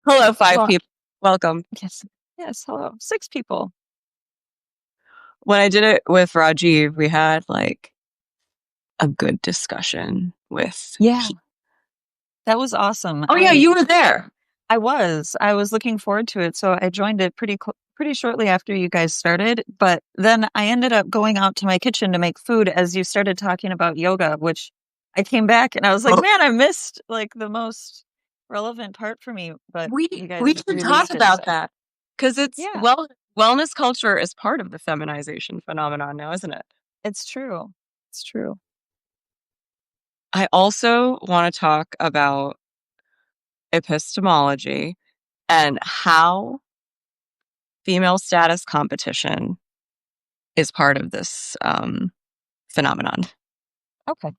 Hello, five Well, people. Welcome. yes, yes. Hello, 6 people. When I did it with Rajiv, we had like a good discussion with Yeah, that was awesome. Oh yeah, you were there. I was looking forward to it, so I joined it pretty shortly after you guys started. But then I ended up going out to my kitchen to make food as you started talking about yoga, which I came back and I was like, Oh, man, I missed like the most relevant part for me. But we you we guys should talk released it, so about that because it's yeah, wellness culture is part of the feminization phenomenon now, isn't it? it's true. It's true. I also want to talk about epistemology and how female status competition is part of this phenomenon. Okay.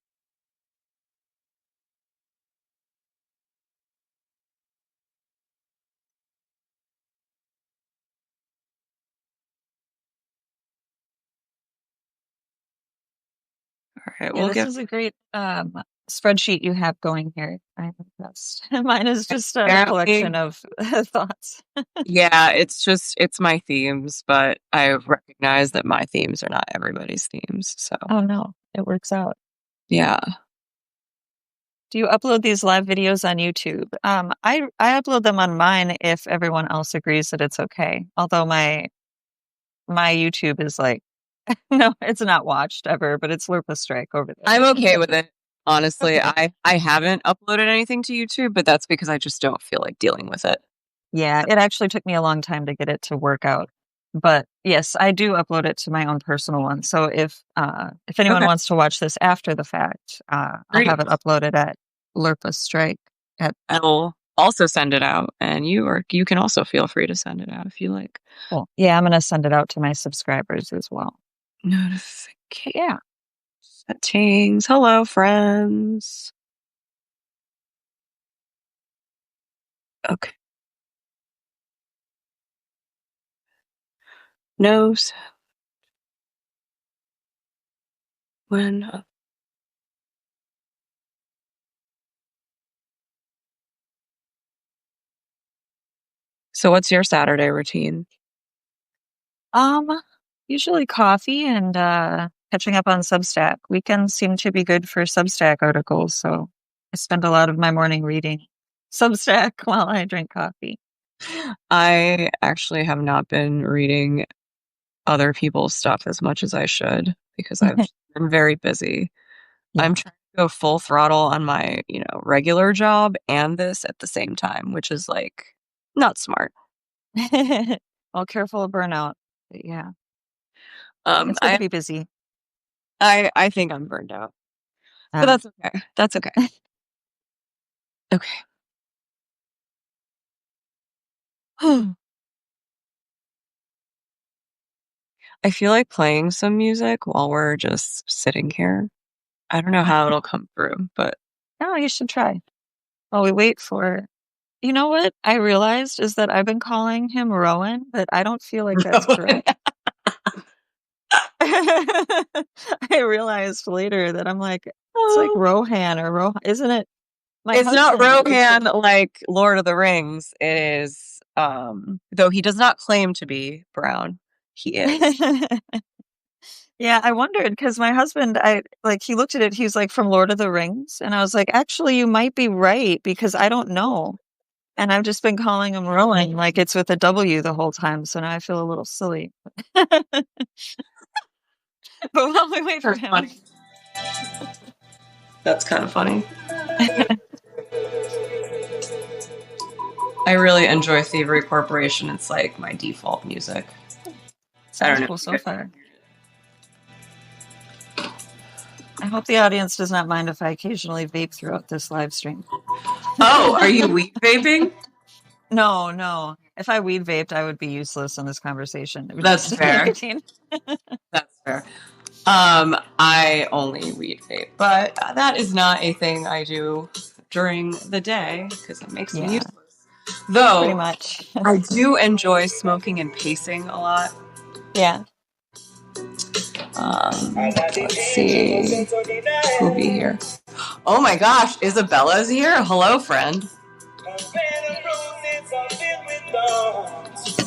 All right, Yeah, we'll this give is a great spreadsheet you have going here. I'm impressed. Mine is just a apparently. collection of thoughts. Yeah, it's my themes, but I recognize that my themes are not everybody's themes. So, Oh no, it works out. yeah. Do you upload these live videos on YouTube? I upload them on mine if everyone else agrees that it's okay. Although my YouTube is like, no, it's not watched ever, but it's Lurpa Strike over I'm there. okay with it. Honestly, Okay. I haven't uploaded anything to YouTube, but that's because I just don't feel like dealing with it. Yeah, it actually took me a long time to get it to work out. But yes, I do upload it to my own personal one. So if anyone Okay, wants to watch this after the fact, I'll have great. it uploaded at Lurpa Strike at I'll also send it out, and you can also feel free to send it out if you like. well, yeah, I'm gonna send it out to my subscribers as well. Notification Yeah. settings. Hello, friends. Okay. No. When So what's your Saturday routine? Um, Usually coffee and catching up on Substack. Weekends seem to be good for Substack articles, so I spend a lot of my morning reading Substack while I drink coffee. I actually have not been reading other people's stuff as much as I should because I've been very busy. I'm Yeah. trying to go full throttle on my, regular job and this at the same time, which is like not smart. Well, careful of burnout. But yeah, Um, it's good to I be busy. I think I'm burned out, but Uh, that's okay. That's okay. Okay. I feel like playing some music while we're just sitting here. I don't know how it'll come through, but oh, you should try. While we wait for, you know what I realized is that I've been calling him Rowan, but I don't feel like that's correct. I realized later that I'm like, it's like Rohan or Rohan, isn't it? My It's not husband is Rohan like Lord of the Rings. It is, though he does not claim to be brown. He is. Yeah, I wondered because my husband, I like he looked at it, he's like from Lord of the Rings, and I was like, actually, you might be right because I don't know, and I've just been calling him Rowan like it's with a W the whole time, so now I feel a little silly. But while we wait for That's him, funny. That's kind of funny. I really enjoy Thievery Corporation. It's like my default music. I sounds don't know. cool so far. I hope the audience does not mind if I occasionally vape throughout this live stream. Oh, are you weed vaping? No, no. If I weed vaped, I would be useless in this conversation. It would That's just fair. nicotine. That's fair. I only weed vape, but that is not a thing I do during the day because it makes me Yeah, useless. pretty Though much. I do enjoy smoking and pacing a lot. Yeah. Let's see who'll be here. Oh my gosh, Isabella's here. Hello, friend.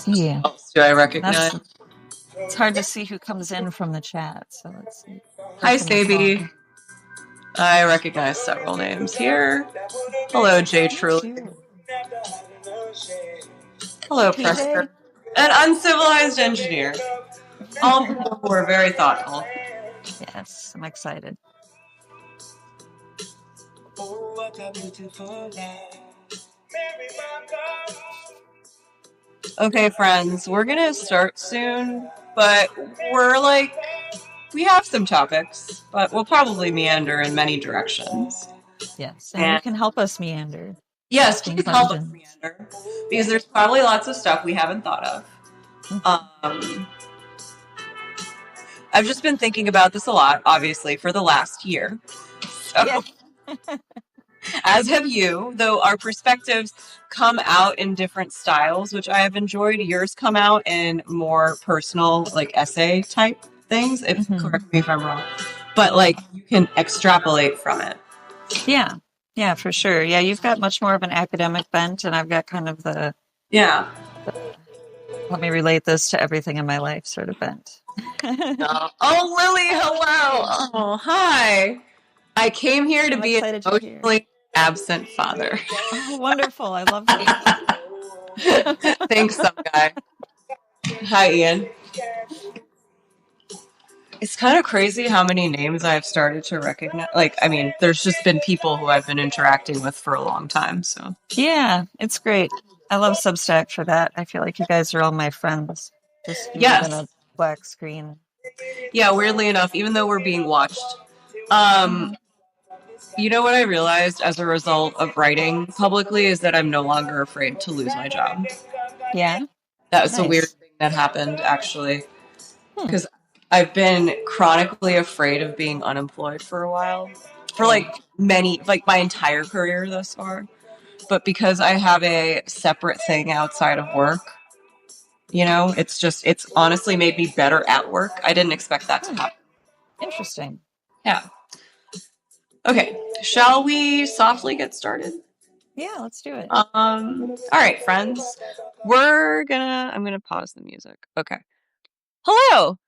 see. else do I recognize? It's hard to see who comes in from the chat. So let's see. Hi, Sabi. I recognize several names here. Hello, Jay Truly. Hello, Preston. An uncivilized engineer. All people who are very thoughtful. Yes, I'm excited. Okay, friends, we're gonna start soon, but we have some topics, but we'll probably meander in many directions. Yes, and you can help us meander. Yes, please help us meander, because there's probably lots of stuff we haven't thought of. I've just been thinking about this a lot, obviously, for the last year. So, as have you, though our perspectives come out in different styles, which I have enjoyed. Yours come out in more personal, like essay type things. Correct me if I'm wrong, but like you can extrapolate from it. Yeah, for sure. Yeah, you've got much more of an academic bent, and I've got kind of the let me relate this to everything in my life sort of bent. Oh, Lily, hello. Oh, hi. I came here to be an emotionally absent father. Oh, wonderful. I love that. Thanks, some guy. Hi, Ian. It's kind of crazy how many names I've started to recognize. Like, I mean, there's just been people who I've been interacting with for a long time. So yeah, it's great. I love Substack for that. I feel like you guys are all my friends. Just than a black screen. Yeah, weirdly enough, even though we're being watched, you know what I realized as a result of writing publicly is that I'm no longer afraid to lose my job. Yeah, that was a weird thing that happened, actually, because I've been chronically afraid of being unemployed for a while, for like my entire career thus far. But because I have a separate thing outside of work, you know, it's honestly made me better at work. I didn't expect that to happen. Interesting. Yeah. Okay, shall we softly get started? Yeah, let's do it. All right, friends. I'm gonna pause the music. Okay. Hello,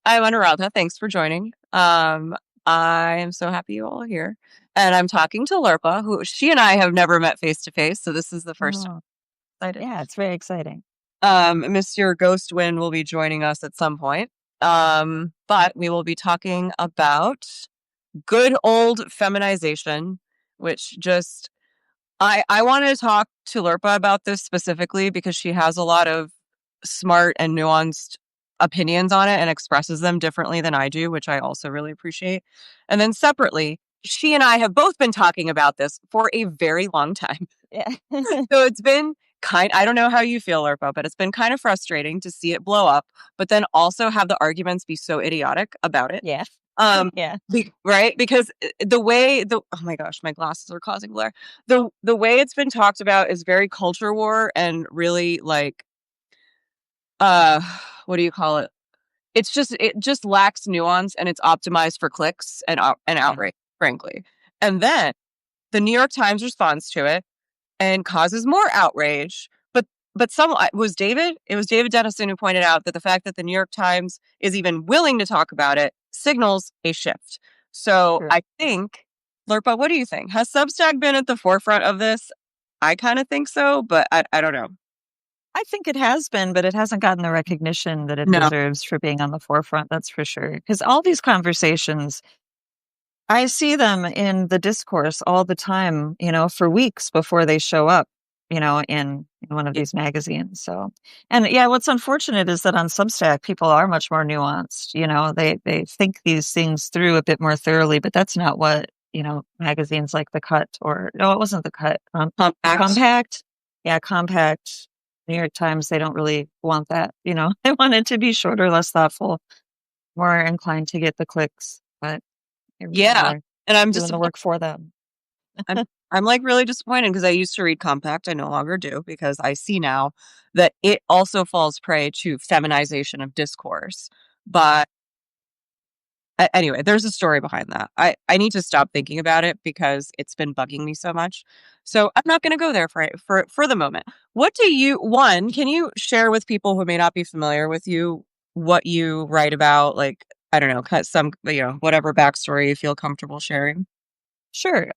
I'm Anuradha. Thanks for joining. I am so happy you all are here. And I'm talking to Lerpa, who she and I have never met face to face, so this is the first time. Yeah, it's very exciting. Mr. Ghostwind will be joining us at some point. But we will be talking about good old feminization, which just I wanted to talk to Lerpa about this specifically because she has a lot of smart and nuanced opinions on it and expresses them differently than I do, which I also really appreciate. And then separately, she and I have both been talking about this for a very long time. Yeah. So it's been I don't know how you feel, Lerpa, but it's been kind of frustrating to see it blow up, but then also have the arguments be so idiotic about it. Yeah. Right? Because oh my gosh, my glasses are causing glare. The way it's been talked about is very culture war and really like what do you call it? It just lacks nuance and it's optimized for clicks and outrage, frankly. And then the New York Times responds to it and causes more outrage. But it was David Dennison who pointed out that the fact that the New York Times is even willing to talk about it signals a shift. So I think, Lerpa, what do you think? Has Substack been at the forefront of this? I kind of think so, but I don't know. I think it has been, but it hasn't gotten the recognition that it deserves for being on the forefront. That's for sure. Because all these conversations, I see them in the discourse all the time, for weeks before they show up, in one of these magazines. So, and yeah, what's unfortunate is that on Substack, people are much more nuanced. They think these things through a bit more thoroughly, but that's not what, magazines like The Cut no, it wasn't The Cut. Compact. Yeah, Compact. New York Times, they don't really want that. They want it to be shorter, less thoughtful, more inclined to get the clicks. But and I'm doing the work for them. I'm like really disappointed because I used to read Compact. I no longer do because I see now that it also falls prey to feminization of discourse. And Anyway, there's a story behind that. I need to stop thinking about it because it's been bugging me so much. So I'm not going to go there for the moment. What do you one? Can you share with people who may not be familiar with you what you write about? Like I don't know, cut some whatever backstory you feel comfortable sharing. Sure.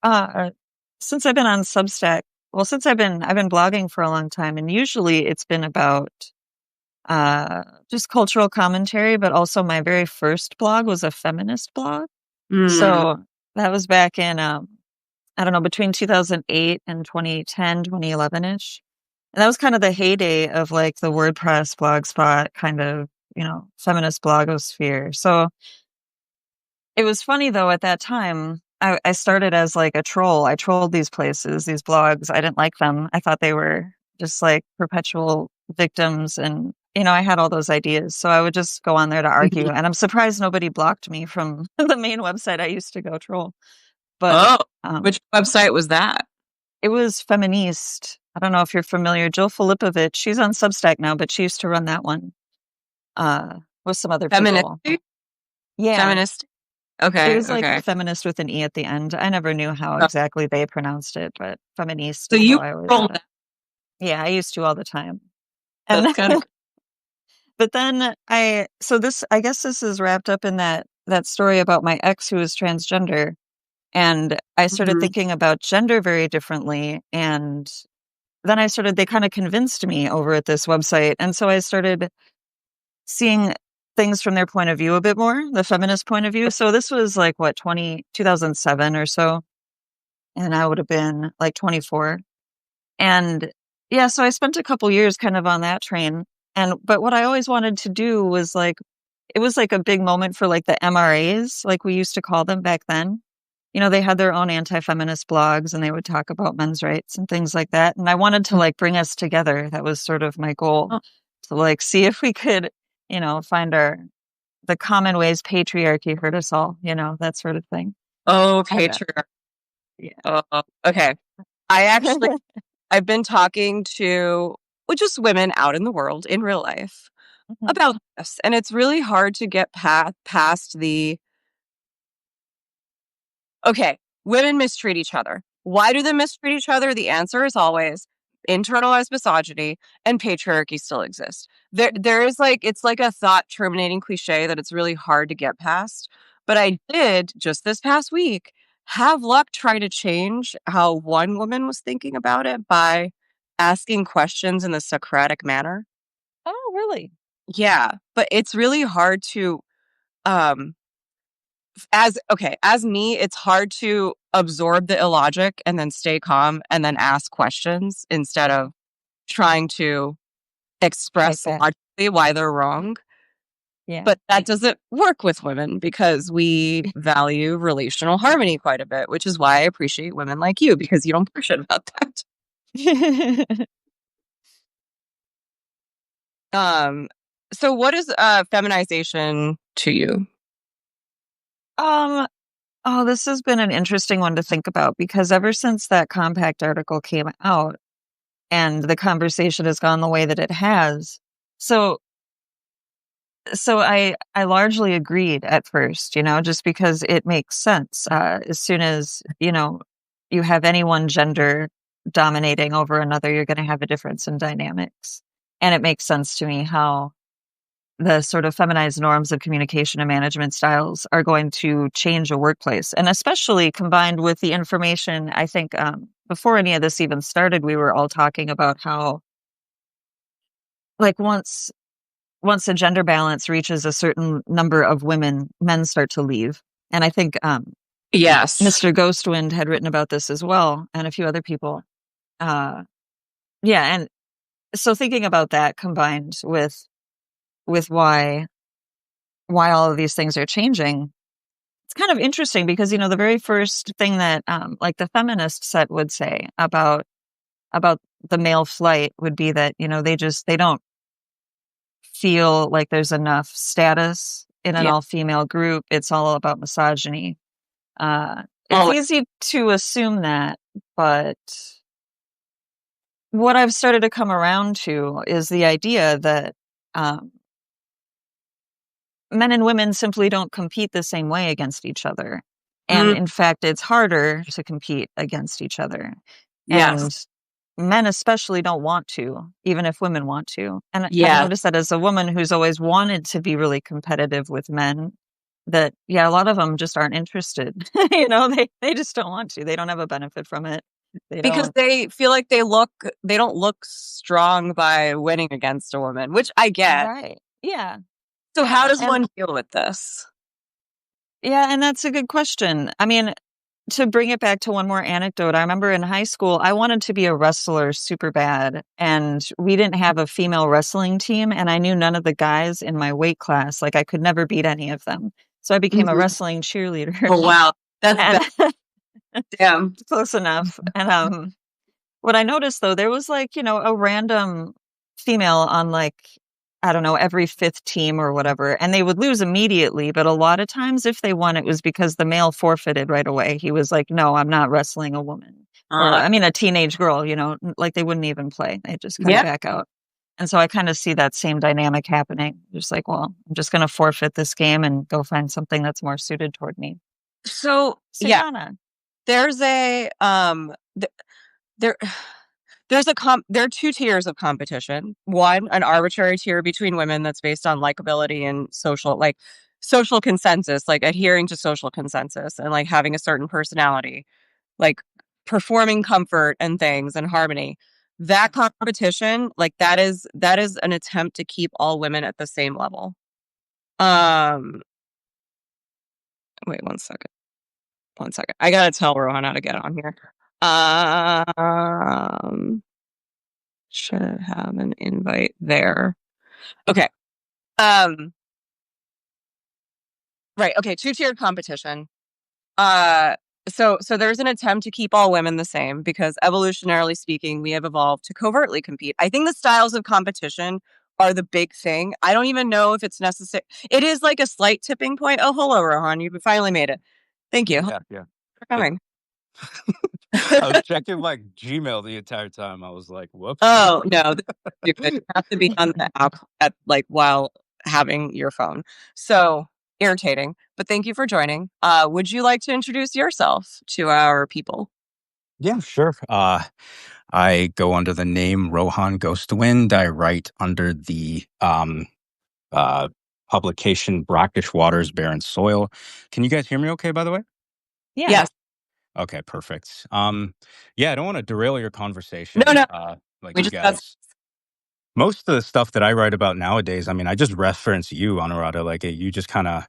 Since I've been on Substack, well, since I've been blogging for a long time, and usually it's been about just cultural commentary, but also my very first blog was a feminist blog. Mm. So that was back in I don't know, between 2008 and 2010, 2011-ish. And that was kind of the heyday of like the WordPress blogspot kind of, feminist blogosphere. So it was funny though, at that time, I started as like a troll. I trolled these places, these blogs. I didn't like them. I thought they were just like perpetual victims. And, I had all those ideas. So I would just go on there to argue. And I'm surprised nobody blocked me from the main website I used to go troll. But Oh, um, which website was that? it was Feminist. I don't know if you're familiar. Jill Filipovich, she's on Substack now, but she used to run that one with some other Feminist. people. Yeah. Feminist. It Okay, was like okay. feminist with an E at the end. I never knew how Oh, exactly they pronounced it, but feminist so is you how I always rolled said it. that. Yeah, I used to all the time. And That's kind of but then I guess this is wrapped up in that story about my ex who was transgender. And I started Mhm. thinking about gender very differently. And then they kind of convinced me over at this website. And so I started seeing things from their point of view a bit more, the feminist point of view. So this was like what, 2007 or so. And I would have been like 24. And yeah, so I spent a couple years kind of on that train. But what I always wanted to do was like, it was like a big moment for like the MRAs, like we used to call them back then. They had their own anti-feminist blogs and they would talk about men's rights and things like that. And I wanted to like bring us together. That was sort of my goal to like see if we could, find the common ways patriarchy hurt us all, that sort of thing. oh, And patriarch. yeah. Oh, okay. I actually I've been talking to just women out in the world in real life Mhm. about this, and it's really hard to get past the okay, women mistreat each other. Why do they mistreat each other? The answer is always internalized misogyny and patriarchy still exist. There is like it's like a thought terminating cliche that it's really hard to get past. But I did just this past week have luck try to change how one woman was thinking about it by asking questions in the Socratic manner. Oh, really? Yeah, but it's really hard to um as me, it's hard to absorb the illogic and then stay calm and then ask questions instead of trying to Fight express back. logically why they're wrong. Yeah. But that doesn't work with women because we value relational harmony quite a bit, which is why I appreciate women like you because you don't push it about that. Um, so what is feminization to you? um, oh, this has been an interesting one to think about because ever since that Compact article came out and the conversation has gone the way that it has. So I largely agreed at first, just because it makes sense. As soon as, you have any one gender dominating over another, you're going to have a difference in dynamics. And it makes sense to me how the sort of feminized norms of communication and management styles are going to change a workplace. And especially combined with the information, I think before any of this even started, we were all talking about how, like, once the gender balance reaches a certain number of women, men start to leave. And I think Yes. Mr. Ghostwind had written about this as well, and a few other people. Uh, yeah, and so thinking about that combined with why all of these things are changing, it's kind of interesting because the very first thing that like the feminist set would say about the male flight would be that they don't feel like there's enough status in an Yeah. all-female group. It's all about misogyny. It's Oh, easy to assume that, but what I've started to come around to is the idea that um, men and women simply don't compete the same way against each other. And Mm, in fact, it's harder to compete against each other. yes. And men especially don't want to, even if women want to. And I've Yeah. noticed that as a woman who's always wanted to be really competitive with men, that yeah, a lot of them just aren't interested. They just don't want to. They don't have a benefit from it. They Because don't. they feel like they don't look strong by winning against a woman, which I get. Right. Yeah. So how does And one deal with this? yeah, and that's a good question. I mean, to bring it back to one more anecdote, I remember in high school, I wanted to be a wrestler super bad, and we didn't have a female wrestling team, and I knew none of the guys in my weight class. Like, I could never beat any of them. So I became a Mhm. wrestling cheerleader, Oh wow, that's and bad. Damn. close enough. And what I noticed though, there was like, a random female on like, I don't know, every fifth team or whatever, and they would lose immediately. But a lot of times, if they won, it was because the male forfeited right away. He was like, no, I'm not wrestling a woman. Or, Uh, I mean, a teenage girl, like they wouldn't even play. They just kind of yeah. back out. And so I kind of see that same dynamic happening. Just like, well, I'm just going to forfeit this game and go find something that's more suited toward me. So So, yeah, Yana, there's a there there are two tiers of competition. One, an arbitrary tier between women that's based on likability and social consensus, like adhering to social consensus and like having a certain personality, like performing comfort and things and harmony. That competition, like that is an attempt to keep all women at the same level. Um, wait one second. One second. I gotta tell Rohan how to get on here. Um, should have an invite there. Okay. Um, right. Okay. Two-tiered competition. Uh, so there's an attempt to keep all women the same because evolutionarily speaking, we have evolved to covertly compete. I think the styles of competition are the big thing. I don't even know if it's necessary. It is like a slight tipping point. Oh, hello, Rohan. You finally made it. Thank you Yeah, yeah. for It, coming. I was checking my Gmail the entire time. I was like, "Whoops." Oh, no, this is stupid. You have to be on the app at like while having your phone. So irritating, but thank you for joining. Would you like to introduce yourself to our people? Yeah, sure. I go under the name Rohan Ghostwind. I write under the uh publication Brackish Waters, Barren Soil. Can you guys hear me okay, by the way? yeah. Yes. Okay, perfect. Yeah, I don't want to derail your No, conversation. no. Like We you just got guys, most of the stuff that I write about nowadays, I mean, I just reference you, Honorata. Like you just kind of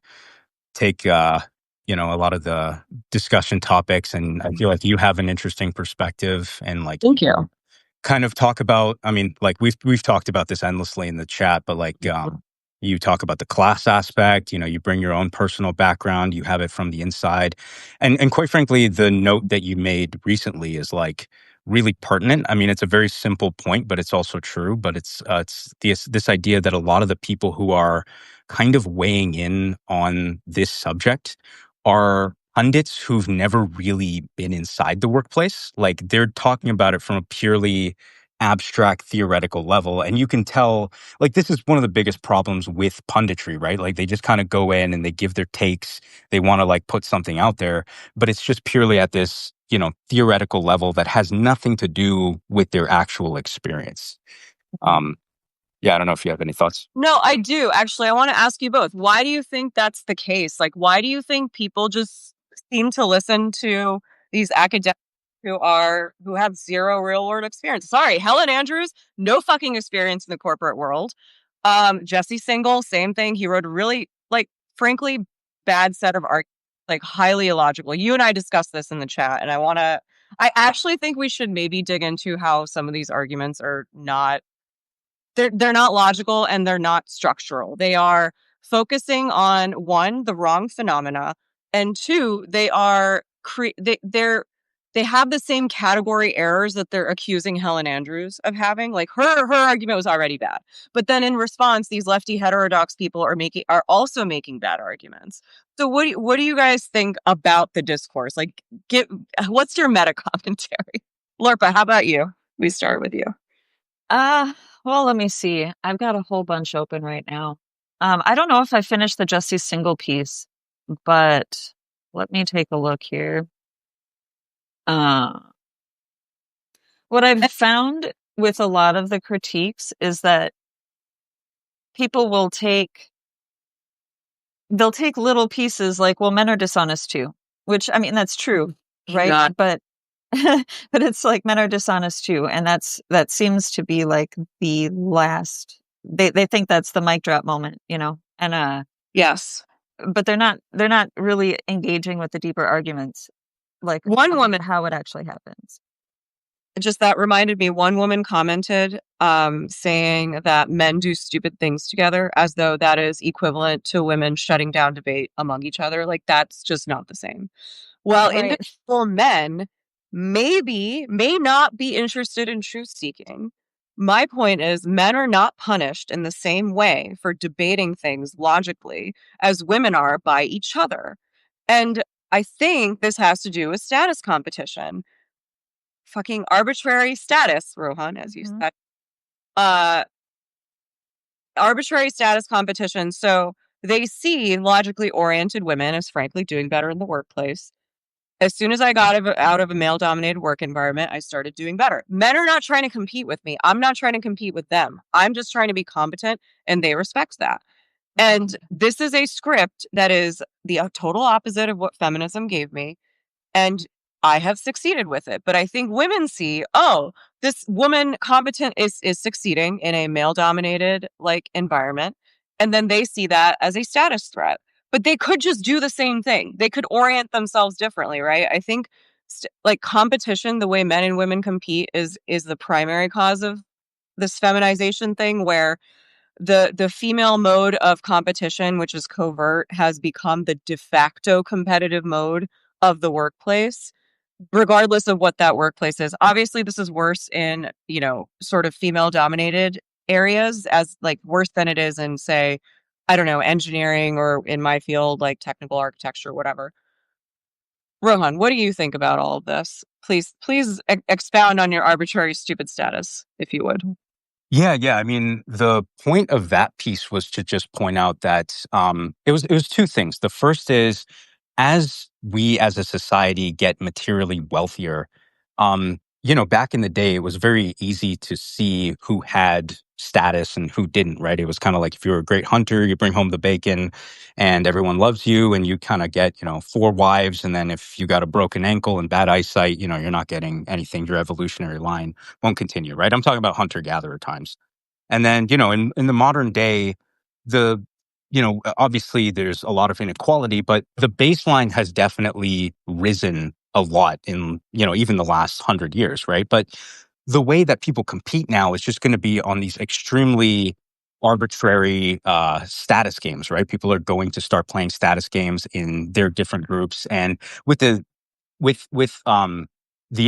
take a lot of the discussion topics, and I feel like you have an interesting perspective, and like thank you. kind of talk about, I mean, like we've talked about this endlessly in the chat, but like you talk about the class aspect, you bring your own personal background, you have it from the inside. And quite frankly, the note that you made recently is like really pertinent. I mean, it's a very simple point, but it's also true. But it's this idea that a lot of the people who are kind of weighing in on this subject are pundits who've never really been inside the workplace. Like they're talking about it from a purely abstract theoretical level. And you can tell, like, this is one of the biggest problems with punditry, right? Like they just kind of go in and they give their takes. They want to like put something out there, but it's just purely at this, theoretical level that has nothing to do with their actual experience. Um, yeah, I don't know if you have any thoughts. No, I do. Actually, I want to ask you both. Why do you think that's the case? Like, why do you think people just seem to listen to these academics who have zero real world experience? Sorry, Helen Andrews, no fucking experience in the corporate world. Jesse Single, same thing. He wrote a really, like, frankly, bad set of arguments, like highly illogical. You and I discussed this in the chat, and I actually think we should maybe dig into how some of these arguments are not they're not logical and they're not structural. They are focusing on one, the wrong phenomena, and two, they have the same category errors that they're accusing Helen Andrews of having. Like her argument was already bad, but then in response, these lefty heterodox people are also making bad arguments. So what do you guys think about the discourse? Like, what's your meta commentary? Lorpa, how about you? We start with you. Uh, well, let me see. I've got a whole bunch open right now. I don't know if I finished the Jesse Single piece, but let me take a look here. What I've found with a lot of the critiques is that people they'll take little pieces like, well, men are dishonest too, which, I mean, that's true, right? Not- But but it's like men are dishonest too, and that seems to be like the last. They think that's the mic drop moment, and yes. but they're not really engaging with the deeper arguments, like One woman, how it actually happens. just that reminded me, one woman commented saying that men do stupid things together as though that is equivalent to women shutting down debate among each other. Like, that's just not the same. Well, Right. individual men may not be interested in truth seeking. My point is, men are not punished in the same way for debating things logically as women are by each other. And I think this has to do with status competition. Fucking arbitrary status, Rohan, as you Mhm. said. Arbitrary status competition. So they see logically oriented women as frankly doing better in the workplace. As soon as I got out of a male dominated work environment, I started doing better. Men are not trying to compete with me. I'm not trying to compete with them. I'm just trying to be competent, and they respect that. And this is a script that is the total opposite of what feminism gave me. And I have succeeded with it. But I think women see, oh, this woman competent is succeeding in a male dominated like environment. And then they see that as a status threat. But they could just do the same thing. They could orient themselves differently, right? I think like competition, the way men and women compete is the primary cause of this feminization thing, where the female mode of competition, which is covert, has become the de facto competitive mode of the workplace, regardless of what that workplace is. Obviously, this is worse in, sort of female dominated areas, as like worse than it is in, say, I don't know, engineering, or in my field, like technical architecture, whatever. Rohan, what do you think about all of this? Please expound on your arbitrary stupid status, if you would. Yeah. I mean, the point of that piece was to just point out that it was two things. The first is, as we as a society get materially wealthier, back in the day, it was very easy to see who had status and who didn't, right? It was kind of like if you're a great hunter, you bring home the bacon and everyone loves you and you kind of get, four wives. And then if you got a broken ankle and bad eyesight, you're not getting anything. Your evolutionary line won't continue, right? I'm talking about hunter-gatherer times. And then, in the modern day, the, obviously there's a lot of inequality, but the baseline has definitely risen a lot in, even the last 100 years, right? But the way that people compete now is just going to be on these extremely arbitrary status games, right? People are going to start playing status games in their different groups. And with the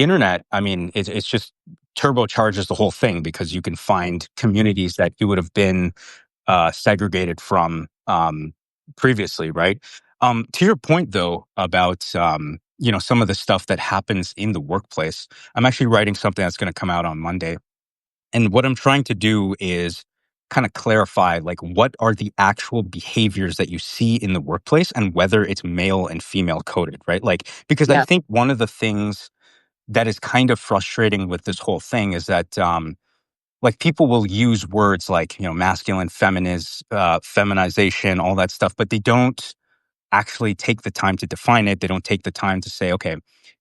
internet, I mean, it's just turbocharges the whole thing because you can find communities that you would have been segregated from previously, right? To your point, though, about some of the stuff that happens in the workplace, I'm actually writing something that's going to come out on Monday, and what I'm trying to do is kind of clarify, like, what are the actual behaviors that you see in the workplace and whether it's male and female coded, right? Like, because I Yeah. think one of the things that is kind of frustrating with this whole thing is that like people will use words like masculine, feminization, all that stuff, but they don't actually take the time to define it. They don't take the time to say, okay,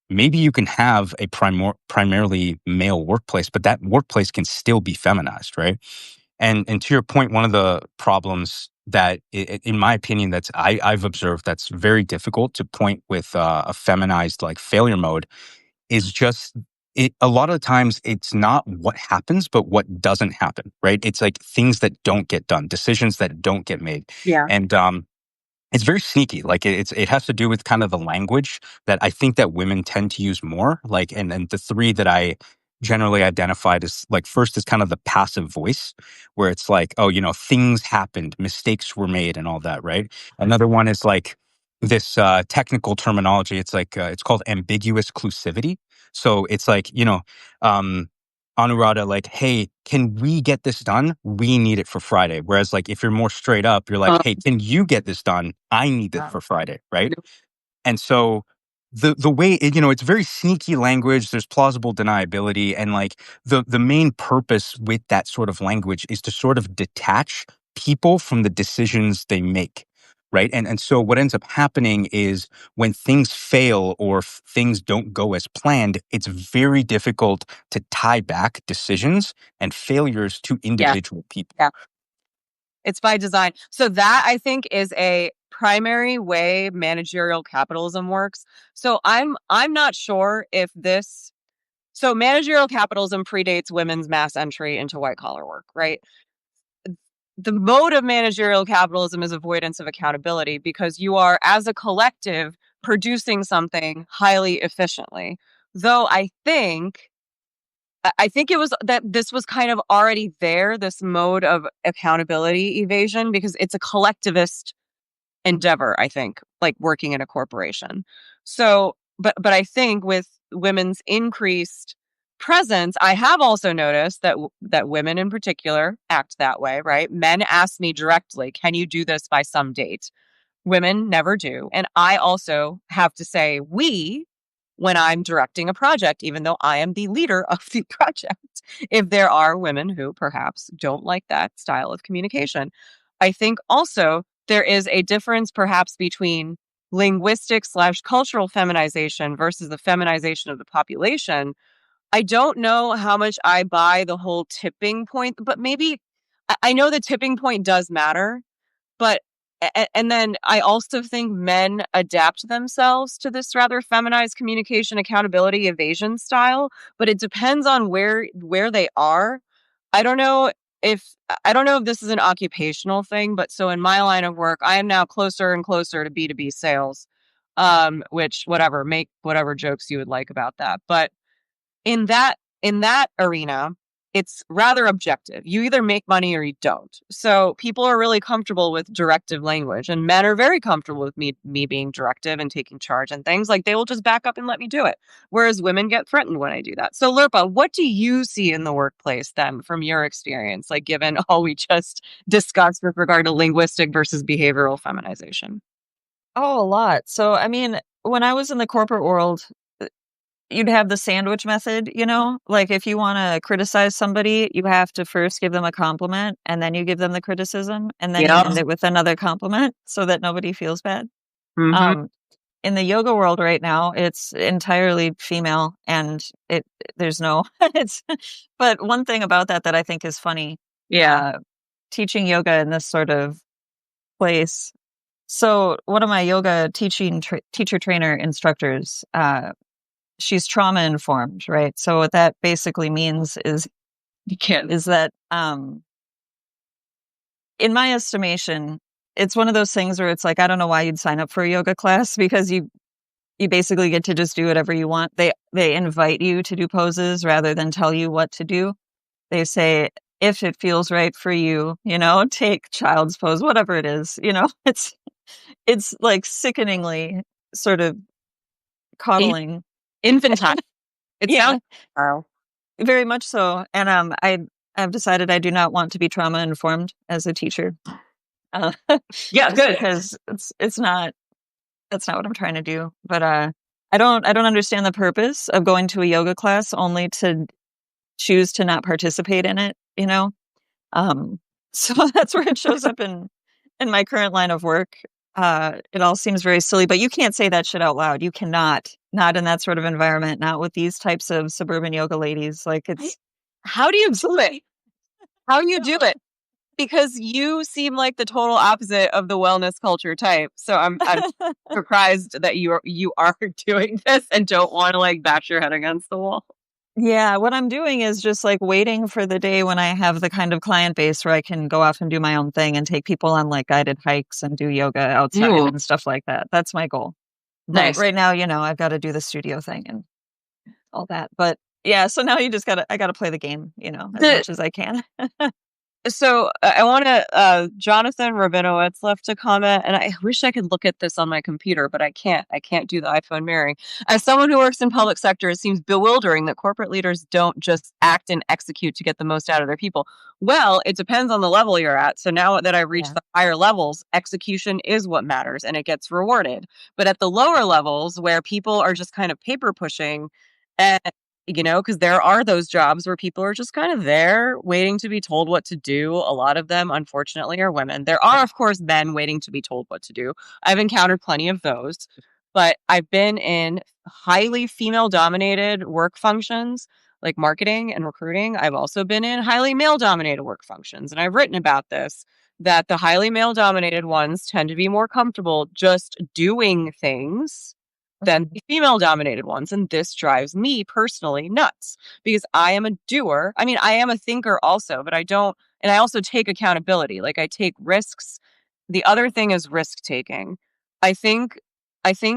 maybe you can have a primarily male workplace, but that workplace can still be feminized, right? And to your point, one of the problems that, in my opinion, I've observed that's very difficult to point with a feminized like failure mode is just it. A lot of the times, it's not what happens, but what doesn't happen, right? It's like things that don't get done, decisions that don't get made, Yeah. and it's very sneaky. Like it has to do with kind of the language that I think that women tend to use more. Like, and the three that I generally identified as like first is kind of the passive voice, where it's like, oh, things happened, mistakes were made, and all that, right? Another one is like this technical terminology. It's like it's called ambiguous clusivity. So it's like um, Anuradha, like, hey, can we get this done? We need it for Friday. Whereas like if you're more straight up, you're like, hey, can you get this done? I need it for Friday, right? And so the way it's very sneaky language. There's plausible deniability, and like the main purpose with that sort of language is to sort of detach people from the decisions they make, right? And so what ends up happening is when things fail or things don't go as planned, it's very difficult to tie back decisions and failures to individual people. Yeah. It's by design. So that, I think, is a primary way managerial capitalism works. So I'm not sure if this. So managerial capitalism predates women's mass entry into white collar work, right? The mode of managerial capitalism is avoidance of accountability because you are, as a collective, producing something highly efficiently. Though I think it was that this was kind of already there, this mode of accountability evasion, because it's a collectivist endeavor, I think, like working in a corporation. So, but I think with women's increased presence, I have also noticed that women in particular act that way, right? Men ask me directly, "Can you do this by some date?" Women never do. And I also have to say we when I'm directing a project, even though I am the leader of the project, if there are women who perhaps don't like that style of communication. I think also there is a difference perhaps between linguistic/cultural feminization versus the feminization of the population. I don't know how much I buy the whole tipping point, but maybe I know the tipping point does matter. But and then I also think men adapt themselves to this rather feminized communication, accountability, evasion style, but it depends on where they are. I don't know if this is an occupational thing, but so in my line of work, I am now closer and closer to B2B sales. Which whatever, make whatever jokes you would like about that. But in that arena, it's rather objective. You either make money or you don't. So people are really comfortable with directive language, and men are very comfortable with me being directive and taking charge and things. Like they will just back up and let me do it. Whereas women get threatened when I do that. So Lurpa, what do you see in the workplace then from your experience, like given all we just discussed with regard to linguistic versus behavioral feminization? Oh, a lot. So, I mean, when I was in the corporate world, you'd have the sandwich method, like if you want to criticize somebody, you have to first give them a compliment and then you give them the criticism and then you end it with another compliment so that nobody feels bad. Um, in the yoga world right now, it's entirely female and there's no, but one thing about that I think is funny, teaching yoga in this sort of place. So one of my yoga teacher trainer instructors, she's trauma informed, right? So what that basically means is that in my estimation, it's one of those things where it's like, I don't know why you'd sign up for a yoga class because you basically get to just do whatever you want. They invite you to do poses rather than tell you what to do. They say, if it feels right for you, take child's pose, whatever it is, it's like sickeningly sort of coddling. Infantile. It sounds very much so. And I've decided I do not want to be trauma informed as a teacher. Yeah, good. Because it's not that's not what I'm trying to do. But I don't understand the purpose of going to a yoga class only to choose to not participate in it, So that's where it shows up in my current line of work. It all seems very silly, but you can't say that shit out loud. You cannot, not in that sort of environment, not with these types of suburban yoga ladies. Like how do you do it? How do you do it? Because you seem like the total opposite of the wellness culture type. So I'm surprised that you are doing this and don't want to like bash your head against the wall. Yeah, what I'm doing is just like waiting for the day when I have the kind of client base where I can go off and do my own thing and take people on like guided hikes and do yoga outside and stuff like that. That's my goal. Nice. But right now, I've got to do the studio thing and all that. But yeah, so now I got to play the game, as much as I can. So I want to. Jonathan Rabinowitz left a comment, and I wish I could look at this on my computer, but I can't. I can't do the iPhone mirroring. As someone who works in public sector, it seems bewildering that corporate leaders don't just act and execute to get the most out of their people. Well, it depends on the level you're at. So now that I've reached the higher levels, execution is what matters, and it gets rewarded. But at the lower levels, where people are just kind of paper pushing, and because there are those jobs where people are just kind of there waiting to be told what to do. A lot of them, unfortunately, are women. There are, of course, men waiting to be told what to do. I've encountered plenty of those, but I've been in highly female dominated work functions like marketing and recruiting. I've also been in highly male dominated work functions. And I've written about this, that the highly male dominated ones tend to be more comfortable just doing things than the female dominated ones. And this drives me personally nuts because I am a doer. I mean, I am a thinker also, but I don't, and I also take accountability. Like I take risks. The other thing is risk taking. I think,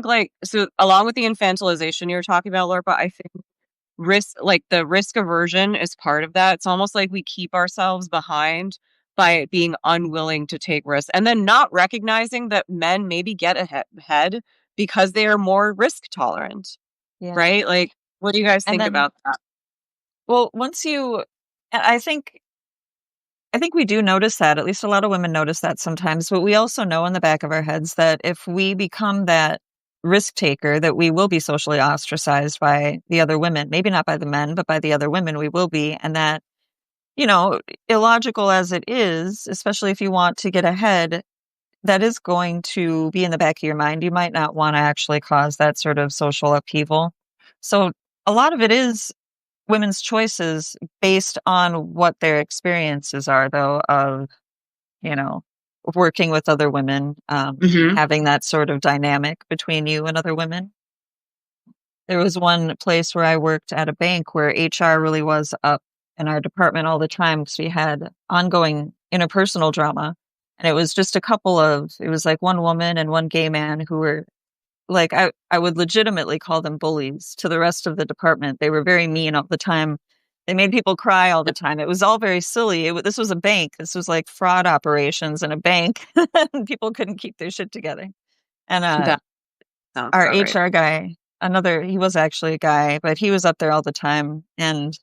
like, so along with the infantilization you're talking about, Lorpa, I think like the risk aversion is part of that. It's almost like we keep ourselves behind by being unwilling to take risks and then not recognizing that men maybe get ahead because they are more risk tolerant, right? Like, what do you guys think about that? Well, I think we do notice that, at least a lot of women notice that sometimes, but we also know in the back of our heads that if we become that risk taker, that we will be socially ostracized by the other women, maybe not by the men, but by the other women, we will be. And that, illogical as it is, especially if you want to get ahead, that is going to be in the back of your mind. You might not want to actually cause that sort of social upheaval. So a lot of it is women's choices based on what their experiences are, though, of, working with other women, having that sort of dynamic between you and other women. There was one place where I worked at a bank where HR really was up in our department all the time because we had ongoing interpersonal drama. And it was just it was like one woman and one gay man who were like, I would legitimately call them bullies to the rest of the department. They were very mean all the time. They made people cry all the time. It was all very silly. This was a bank. This was like fraud operations in a bank. People couldn't keep their shit together. And our HR guy, he was actually a guy, but he was up there all the time. And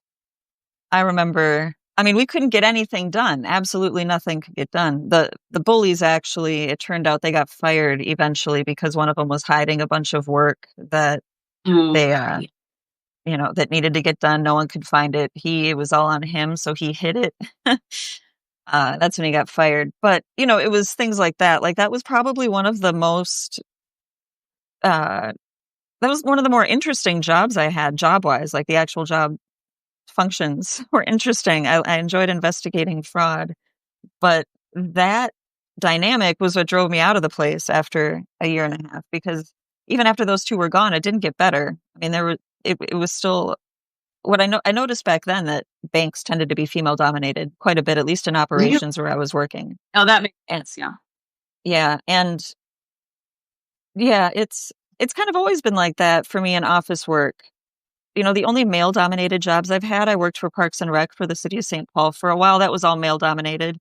I remember, we couldn't get anything done. Absolutely nothing could get done. The bullies actually, it turned out they got fired eventually because one of them was hiding a bunch of work that they, that needed to get done. No one could find it. It was all on him, so he hid it. That's when he got fired. But, it was things like that. Like that was probably one of the that was one of the more interesting jobs I had job-wise, like the actual job functions were interesting. I enjoyed investigating fraud, but that dynamic was what drove me out of the place after a year and a half, because even after those two were gone, it didn't get better. It was still what I noticed back then, that banks tended to be female dominated quite a bit, at least in operations where I was working. Oh, that makes sense. Yeah. Yeah. And yeah, it's kind of always been like that for me in office work. The only male dominated jobs I've had, I worked for Parks and Rec for the city of St. Paul for a while. That was all male dominated.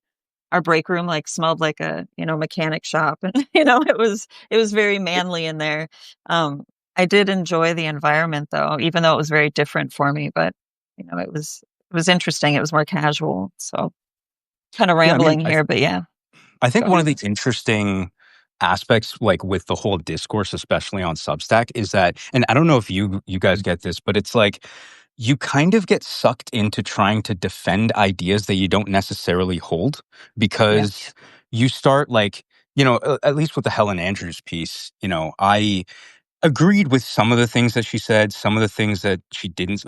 Our break room smelled like a, mechanic shop. And, it was very manly in there. I did enjoy the environment though, even though it was very different for me, but it was interesting. It was more casual. So kind of rambling here, but yeah. I think one of the interesting aspects, like with the whole discourse, especially on Substack, is that, and I don't know if you guys get this, but it's like you kind of get sucked into trying to defend ideas that you don't necessarily hold, because you start at least with the Helen Andrews piece, I agreed with some of the things that she said, some of the things that she didn't,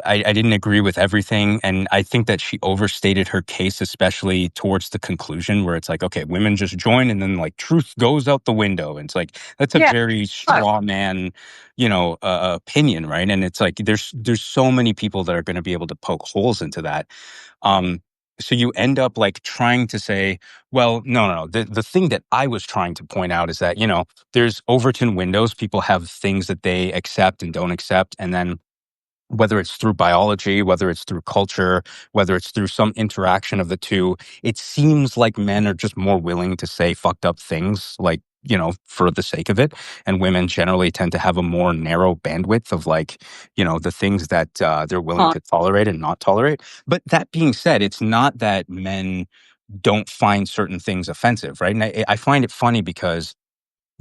I didn't agree with everything. And I think that she overstated her case, especially towards the conclusion where it's like, okay, women just join and then truth goes out the window. And it's like, that's a very straw man, opinion, right? And it's like, there's so many people that are going to be able to poke holes into that. So you end up trying to say, well, no. The thing that I was trying to point out is that, there's Overton windows. People have things that they accept and don't accept. And then whether it's through biology, whether it's through culture, whether it's through some interaction of the two, it seems like men are just more willing to say fucked up things, like, for the sake of it. And women generally tend to have a more narrow bandwidth of, like, the things that they're willing to tolerate and not tolerate. But that being said, it's not that men don't find certain things offensive, right? And I find it funny because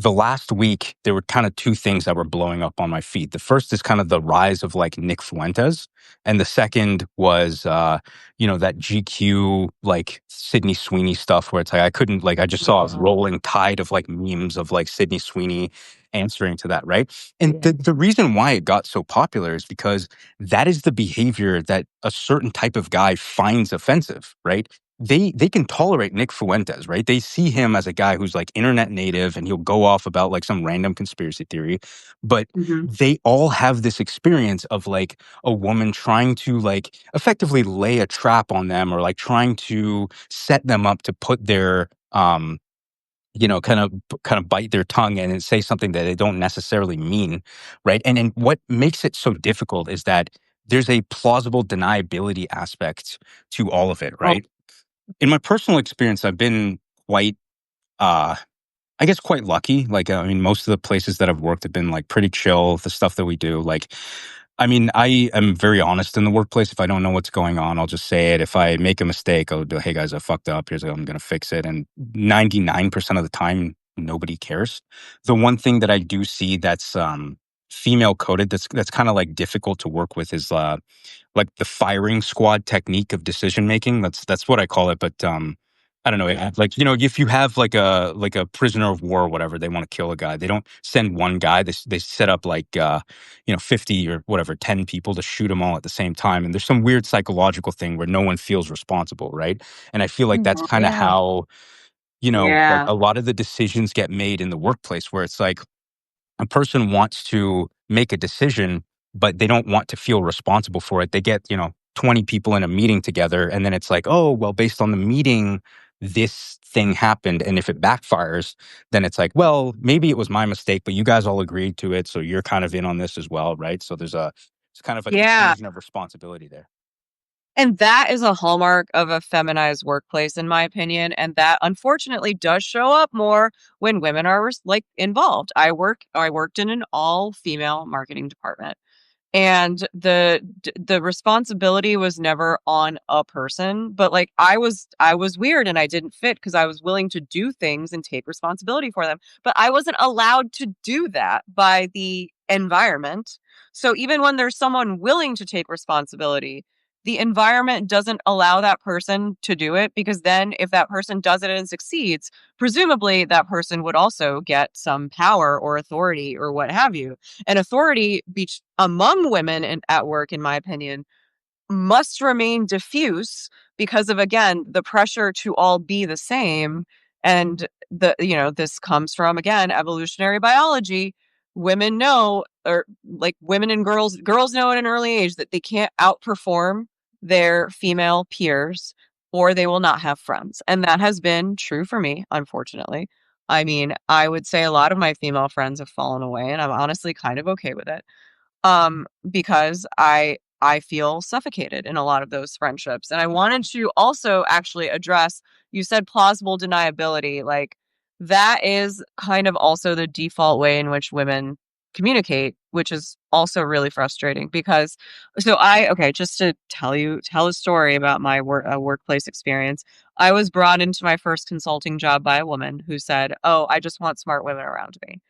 the last week, there were kind of two things that were blowing up on my feed. The first is kind of the rise of like Nick Fuentes. And the second was, that GQ, like Sydney Sweeney stuff where it's like, I just saw a rolling tide of like memes of like Sydney Sweeney answering to that, right? And the reason why it got so popular is because that is the behavior that a certain type of guy finds offensive, right? They can tolerate Nick Fuentes, right? They see him as a guy who's like internet native and he'll go off about like some random conspiracy theory. But they all have this experience of like a woman trying to like effectively lay a trap on them or like trying to set them up to put their kind of bite their tongue and say something that they don't necessarily mean, right? And what makes it so difficult is that there's a plausible deniability aspect to all of it, right? In my personal experience, I've been quite, uh, I guess, quite lucky. Like, I mean, most of the places that I've worked have been like pretty chill. The stuff that we do, like, I mean, I am very honest in the workplace. If I don't know what's going on, I'll just say it. If I make a mistake, I'll do, hey guys, I fucked up. Here's how I'm going to fix it. And 99% of the time, nobody cares. The one thing that I do see that's female coded, that's kind of like difficult to work with is like the firing squad technique of decision making. That's what I call it. But I don't know. Like, if you have like a prisoner of war or whatever, they want to kill a guy. They don't send one guy. They set up like 50 or whatever 10 people to shoot them all at the same time. And there's some weird psychological thing where no one feels responsible, right? And I feel like that's kind of how like a lot of the decisions get made in the workplace, where it's like a person wants to make a decision, but they don't want to feel responsible for it. They get, 20 people in a meeting together, and then it's like, oh, well, based on the meeting, this thing happened. And if it backfires, then it's like, well, maybe it was my mistake, but you guys all agreed to it. So you're kind of in on this as well, right? So it's kind of a diffusion of responsibility there. And that is a hallmark of a feminized workplace, in my opinion. And that unfortunately does show up more when women are like involved. I worked in an all female marketing department. And the responsibility was never on a person, but like I was weird and I didn't fit because I was willing to do things and take responsibility for them, but I wasn't allowed to do that by the environment. So even when there's someone willing to take responsibility, the environment doesn't allow that person to do it, because then if that person does it and succeeds, presumably that person would also get some power or authority or what have you. And authority among women at work, in my opinion, must remain diffuse because of, again, the pressure to all be the same. And this comes from, again, evolutionary biology. Women know, or like women and girls know at an early age that they can't outperform their female peers or they will not have friends. And that has been true for me, unfortunately. I mean, I would say a lot of my female friends have fallen away, and I'm honestly kind of okay with it. Because I feel suffocated in a lot of those friendships. And I wanted to also actually address, you said plausible deniability. Like, that is kind of also the default way in which women communicate, which is also really frustrating because just to tell a story about my workplace experience. I was brought into my first consulting job by a woman who said, "Oh, I just want smart women around me."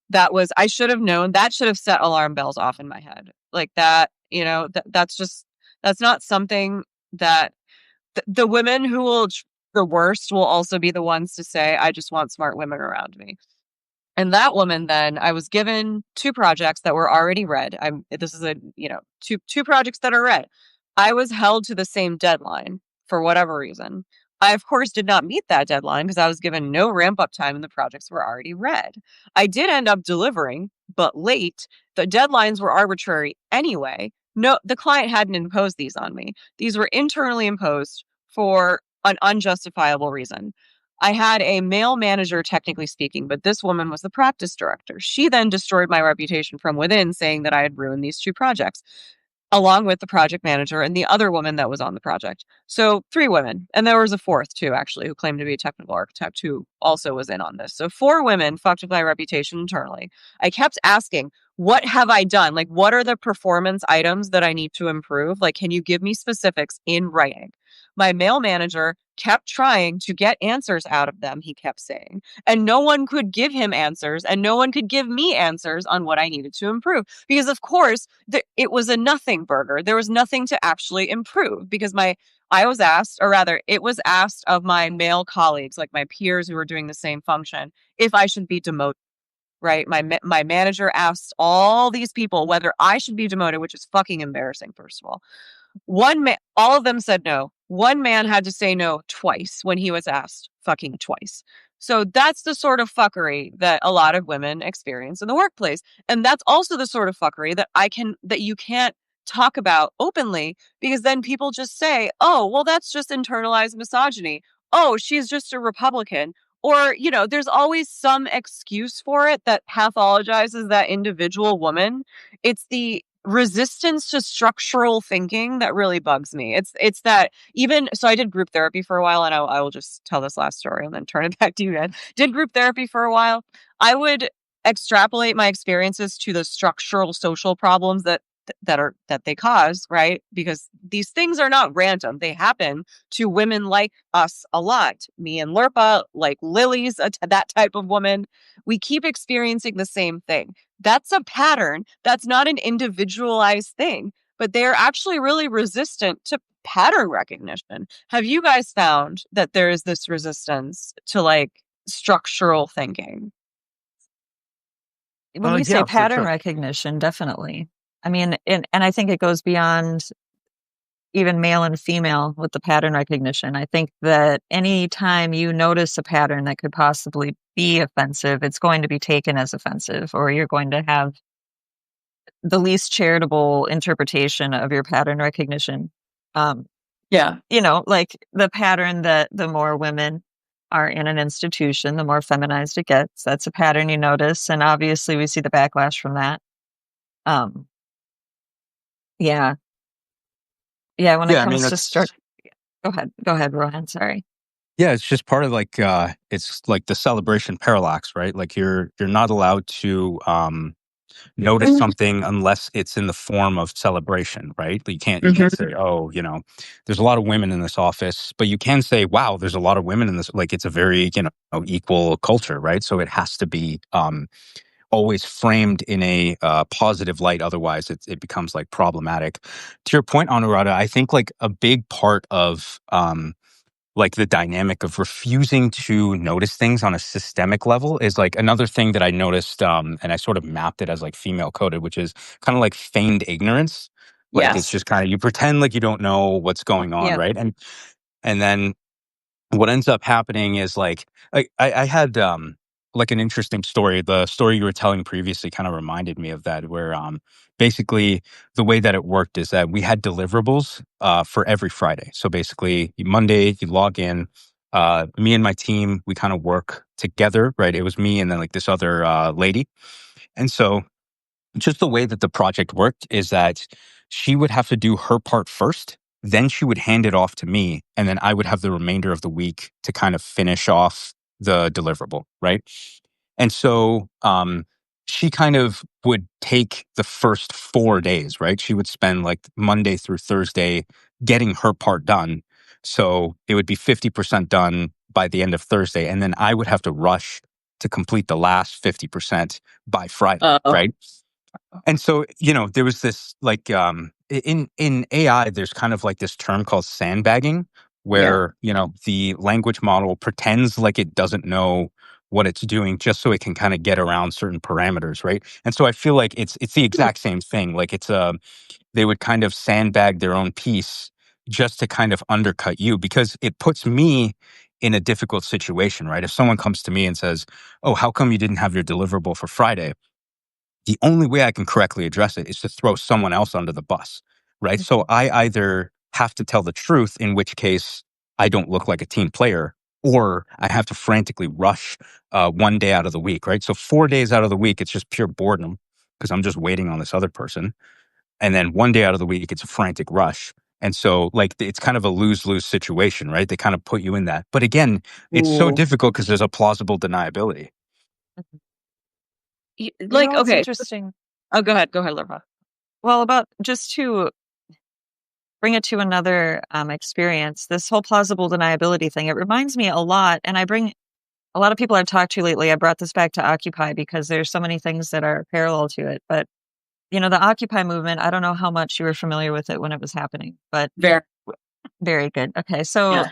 That was, I should have known, that should have set alarm bells off in my head. Like that, that's not something that the women who will the worst will also be the ones to say, "I just want smart women around me." And that woman, then I was given two projects that were already read. This is two projects that are read. I was held to the same deadline for whatever reason. I, of course, did not meet that deadline because I was given no ramp up time and the projects were already read. I did end up delivering, but late. The deadlines were arbitrary anyway. No, the client hadn't imposed these on me. These were internally imposed for an unjustifiable reason. I had a male manager, technically speaking, but this woman was the practice director. She then destroyed my reputation from within, saying that I had ruined these 2 projects, along with the project manager and the other woman that was on the project. So 3 women. And there was a 4th too, actually, who claimed to be a technical architect who also was in on this. So 4 women fucked with my reputation internally. I kept asking, what have I done? Like, what are the performance items that I need to improve? Like, can you give me specifics in writing? My male manager kept trying to get answers out of them, he kept saying. And no one could give him answers, and no one could give me answers on what I needed to improve. Because, of course, it was a nothing burger. There was nothing to actually improve because I was asked, or rather, it was asked of my male colleagues, like my peers who were doing the same function, if I should be demoted. Right. My manager asked all these people whether I should be demoted, which is fucking embarrassing, first of all. One man, all of them said no. One man had to say no twice when he was asked, fucking twice. So that's the sort of fuckery that a lot of women experience in the workplace. And that's also the sort of fuckery that you can't talk about openly, because then people just say, oh, well, that's just internalized misogyny. Oh, she's just a Republican. Or, there's always some excuse for it that pathologizes that individual woman. It's the resistance to structural thinking that really bugs me. It's that, even so, I did group therapy for a while, and I will just tell this last story and then turn it back to you guys. Did group therapy for a while. I would extrapolate my experiences to the structural social problems that they cause, right? Because these things are not random. They happen to women like us a lot. Me and Lerpa, like Lily's that type of woman. We keep experiencing the same thing. That's a pattern. That's not an individualized thing, but they're actually really resistant to pattern recognition. Have you guys found that there is this resistance to like structural thinking? When you say Yeah, for pattern sure. recognition, definitely. I mean, and I think it goes beyond even male and female with the pattern recognition. I think that any time you notice a pattern that could possibly be offensive, it's going to be taken as offensive, or you're going to have the least charitable interpretation of your pattern recognition. Yeah. Like the pattern that the more women are in an institution, the more feminized it gets. That's a pattern you notice. And obviously we see the backlash from that. Yeah. Yeah. When it Yeah, I mean, comes to that's go ahead, Rohan. Sorry. yeah, it's just part of like it's like the celebration parallax, right? Like you're not allowed to notice something unless it's in the form of celebration, right? You can't say, oh, there's a lot of women in this office, but you can say, wow, there's a lot of women in this. Like it's a very equal culture, right? So it has to be always framed in a positive light. Otherwise, it becomes like problematic. To your point, Anuradha, I think like a big part of like the dynamic of refusing to notice things on a systemic level is like another thing that I noticed, and I sort of mapped it as like female coded, which is kind of like feigned ignorance. Like it's Yes. just kind of, you pretend like you don't know what's going on, Yeah. right? And then what ends up happening is like I had like an interesting story. The story you were telling previously kind of reminded me of that, where basically the way that it worked is that we had deliverables for every Friday. So basically Monday you log in, me and my team, we kind of work together, right? It was me and then like this other lady. And so just the way that the project worked is that she would have to do her part first, then she would hand it off to me, and then I would have the remainder of the week to kind of finish off the deliverable, right? And so she kind of would take the first 4 days, right? She would spend like Monday through Thursday getting her part done. So it would be 50% done by the end of Thursday, and then I would have to rush to complete the last 50% by Friday, Uh-oh. right? And so, there was this like in AI, there's kind of like this term called sandbagging, where, the language model pretends like it doesn't know what it's doing just so it can kind of get around certain parameters, right? And so I feel like it's the exact same thing. Like they would kind of sandbag their own piece just to kind of undercut you, because it puts me in a difficult situation, right? If someone comes to me and says, "Oh, how come you didn't have your deliverable for Friday?" The only way I can correctly address it is to throw someone else under the bus, right? So I either have to tell the truth, in which case I don't look like a team player, or I have to frantically rush one day out of the week, right? So 4 days out of the week, it's just pure boredom because I'm just waiting on this other person. And then one day out of the week, it's a frantic rush. And so, like, it's kind of a lose-lose situation, right? They kind of put you in that. But again, it's so Ooh. difficult because there's a plausible deniability. Like, It's okay. interesting. Oh, go ahead, Laura. Well, about just to bring it to another experience, this whole plausible deniability thing, it reminds me a lot. And I bring a lot of people I've talked to lately, I brought this back to Occupy because there's so many things that are parallel to it. But, the Occupy movement, I don't know how much you were familiar with it when it was happening, but Very. very good. Okay. So,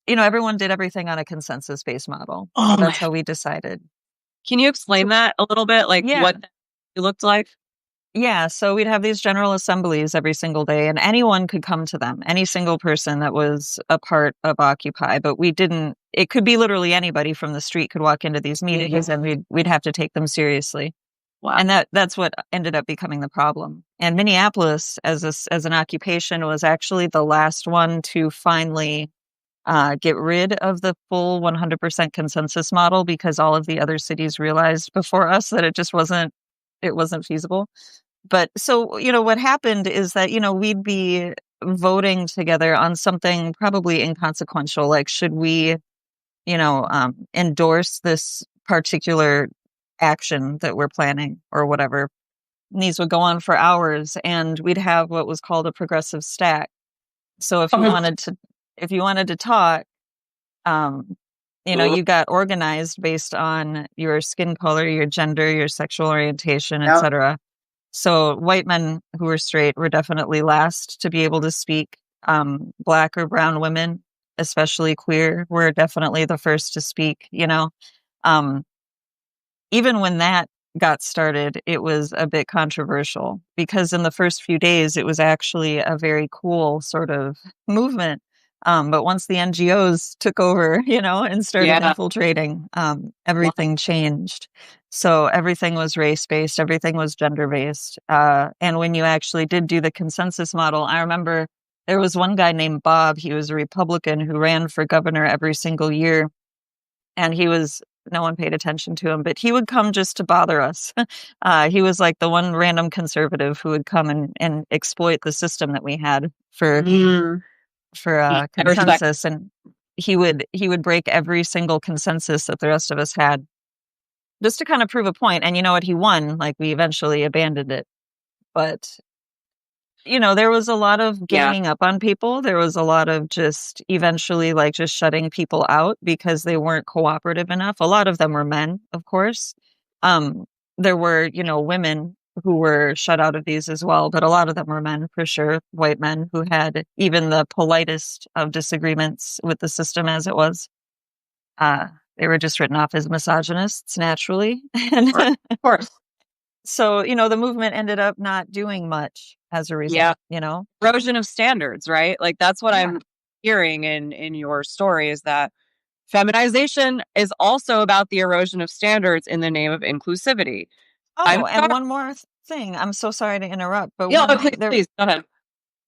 everyone did everything on a consensus-based model. Oh, That's how we decided. Can you explain that a little bit? Like Yeah. what it looked like? Yeah, so we'd have these general assemblies every single day, and anyone could come to them, any single person that was a part of Occupy. But it could be literally anybody from the street could walk into these meetings, and we'd have to take them seriously. Wow. And that's what ended up becoming the problem. And Minneapolis, as an occupation, was actually the last one to finally get rid of the full 100% consensus model because all of the other cities realized before us that it wasn't feasible. But so, what happened is that, we'd be voting together on something probably inconsequential. Like, should we, endorse this particular action that we're planning or whatever? And these would go on for hours, and we'd have what was called a progressive stack. So if you wanted to talk, you got organized based on your skin color, your gender, your sexual orientation, etc. So white men who were straight were definitely last to be able to speak. Black or brown women, especially queer, were definitely the first to speak, Even when that got started, it was a bit controversial because in the first few days, it was actually a very cool sort of movement. But once the NGOs took over, and started infiltrating, everything changed. So everything was race-based, everything was gender-based. And when you actually did do the consensus model, I remember there was one guy named Bob. He was a Republican who ran for governor every single year. And no one paid attention to him, but he would come just to bother us. He was like the one random conservative who would come and exploit the system that we had for consensus. And he would break every single consensus that the rest of us had just to kind of prove a point. And you know what? He won. Like, we eventually abandoned it. But there was a lot of ganging up on people. There was a lot of just eventually just shutting people out because they weren't cooperative enough. A lot of them were men, of course. There were, women who were shut out of these as well, but a lot of them were men for sure, white men who had even the politest of disagreements with the system as it was. They were just written off as misogynists naturally. Of course. So, the movement ended up not doing much as a result, Erosion of standards, right? Like, that's what I'm hearing in your story, is that feminization is also about the erosion of standards in the name of inclusivity. Oh, and one more thing. I'm so sorry to interrupt, but please, go ahead.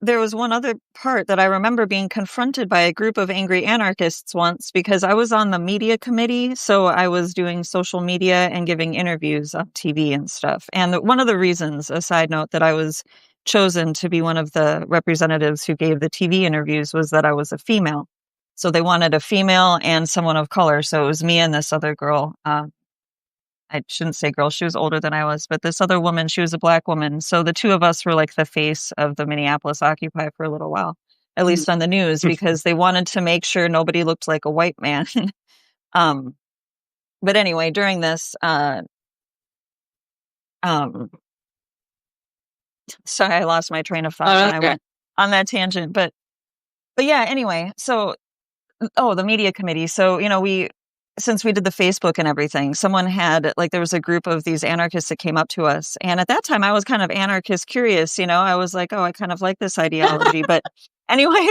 There was one other part that I remember being confronted by a group of angry anarchists once because I was on the media committee. So I was doing social media and giving interviews on TV and stuff. And one of the reasons, a side note, that I was chosen to be one of the representatives who gave the TV interviews was that I was a female. So they wanted a female and someone of color. So it was me and this other girl. I shouldn't say girl, she was older than I was, but this other woman, she was a Black woman. So the two of us were like the face of the Minneapolis Occupy for a little while, at least on the news, because they wanted to make sure nobody looked like a white man. But anyway, during this, sorry, I lost my train of thought when I went on that tangent, but yeah, anyway, so, the media committee. So, since we did the Facebook and everything, someone had, there was a group of these anarchists that came up to us. And at that time, I was kind of anarchist curious, I was like, oh, I kind of like this ideology. But anyway,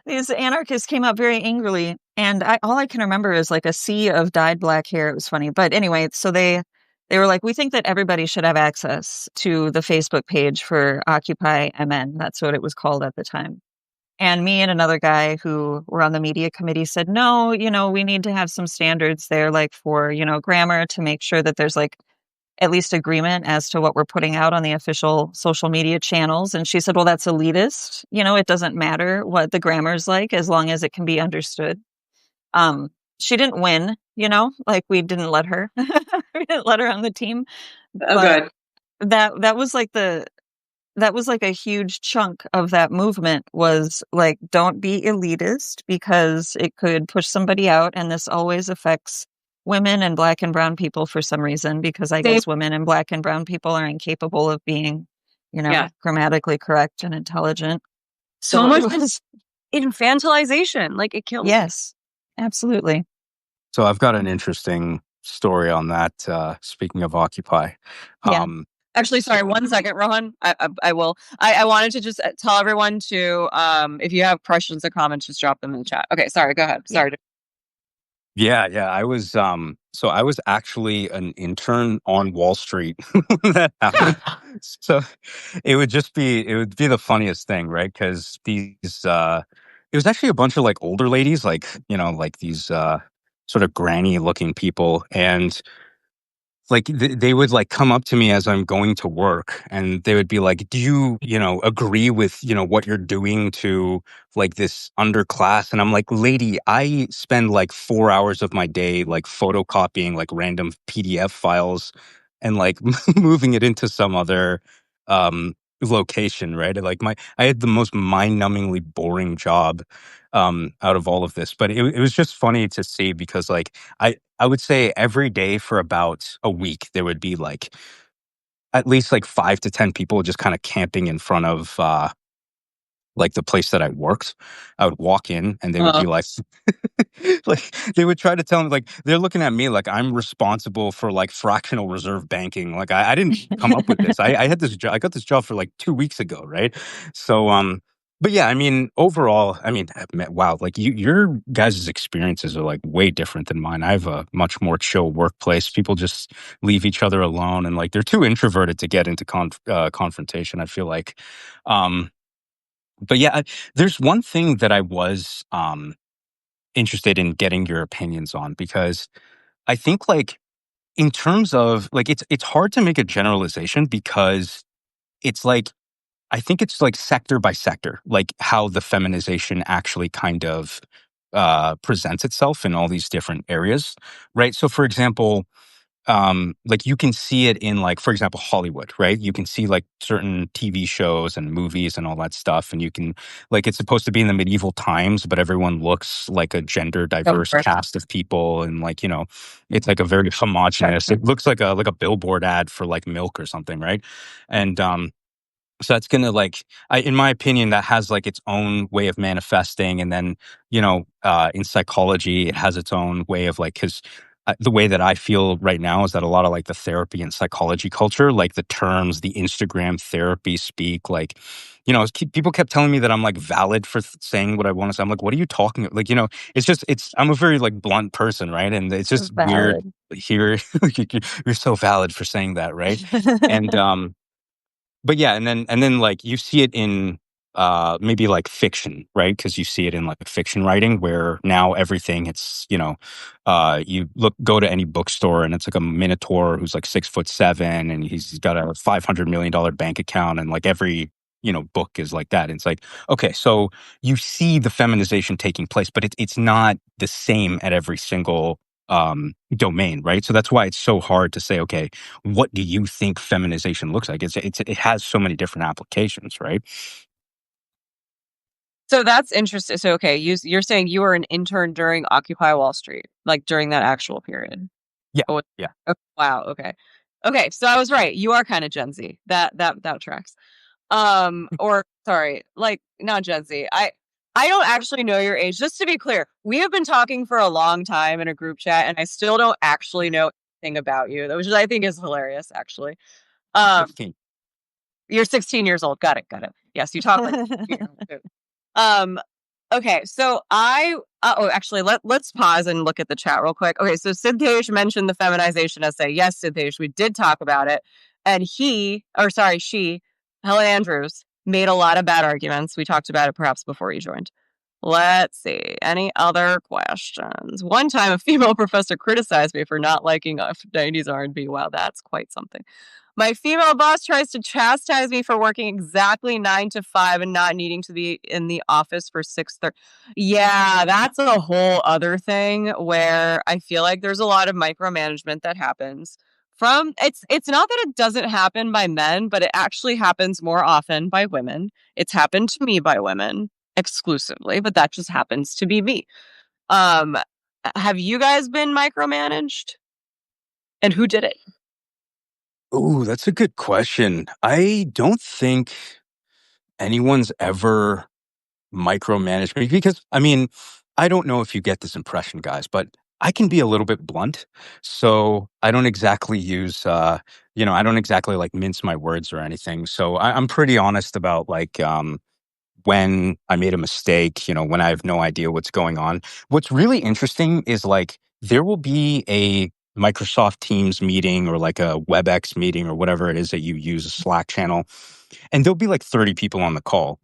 these anarchists came up very angrily. And all I can remember is a sea of dyed black hair. It was funny. But anyway, so they were like, we think that everybody should have access to the Facebook page for Occupy MN. That's what it was called at the time. And me and another guy who were on the media committee said, no, we need to have some standards there, like for, grammar, to make sure that there's like at least agreement as to what we're putting out on the official social media channels. And she said, well, that's elitist. It doesn't matter what the grammar's like as long as it can be understood. She didn't win, like we didn't let her. We didn't let her on the team. Oh, But good. that was like a huge chunk of that movement, was like, don't be elitist because it could push somebody out. And this always affects women and Black and brown people for some reason, because I guess women and Black and brown people are incapable of being, grammatically correct and intelligent. So much infantilization. Like, it kills. Yes, absolutely. So I've got an interesting story on that. Speaking of Occupy. Yeah. Actually, sorry, 1 second, Rohan. I will. I wanted to just tell everyone to, if you have questions or comments, just drop them in the chat. Okay, sorry, go ahead. Sorry. Yeah. I was so I was actually an intern on Wall Street when that happened. So it would be the funniest thing, right? Because it was actually a bunch of like older ladies, like, like these sort of granny looking people. And like they would like come up to me as I'm going to work, and they would be like, do you agree with what you're doing to like this underclass? And I'm like, lady, I spend like 4 hours of my day like photocopying like random PDF files and like moving it into some other um location, right? Like I had the most mind-numbingly boring job out of all of this, but it was just funny to see, because like I would say every day for about a week, there would be like at least like 5 to 10 people just kind of camping in front of like the place that I worked. I would walk in and they would be like, like they would try to tell me, like, they're looking at me like I'm responsible for like fractional reserve banking. Like I didn't come up with this. I had this job. I got this job for like 2 weeks ago, right? So but yeah, I mean, overall, I mean, wow, like your guys' experiences are like way different than mine. I have a much more chill workplace. People just leave each other alone, and like they're too introverted to get into confrontation, I feel like. Um, but yeah, there's one thing that I was interested in getting your opinions on, because I think like in terms of like it's hard to make a generalization, because it's like I think it's like sector by sector, like how the feminization actually kind of presents itself in all these different areas, right? So for example, like you can see it in like, for example, Hollywood, right? You can see like certain TV shows and movies and all that stuff, and you can like it's supposed to be in the medieval times, but everyone looks like a gender diverse cast of people, and like it's like a very homogenous. It looks like a billboard ad for like milk or something, right? And so that's gonna like, in my opinion, that has like its own way of manifesting, and then in psychology, it has its own way of like, because the way that I feel right now is that a lot of like the therapy and psychology culture, like the terms, the Instagram therapy speak, like people kept telling me that I'm like valid for saying what I want to say. I'm like, what are you talking about? Like it's I'm a very like blunt person, right? And it's just weird here. You're so valid for saying that, right? And but yeah, and then like you see it in maybe like fiction, right? Because you see it in like fiction writing, where now everything it's you go to any bookstore and it's like a minotaur who's like 6'7" and he's got a $500 million bank account, and like every book is like that. And it's like, okay, so you see the feminization taking place, but it's not the same at every single domain, right? So that's why it's so hard to say, okay, what do you think feminization looks like? It has so many different applications, right? So that's interesting. So, okay, you're saying you were an intern during Occupy Wall Street, like during that actual period. Yeah. Oh, Yeah. okay, wow. Okay. So I was right. You are kind of Gen Z. That tracks. Or sorry, like not Gen Z. I don't actually know your age. Just to be clear, we have been talking for a long time in a group chat, and I still don't actually know anything about you, which I think is hilarious, actually. 16. You're 16 years old. Got it. Yes, you talk like. Um, okay, so actually, let's pause and look at the chat real quick. Okay, so Siddesh mentioned the feminization essay. Yes, Siddesh, we did talk about it, and she, Helen Andrews, made a lot of bad arguments. We talked about it perhaps before you joined. Let's see. Any other questions? One time, a female professor criticized me for not liking 90s R&B. Wow, that's quite something. My female boss tries to chastise me for working exactly 9 to 5 and not needing to be in the office for 6:30. Yeah, that's a whole other thing where I feel like there's a lot of micromanagement that happens from it's not that it doesn't happen by men, but it actually happens more often by women. It's happened to me by women exclusively, but that just happens to be me. Um, have you guys been micromanaged? And who did it? Ooh, that's a good question. I don't think anyone's ever micromanaged me because, I mean, I don't know if you get this impression, guys, but I can be a little bit blunt. So I don't exactly use, I don't exactly like mince my words or anything. So I'm pretty honest about like, when I made a mistake, when I have no idea what's going on. What's really interesting is like there will be a Microsoft Teams meeting or like a WebEx meeting or whatever it is that you use, a Slack channel, and there'll be like 30 people on the call.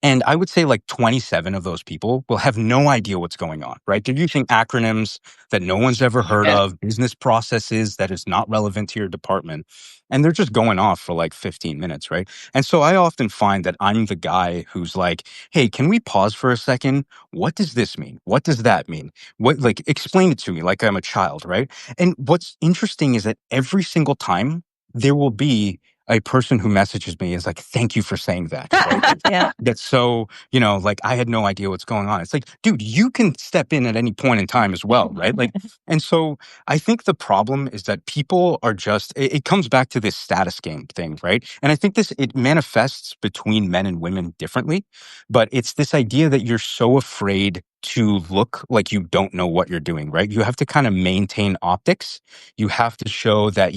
And I would say like 27 of those people will have no idea what's going on, right? They're using acronyms that no one's ever heard Yeah. of, business processes that is not relevant to your department. And they're just going off for like 15 minutes, right? And so I often find that I'm the guy who's like, hey, can we pause for a second? What does this mean? What does that mean? What, like, explain it to me like I'm a child, right? And what's interesting is that every single time there will be a person who messages me is like, thank you for saying that, right? Yeah. That's so, like I had no idea what's going on. It's like, dude, you can step in at any point in time as well, right? Like, and so I think the problem is that people are just, it comes back to this status game thing, right? And I think it manifests between men and women differently, but it's this idea that you're so afraid to look like you don't know what you're doing, right? You have to kind of maintain optics. You have to show that,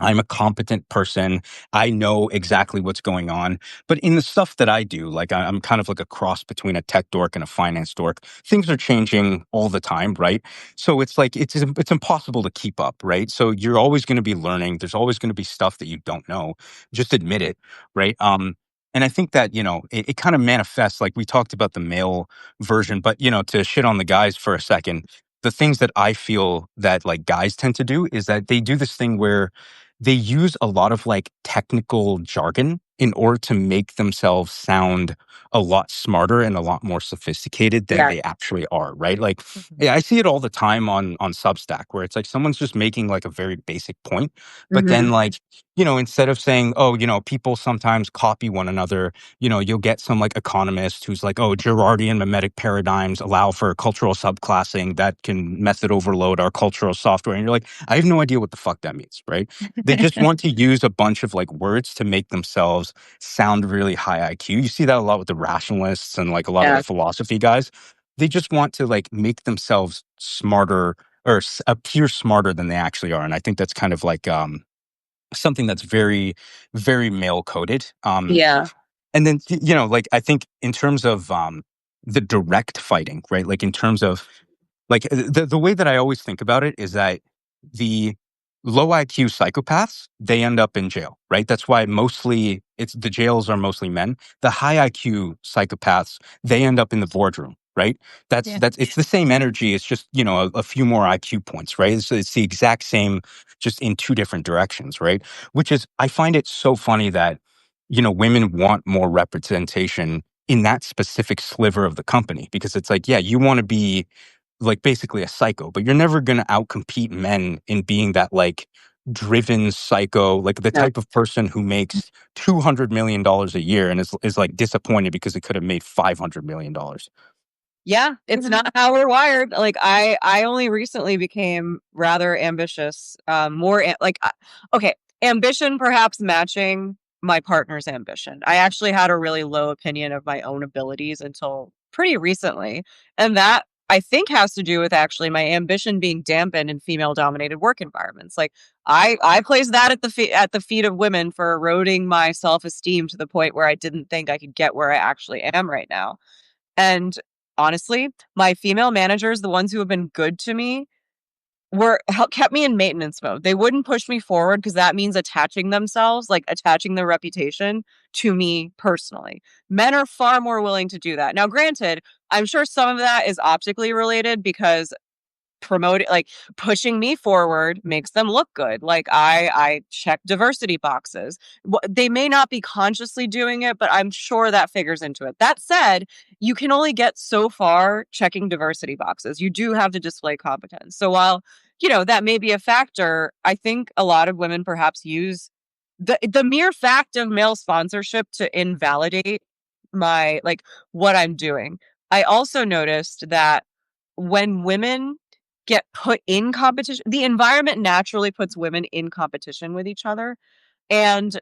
I'm a competent person. I know exactly what's going on. But in the stuff that I do, like I'm kind of like a cross between a tech dork and a finance dork. Things are changing all the time, right? So it's like it's impossible to keep up, right? So you're always going to be learning. There's always going to be stuff that you don't know. Just admit it, right? And I think that, it kind of manifests like we talked about the male version, but to shit on the guys for a second, the things that I feel that like guys tend to do is that they do this thing where they use a lot of like technical jargon in order to make themselves sound a lot smarter and a lot more sophisticated than Yeah. they actually are, right? Like, Mhm. yeah, I see it all the time on Substack where it's like someone's just making like a very basic point, but then like, instead of saying, oh, people sometimes copy one another, you'll get some like economist who's like, oh, Girardian mimetic paradigms allow for cultural subclassing that can method overload our cultural software. And you're like, I have no idea what the fuck that means, right? They just want to use a bunch of like words to make themselves sound really high IQ. You see that a lot with the rationalists and like a lot of Yeah. the philosophy guys. They just want to like make themselves smarter or appear smarter than they actually are. And I think that's kind of like something that's very, very male coded. Yeah. And then, like I think in terms of the direct fighting, right? Like in terms of like the way that I always think about it is that the low IQ psychopaths, they end up in jail, right? That's why mostly it's the jails are mostly men. The high IQ psychopaths, they end up in the boardroom, right? Yeah. That's it's the same energy. It's just, a few more IQ points, right? It's the exact same, just in two different directions, right? Which is, I find it so funny that, women want more representation in that specific sliver of the company because it's like, yeah, you want to be like basically a psycho, but you're never going to outcompete men in being that like driven psycho, like the No. type of person who makes $200 million a year and is like disappointed because it could have made $500 million. Yeah, it's not how we're wired. Like I only recently became rather ambitious. Okay, ambition perhaps matching my partner's ambition. I actually had a really low opinion of my own abilities until pretty recently, and that I think has to do with actually my ambition being dampened in female dominated work environments. Like I place that at the feet of women for eroding my self-esteem to the point where I didn't think I could get where I actually am right now. And honestly, my female managers, the ones who have been good to me, kept me in maintenance mode. They wouldn't push me forward because that means attaching themselves, like attaching their reputation to me personally. Men are far more willing to do that. Now, granted, I'm sure some of that is optically related because pushing me forward makes them look good. Like I check diversity boxes. They may not be consciously doing it, but I'm sure that figures into it. That said, you can only get so far checking diversity boxes. You do have to display competence. So while, that may be a factor, I think a lot of women perhaps use the mere fact of male sponsorship to invalidate my, like, what I'm doing. I also noticed that when women get put in competition, the environment naturally puts women in competition with each other. And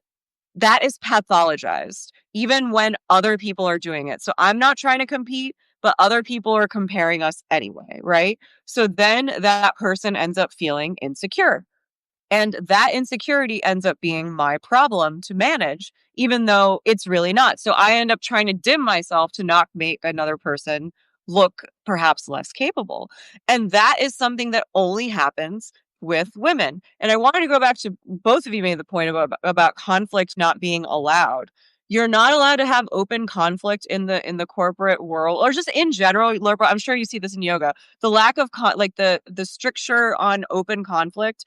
that is pathologized, even when other people are doing it. So I'm not trying to compete, but other people are comparing us anyway, right? So then that person ends up feeling insecure. And that insecurity ends up being my problem to manage, even though it's really not. So I end up trying to dim myself to not make another person look perhaps less capable. And that is something that only happens with women. And I wanted to go back to both of you made the point about conflict not being allowed. You're not allowed to have open conflict in the corporate world or just in general. Laura, I'm sure you see this in yoga. The lack of the stricture on open conflict,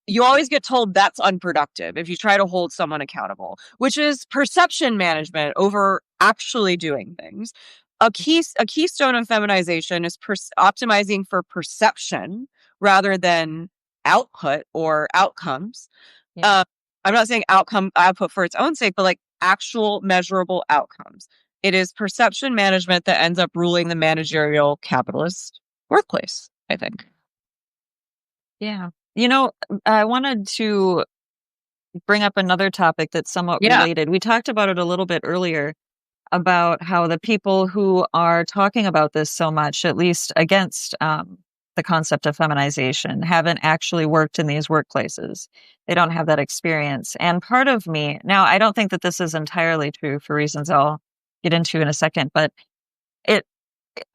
you always get told that's unproductive if you try to hold someone accountable, which is perception management over actually doing things. A keystone of feminization is optimizing for perception rather than output or outcomes. Yeah. I'm not saying output for its own sake, but like actual measurable outcomes. It is perception management that ends up ruling the managerial capitalist workplace, I think. Yeah. I wanted to bring up another topic that's somewhat related. We talked about it a little bit earlier about how the people who are talking about this so much, at least against the concept of feminization, haven't actually worked in these workplaces. They don't have that experience. And part of me, now I don't think that this is entirely true for reasons I'll get into in a second, but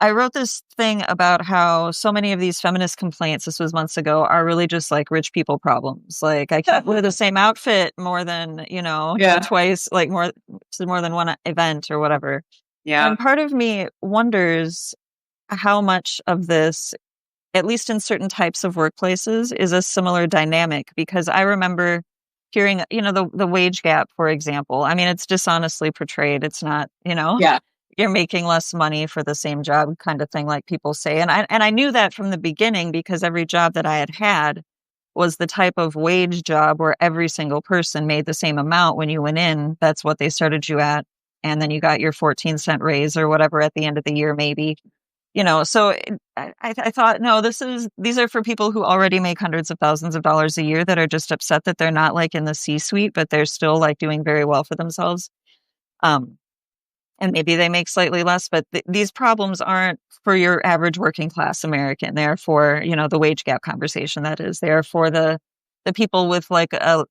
I wrote this thing about how so many of these feminist complaints, this was months ago, are really just like rich people problems. Like I can't wear the same outfit more than, twice, like more than one event or whatever. Yeah. And part of me wonders how much of this, at least in certain types of workplaces, is a similar dynamic. Because I remember hearing, the wage gap, for example. I mean, it's dishonestly portrayed. It's not, Yeah. you're making less money for the same job kind of thing, like people say. And I knew that from the beginning because every job that I had was the type of wage job where every single person made the same amount when you went in. That's what they started you at. And then you got your 14-cent raise or whatever at the end of the year, maybe. So I thought, no, these are for people who already make hundreds of thousands of dollars a year that are just upset that they're not like in the C-suite, but they're still like doing very well for themselves. And maybe they make slightly less, but these problems aren't for your average working class American. They're for, the wage gap conversation, that is. They're for the people with like a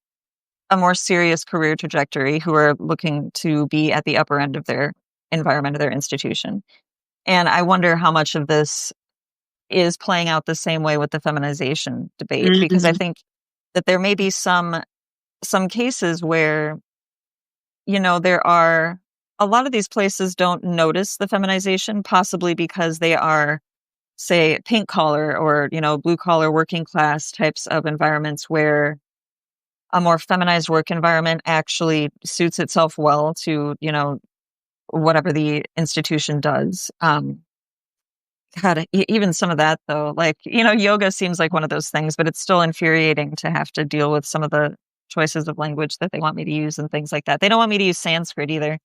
more serious career trajectory who are looking to be at the upper end of their environment, of their institution. And I wonder how much of this is playing out the same way with the feminization debate, because I think that there may be some cases where, there are a lot of these places don't notice the feminization, possibly because they are, say, pink collar or, blue collar working class types of environments where a more feminized work environment actually suits itself well to, whatever the institution does. God, even some of that though, like, yoga seems like one of those things, but it's still infuriating to have to deal with some of the choices of language that they want me to use and things like that. They don't want me to use Sanskrit either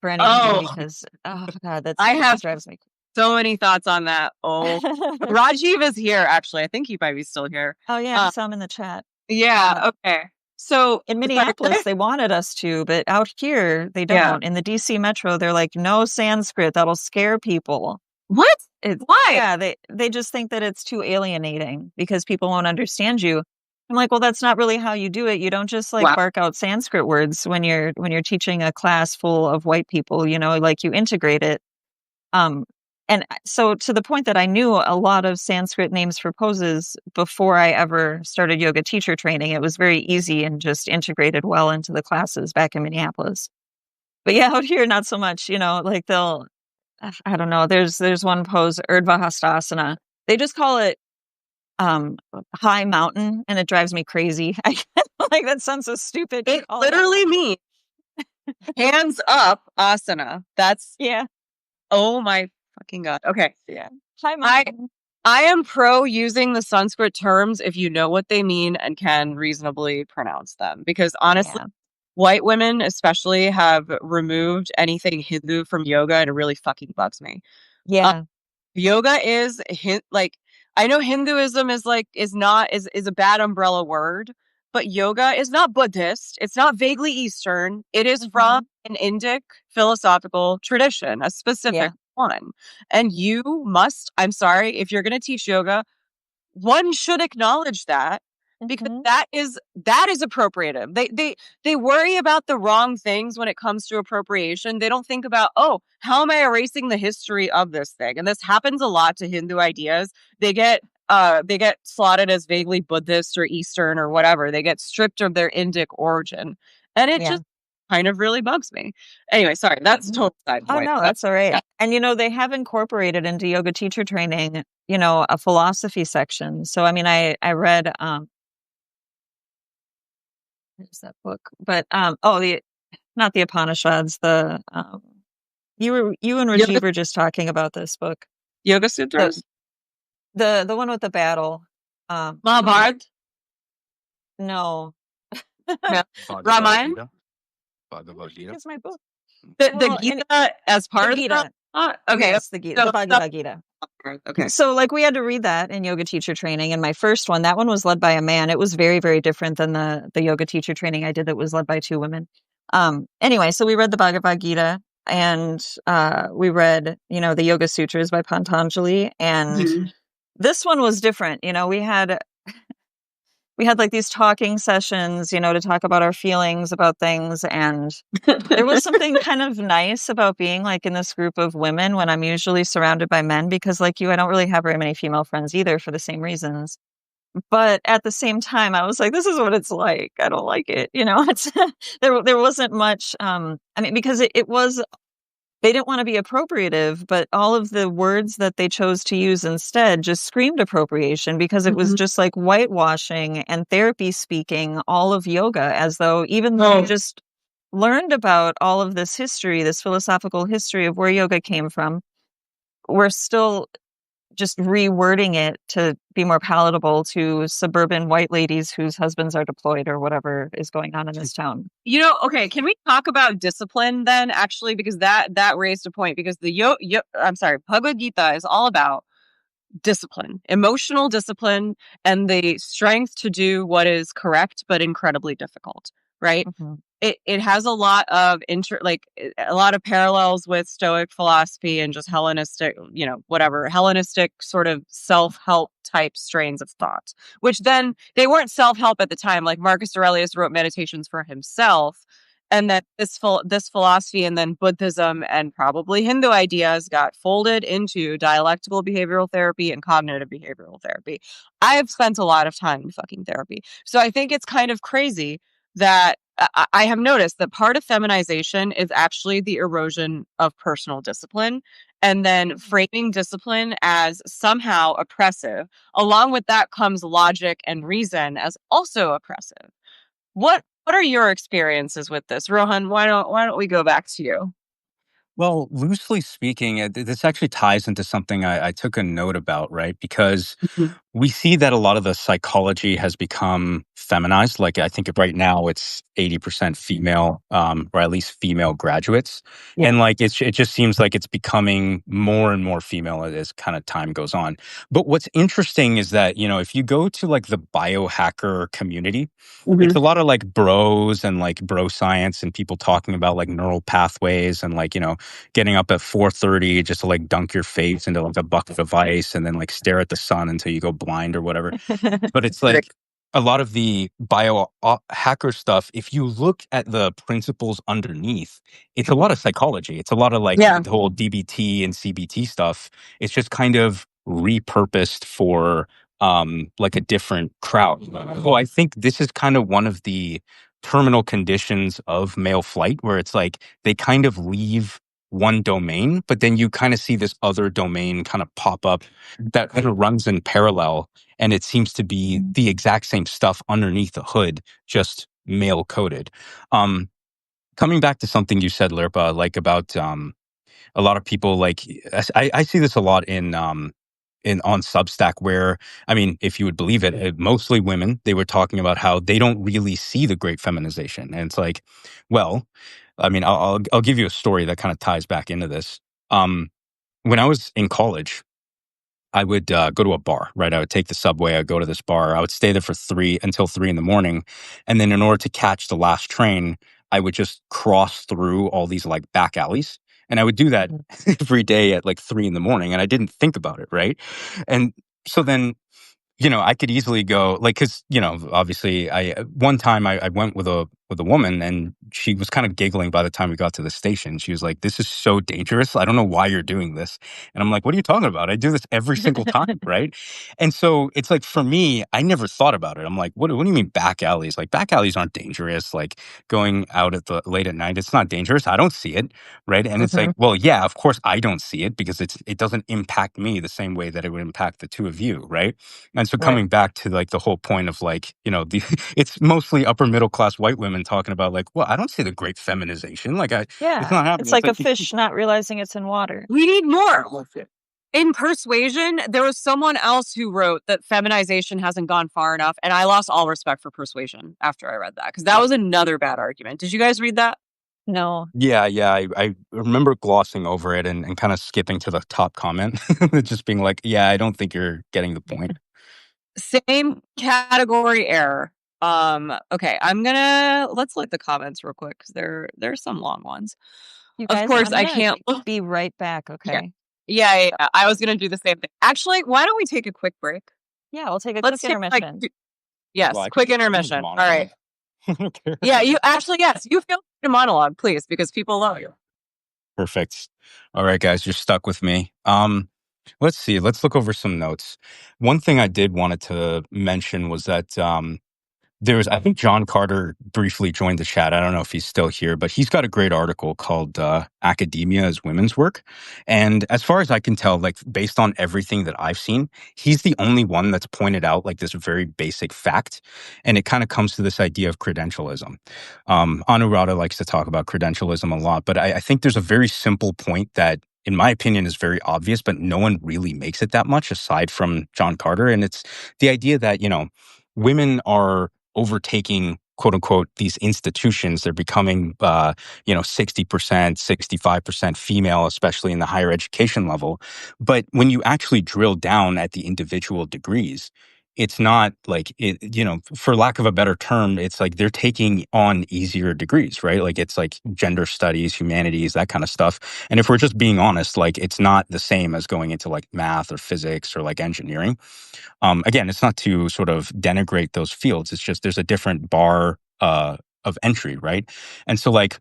for anything because, oh God, that drives me. So many thoughts on that. Oh, Rajiv is here, actually. I think he might be still here. Oh, yeah, I saw him in the chat. Yeah, okay. So in Minneapolis, they wanted us to, but out here, they don't. In the DC Metro, they're like, no Sanskrit, that'll scare people. What? Why? Yeah, they just think that it's too alienating because people won't understand you. I'm like, well, that's not really how you do it. You don't just bark out Sanskrit words when you're teaching a class full of white people, like you integrate it. And and so to the point that I knew a lot of Sanskrit names for poses before I ever started yoga teacher training. It was very easy and just integrated well into the classes back in Minneapolis. But yeah, out here, not so much, like I don't know, there's one pose, Urdhva Hastasana. They just call it high mountain, and it drives me crazy. Like, that sounds so stupid. It literally means hands up asana. That's yeah. Oh my fucking God. Okay. Yeah. High mountain. I am pro using the Sanskrit terms if you know what they mean and can reasonably pronounce them. Because honestly, white women especially have removed anything Hindu from yoga, and it really fucking bugs me. Yeah. Yoga is like, I know Hinduism is a bad umbrella word, but yoga is not Buddhist. It's not vaguely Eastern. It is from an Indic philosophical tradition, a specific one. And you must, I'm sorry, if you're going to teach yoga, one should acknowledge that, because that is appropriative. They worry about the wrong things when it comes to appropriation. They don't think about, oh, how am I erasing the history of this thing? And this happens a lot to Hindu ideas. They get slotted as vaguely Buddhist or Eastern or whatever. They get stripped of their Indic origin, and it just kind of really bugs me. Anyway, sorry, that's a total side point. Oh no, that's all right. And they have incorporated into yoga teacher training, a philosophy section. So I mean, I read there's that book, but not the Upanishads, the you and Rajiv were just talking about this book, Yoga Sutras, the one with the battle, Mahabharata. No. Ramayana. Bhagavad Gita. It's my book. The Gita as part of Gita. Okay, yes, the Gita, the Bhagavad Gita. Okay. So we had to read that in yoga teacher training. And my first one, that one was led by a man. It was very, very different than the yoga teacher training I did that was led by two women. Anyway, so we read the Bhagavad Gita, and we read, the Yoga Sutras by Patanjali. And this one was different. We had like these talking sessions, to talk about our feelings about things. And there was something kind of nice about being like in this group of women when I'm usually surrounded by men, because like you, I don't really have very many female friends either for the same reasons. But at the same time, I was like, this is what it's like. I don't like it. It's there wasn't much. Because it was, they didn't want to be appropriative, but all of the words that they chose to use instead just screamed appropriation, because it was just like whitewashing and therapy speaking all of yoga, as though even though you just learned about all of this history, this philosophical history of where yoga came from, we're still just rewording it to be more palatable to suburban white ladies whose husbands are deployed or whatever is going on in this town. Okay, can we talk about discipline then, actually, because that raised a point, because Bhagavad Gita is all about discipline, emotional discipline, and the strength to do what is correct but incredibly difficult, right? It has a lot of a lot of parallels with Stoic philosophy and just Hellenistic, Hellenistic sort of self-help type strains of thought, which then they weren't self-help at the time. Like Marcus Aurelius wrote meditations for himself, and that this philosophy and then Buddhism and probably Hindu ideas got folded into dialectical behavioral therapy and cognitive behavioral therapy. I have spent a lot of time in fucking therapy, so I think it's kind of crazy that I have noticed that part of feminization is actually the erosion of personal discipline, and then framing discipline as somehow oppressive. Along with that comes logic and reason as also oppressive. What are your experiences with this, Rohan? Why don't we go back to you? Well, loosely speaking, this actually ties into something I took a note about, right? Because we see that a lot of the psychology has become feminized. Like, I think right now it's 80% female, or at least female graduates. Yeah. And like, it just seems like it's becoming more and more female as kind of time goes on. But what's interesting is that, if you go to like the biohacker community, it's a lot of like bros and like bro science and people talking about like neural pathways and like, getting up at 4:30 just to like dunk your face into like a bucket of ice and then like stare at the sun until you go blind or whatever. But it's like, a lot of the biohacker stuff, if you look at the principles underneath, it's a lot of psychology. It's a lot of like Yeah. the whole DBT and CBT stuff. It's just kind of repurposed for like a different crowd. Well, I think this is kind of one of the terminal conditions of male flight, where it's like they kind of leave one domain, but then you kind of see this other domain kind of pop up that kind of runs in parallel, and it seems to be the exact same stuff underneath the hood, just male coded. Coming back to something you said, Lirpa, like about a lot of people, like I see this a lot in on Substack, where I mean, if you would believe it, mostly women, they were talking about how they don't really see the great feminization, and it's like, well, I mean, I'll give you a story that kind of ties back into this. When I was in college, I would go to a bar, right? I would take the subway. I'd go to this bar. I would stay there for until 3 in the morning. And then in order to catch the last train, I would just cross through all these like back alleys. And I would do that every day at like 3 in the morning. And I didn't think about it, right? And so then, I could easily go like, cause obviously one time I went with a woman, and she was kind of giggling by the time we got to the station. She was like, "This is so dangerous. I don't know why you're doing this." And I'm like, "What are you talking about? I do this every single time." Right. And so it's like, for me, I never thought about it. I'm like, what do you mean back alleys? Like, back alleys aren't dangerous. Like, going out late at night, it's not dangerous. I don't see it. Right. And it's like, well, yeah, of course I don't see it, because it doesn't impact me the same way that it would impact the two of you. Right. And so coming back to like the whole point of like, it's mostly upper middle class white women talking about like, well, I don't see the great feminization. Like, it's Yeah. not happening. It's like a fish not realizing it's in water. We need more. In Persuasion, there was someone else who wrote that feminization hasn't gone far enough, and I lost all respect for Persuasion after I read that, because that was another bad argument. Did you guys read that? No. Yeah, I remember glossing over it and kind of skipping to the top comment, just being like, yeah, I don't think you're getting the point. Same category error. Okay, let's look at the comments real quick, because there's some long ones. You Of guys, course, I'm I gonna can't. be right back, okay? Yeah. I was gonna do the same thing. Actually, why don't we take a quick break? Yeah, we'll take a Let's quick take like intermission. yes, Well, quick I can intermission. All monologue. right. I don't care. Yeah, you actually, yes, you feel free to monologue, please, because people love you. Perfect. All right, guys, you're stuck with me. Let's see. Let's look over some notes. One thing I did wanted to mention was that I think John Carter briefly joined the chat. I don't know if he's still here, but he's got a great article called Academia as Women's Work. And as far as I can tell, like based on everything that I've seen, he's the only one that's pointed out like this very basic fact. And it kind of comes to this idea of credentialism. Anuradha likes to talk about credentialism a lot, but I think there's a very simple point that, in my opinion, is very obvious, but no one really makes it that much aside from John Carter. And it's the idea that, women are overtaking, quote unquote, these institutions. They're becoming 60%, 65% female, especially in the higher education level. But when you actually drill down at the individual degrees, it's not like for lack of a better term, it's like they're taking on easier degrees, right? Like it's like gender studies, humanities, that kind of stuff. And if we're just being honest, like it's not the same as going into like math or physics or like engineering. Again, it's not to sort of denigrate those fields. It's just there's a different bar of entry, right? And so, like,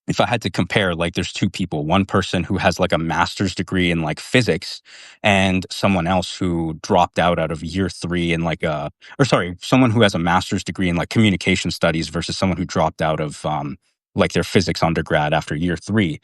if I had to compare, like, there's two people: one person who has like a master's degree in like physics, and someone else who dropped out of year three in like someone who has a master's degree in like communication studies versus someone who dropped out of like their physics undergrad after year three.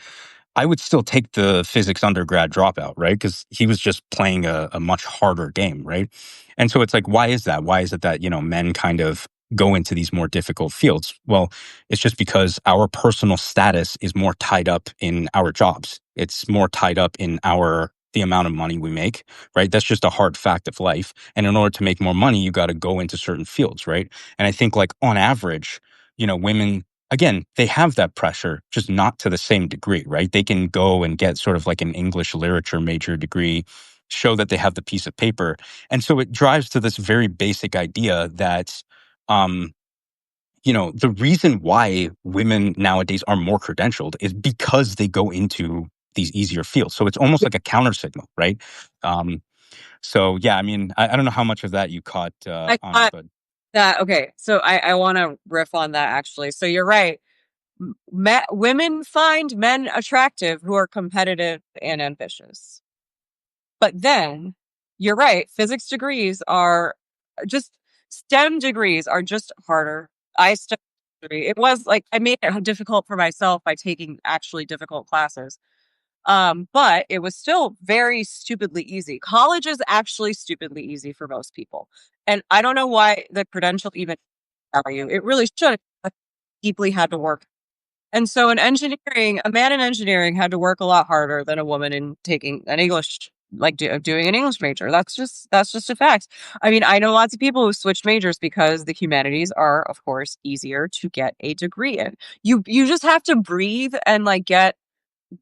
I would still take the physics undergrad dropout, right? Because he was just playing a much harder game, right? And so it's like, why is that? Why is it that, men kind of go into these more difficult fields? Well, it's just because our personal status is more tied up in our jobs. It's more tied up in the amount of money we make, right? That's just a hard fact of life. And in order to make more money, you got to go into certain fields, right? And I think like on average, women, again, they have that pressure, just not to the same degree, right? They can go and get sort of like an English literature major degree, show that they have the piece of paper. And so it drives to this very basic idea that, the reason why women nowadays are more credentialed is because they go into these easier fields. So it's almost like a counter signal, right? So yeah, I mean, I don't know how much of that you caught I on, caught but Okay, so I want to riff on that actually. So you're right. Women find men attractive who are competitive and ambitious. But then you're right. Physics degrees are just STEM degrees are just harder. It was like I made it difficult for myself by taking actually difficult classes. But it was still very stupidly easy. College is actually stupidly easy for most people. And I don't know why the credential even value. It really should have deeply had to work. And so in engineering, a man in engineering had to work a lot harder than a woman in taking an English, like doing an English major. That's just a fact. I mean, I know lots of people who switched majors because the humanities are, of course, easier to get a degree in. You just have to breathe and like get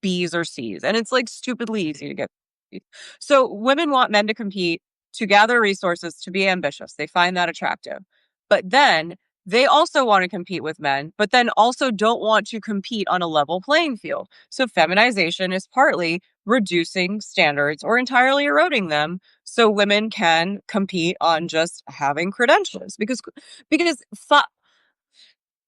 B's or C's, and it's like stupidly easy to get B's. So women want men to compete, to gather resources, to be ambitious. They find that attractive. But then they also want to compete with men, but then also don't want to compete on a level playing field. So feminization is partly reducing standards or entirely eroding them so women can compete on just having credentials because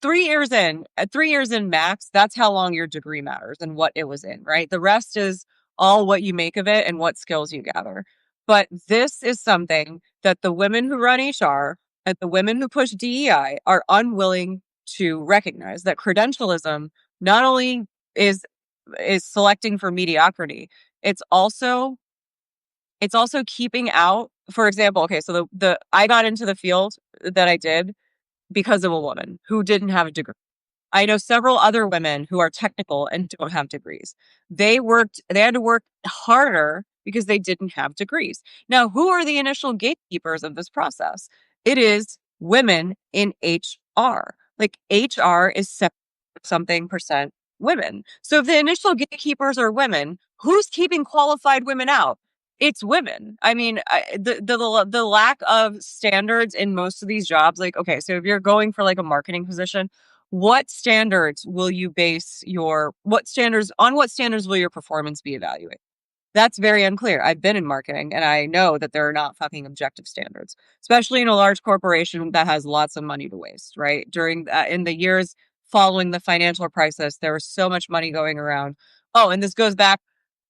3 years in max, that's how long your degree matters and what it was in, right? The rest is all what you make of it and what skills you gather. But this is something that the women who run HR and the women who push DEI are unwilling to recognize that credentialism not only is selecting for mediocrity, it's also keeping out, for example, okay, so the I got into the field that I did because of a woman who didn't have a degree. I know several other women who are technical and don't have degrees. They had to work harder because they didn't have degrees. Now, who are the initial gatekeepers of this process? It is women in HR. Like HR is something percent women. So if the initial gatekeepers are women, who's keeping qualified women out? It's women. I mean, the lack of standards in most of these jobs, like, okay, so if you're going for like a marketing position, what standards will you base what standards will your performance be evaluated? That's very unclear. I've been in marketing and I know that there are not fucking objective standards, especially in a large corporation that has lots of money to waste, right? In the years following the financial crisis, there was so much money going around. Oh, and this goes back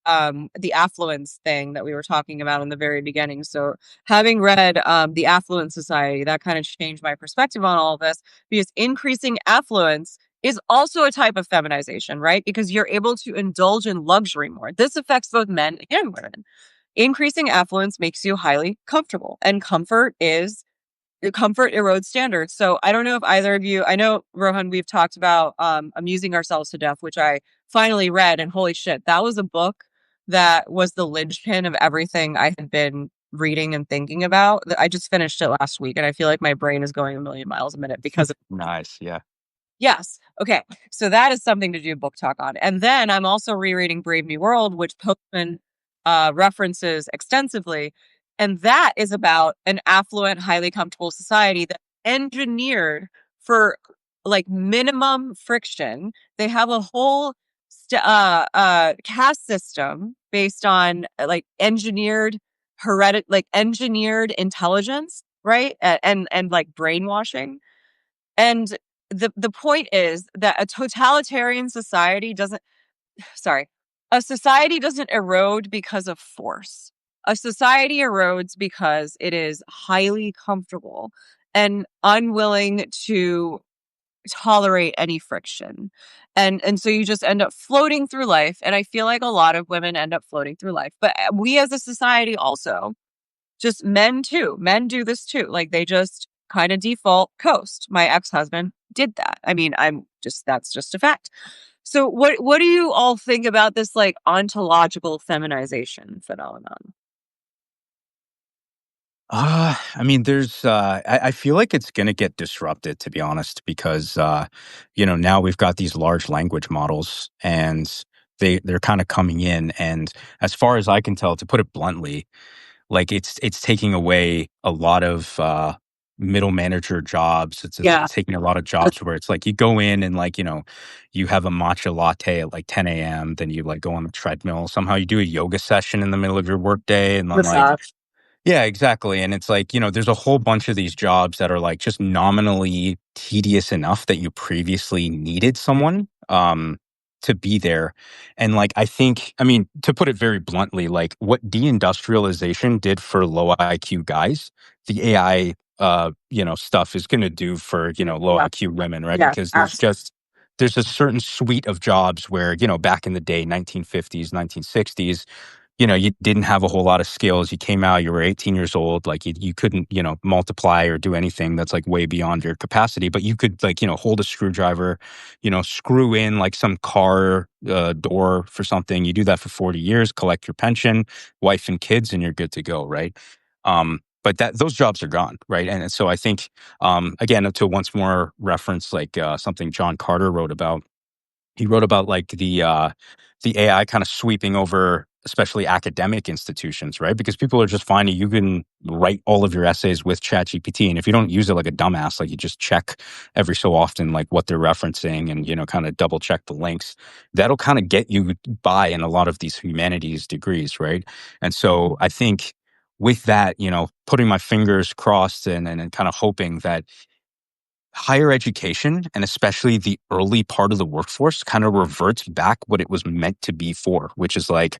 the affluence thing that we were talking about in the very beginning. So having read the Affluent Society, that kind of changed my perspective on all of this because increasing affluence is also a type of feminization, right? Because you're able to indulge in luxury more. This affects both men and women. Increasing affluence makes you highly comfortable, and comfort erodes standards. So I don't know if either of you, I know, Rohan, we've talked about Amusing Ourselves to Death, which I finally read, and holy shit, that was a book that was the linchpin of everything I had been reading and thinking about. I just finished it last week, and I feel like my brain is going a million miles a minute because of Nice. Yeah. Yes. Okay. So that is something to do book talk on. And then I'm also rereading Brave New World, which Postman references extensively. And that is about an affluent, highly comfortable society that engineered for like minimum friction. They have a whole caste system based on like engineered intelligence, right? And like brainwashing. And the point is that a society doesn't erode because of force. A society erodes because it is highly comfortable and unwilling to tolerate any friction. And so you just end up floating through life. And I feel like a lot of women end up floating through life. But we as a society also, just men too. Men do this too. Like they just kind of default coast. My ex-husband did that. I mean, that's just a fact. So what do you all think about this like ontological feminization phenomenon? I mean, I feel like it's going to get disrupted, to be honest, because, now we've got these large language models and they're kind of coming in. And as far as I can tell, to put it bluntly, like it's taking away a lot of, middle manager jobs. Yeah. It's taking a lot of jobs where it's like you go in and like, you have a matcha latte at like 10 a.m. Then you like go on the treadmill. Somehow you do a yoga session in the middle of your workday and then like, Massage. Yeah, exactly. And it's like, there's a whole bunch of these jobs that are like just nominally tedious enough that you previously needed someone to be there. And like, to put it very bluntly, like what deindustrialization did for low IQ guys, the AI, stuff is going to do for, low Yeah. IQ women, right? Yes, Because absolutely. there's a certain suite of jobs where, back in the day, 1950s, 1960s, you didn't have a whole lot of skills. You came out, you were 18 years old, like you couldn't, multiply or do anything that's like way beyond your capacity, but you could like, hold a screwdriver, screw in like some car door for something. You do that for 40 years, collect your pension, wife and kids, and you're good to go, right? But those jobs are gone, right? And so I think, again, to once more reference like something John Carter wrote about, he wrote about like the AI kind of sweeping over especially academic institutions, right? Because people are just finding you can write all of your essays with ChatGPT, and if you don't use it like a dumbass, like you just check every so often like what they're referencing and kind of double check the links, that'll kind of get you by in a lot of these humanities degrees, right? And so I think with that, putting my fingers crossed and kind of hoping that higher education, and especially the early part of the workforce, kind of reverts back what it was meant to be for, which is like,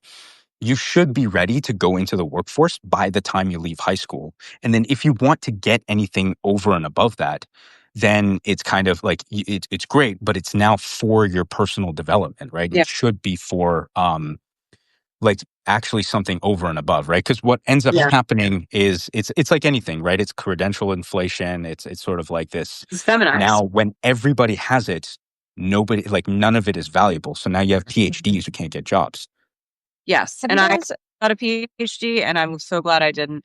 you should be ready to go into the workforce by the time you leave high school. And then if you want to get anything over and above that, then it's kind of like, it's great, but it's now for your personal development, right? Yeah. It should be for, like actually something over and above, right? Because what ends up Yeah. happening is it's like anything, right? It's credential inflation. It's sort of like this. It's feminized. Now, when everybody has it, none of it is valuable. So now you have PhDs who can't get jobs. Yes. Have And you I guys? got a PhD, and I'm so glad I didn't.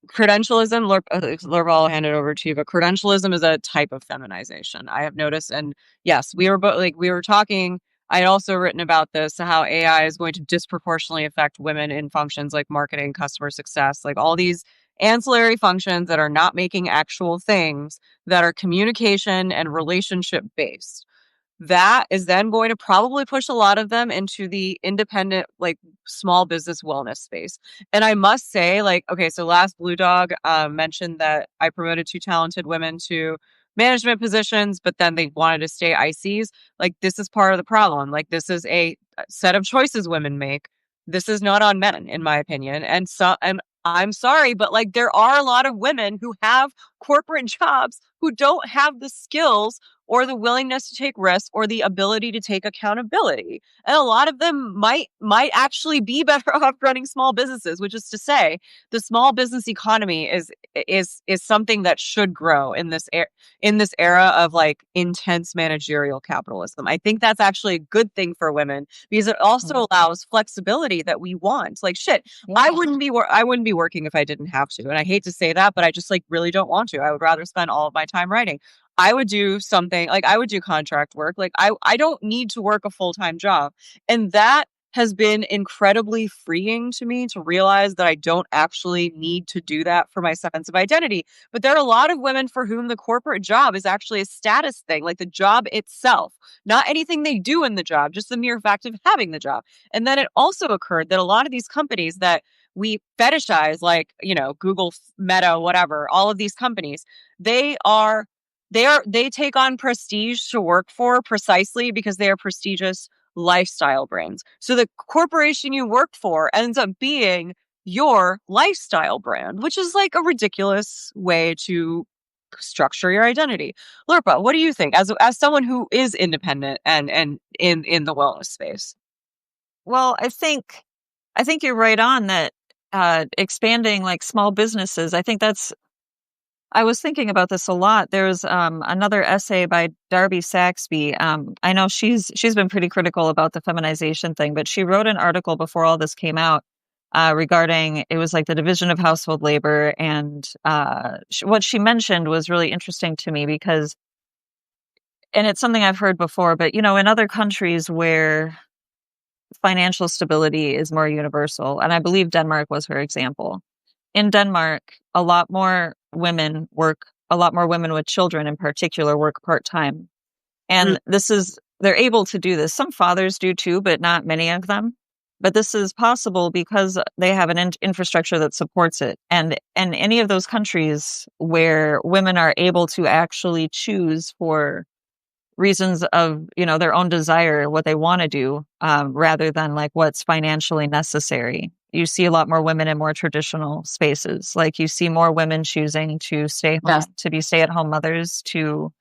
Credentialism, Lurp, I'll hand it over to you, but credentialism is a type of feminization I have noticed. And yes, we were talking. I had also written about this, how AI is going to disproportionately affect women in functions like marketing, customer success, like all these ancillary functions that are not making actual things, that are communication and relationship based. That is then going to probably push a lot of them into the independent, like small business wellness space. And I must say, like, okay, so last Blue Dog mentioned that I promoted two talented women to management positions, but then they wanted to stay ICs. Like, this is part of the problem. Like, this is a set of choices women make. This is not on men, in my opinion. And I'm sorry, but like, there are a lot of women who have corporate jobs who don't have the skills or the willingness to take risks or the ability to take accountability. And a lot of them might actually be better off running small businesses, which is to say, the small business economy is something that should grow in this era of like intense managerial capitalism. I think that's actually a good thing for women because it also allows flexibility that we want. Like, shit, I wouldn't be working if I didn't have to. And I hate to say that, but I just like really don't want to. I would rather spend all of my time writing. I would do something like I would do contract work. Like, I don't need to work a full-time job. And that has been incredibly freeing to me to realize that I don't actually need to do that for my sense of identity. But there are a lot of women for whom the corporate job is actually a status thing, like the job itself, not anything they do in the job, just the mere fact of having the job. And then it also occurred that a lot of these companies that we fetishize, like, Google, Meta, whatever, all of these companies, they they take on prestige to work for precisely because they are prestigious lifestyle brands. So the corporation you work for ends up being your lifestyle brand, which is like a ridiculous way to structure your identity. Lurpa, what do you think as someone who is independent and in the wellness space? Well, I think you're right on that. Expanding like small businesses. I was thinking about this a lot. There's another essay by Darby Saxby. I know she's been pretty critical about the feminization thing, but she wrote an article before all this came out regarding, it was like the division of household labor, and what she mentioned was really interesting to me because, and it's something I've heard before, but in other countries where financial stability is more universal, and I believe Denmark was her example. In Denmark, a lot more women with children in particular work part-time. And they're able to do this. Some fathers do too, but not many of them. But this is possible because they have an infrastructure that supports it. And any of those countries where women are able to actually choose for reasons of, their own desire, what they want to do, rather than like what's financially necessary. You see a lot more women in more traditional spaces. Like you see more women choosing to stay home, to be stay-at-home mothers, to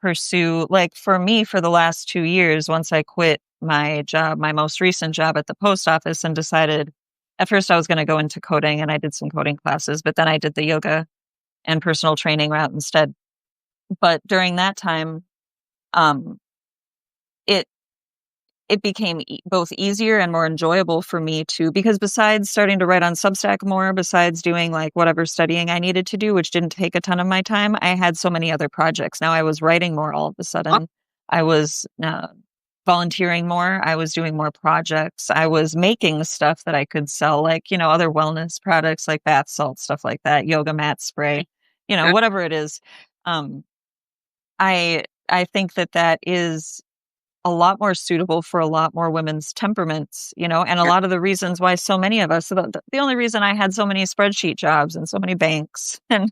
pursue, like for me, for the last 2 years, once I quit my job, my most recent job at the post office, and decided at first I was going to go into coding, and I did some coding classes, but then I did the yoga and personal training route instead. But during that time, um, it it became both easier and more enjoyable for me to, because besides starting to write on Substack more, besides doing like whatever studying I needed to do, which didn't take a ton of my time, I had so many other projects. Now I was writing more all of a sudden. I was volunteering more. I was doing more projects. I was making stuff that I could sell, like, other wellness products like bath salt, stuff like that, yoga mat spray, whatever it is. I think that is a lot more suitable for a lot more women's temperaments, and a lot of the reasons why so many of us, the only reason I had so many spreadsheet jobs and so many banks and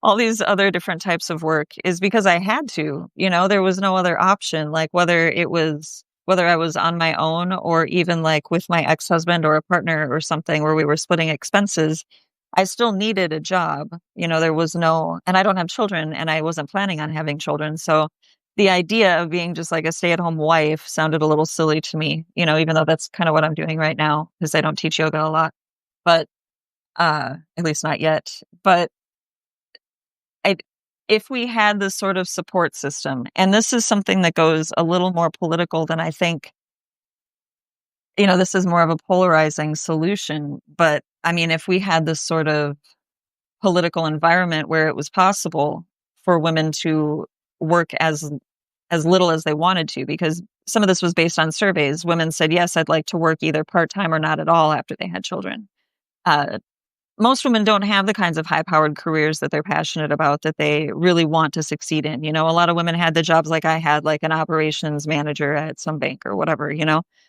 all these other different types of work is because I had to, there was no other option. Like whether I was on my own or even like with my ex-husband or a partner or something where we were splitting expenses, I still needed a job. There was no, and I don't have children and I wasn't planning on having children. So the idea of being just like a stay-at-home wife sounded a little silly to me, even though that's kind of what I'm doing right now because I don't teach yoga a lot, but at least not yet. But if we had this sort of support system, and this is something that goes a little more political than I think, this is more of a polarizing solution. But I mean, if we had this sort of political environment where it was possible for women to work as little as they wanted to, because some of this was based on surveys. Women said, yes, I'd like to work either part-time or not at all after they had children. Most women don't have the kinds of high-powered careers that they're passionate about, that they really want to succeed in. A lot of women had the jobs like I had, like an operations manager at some bank or whatever,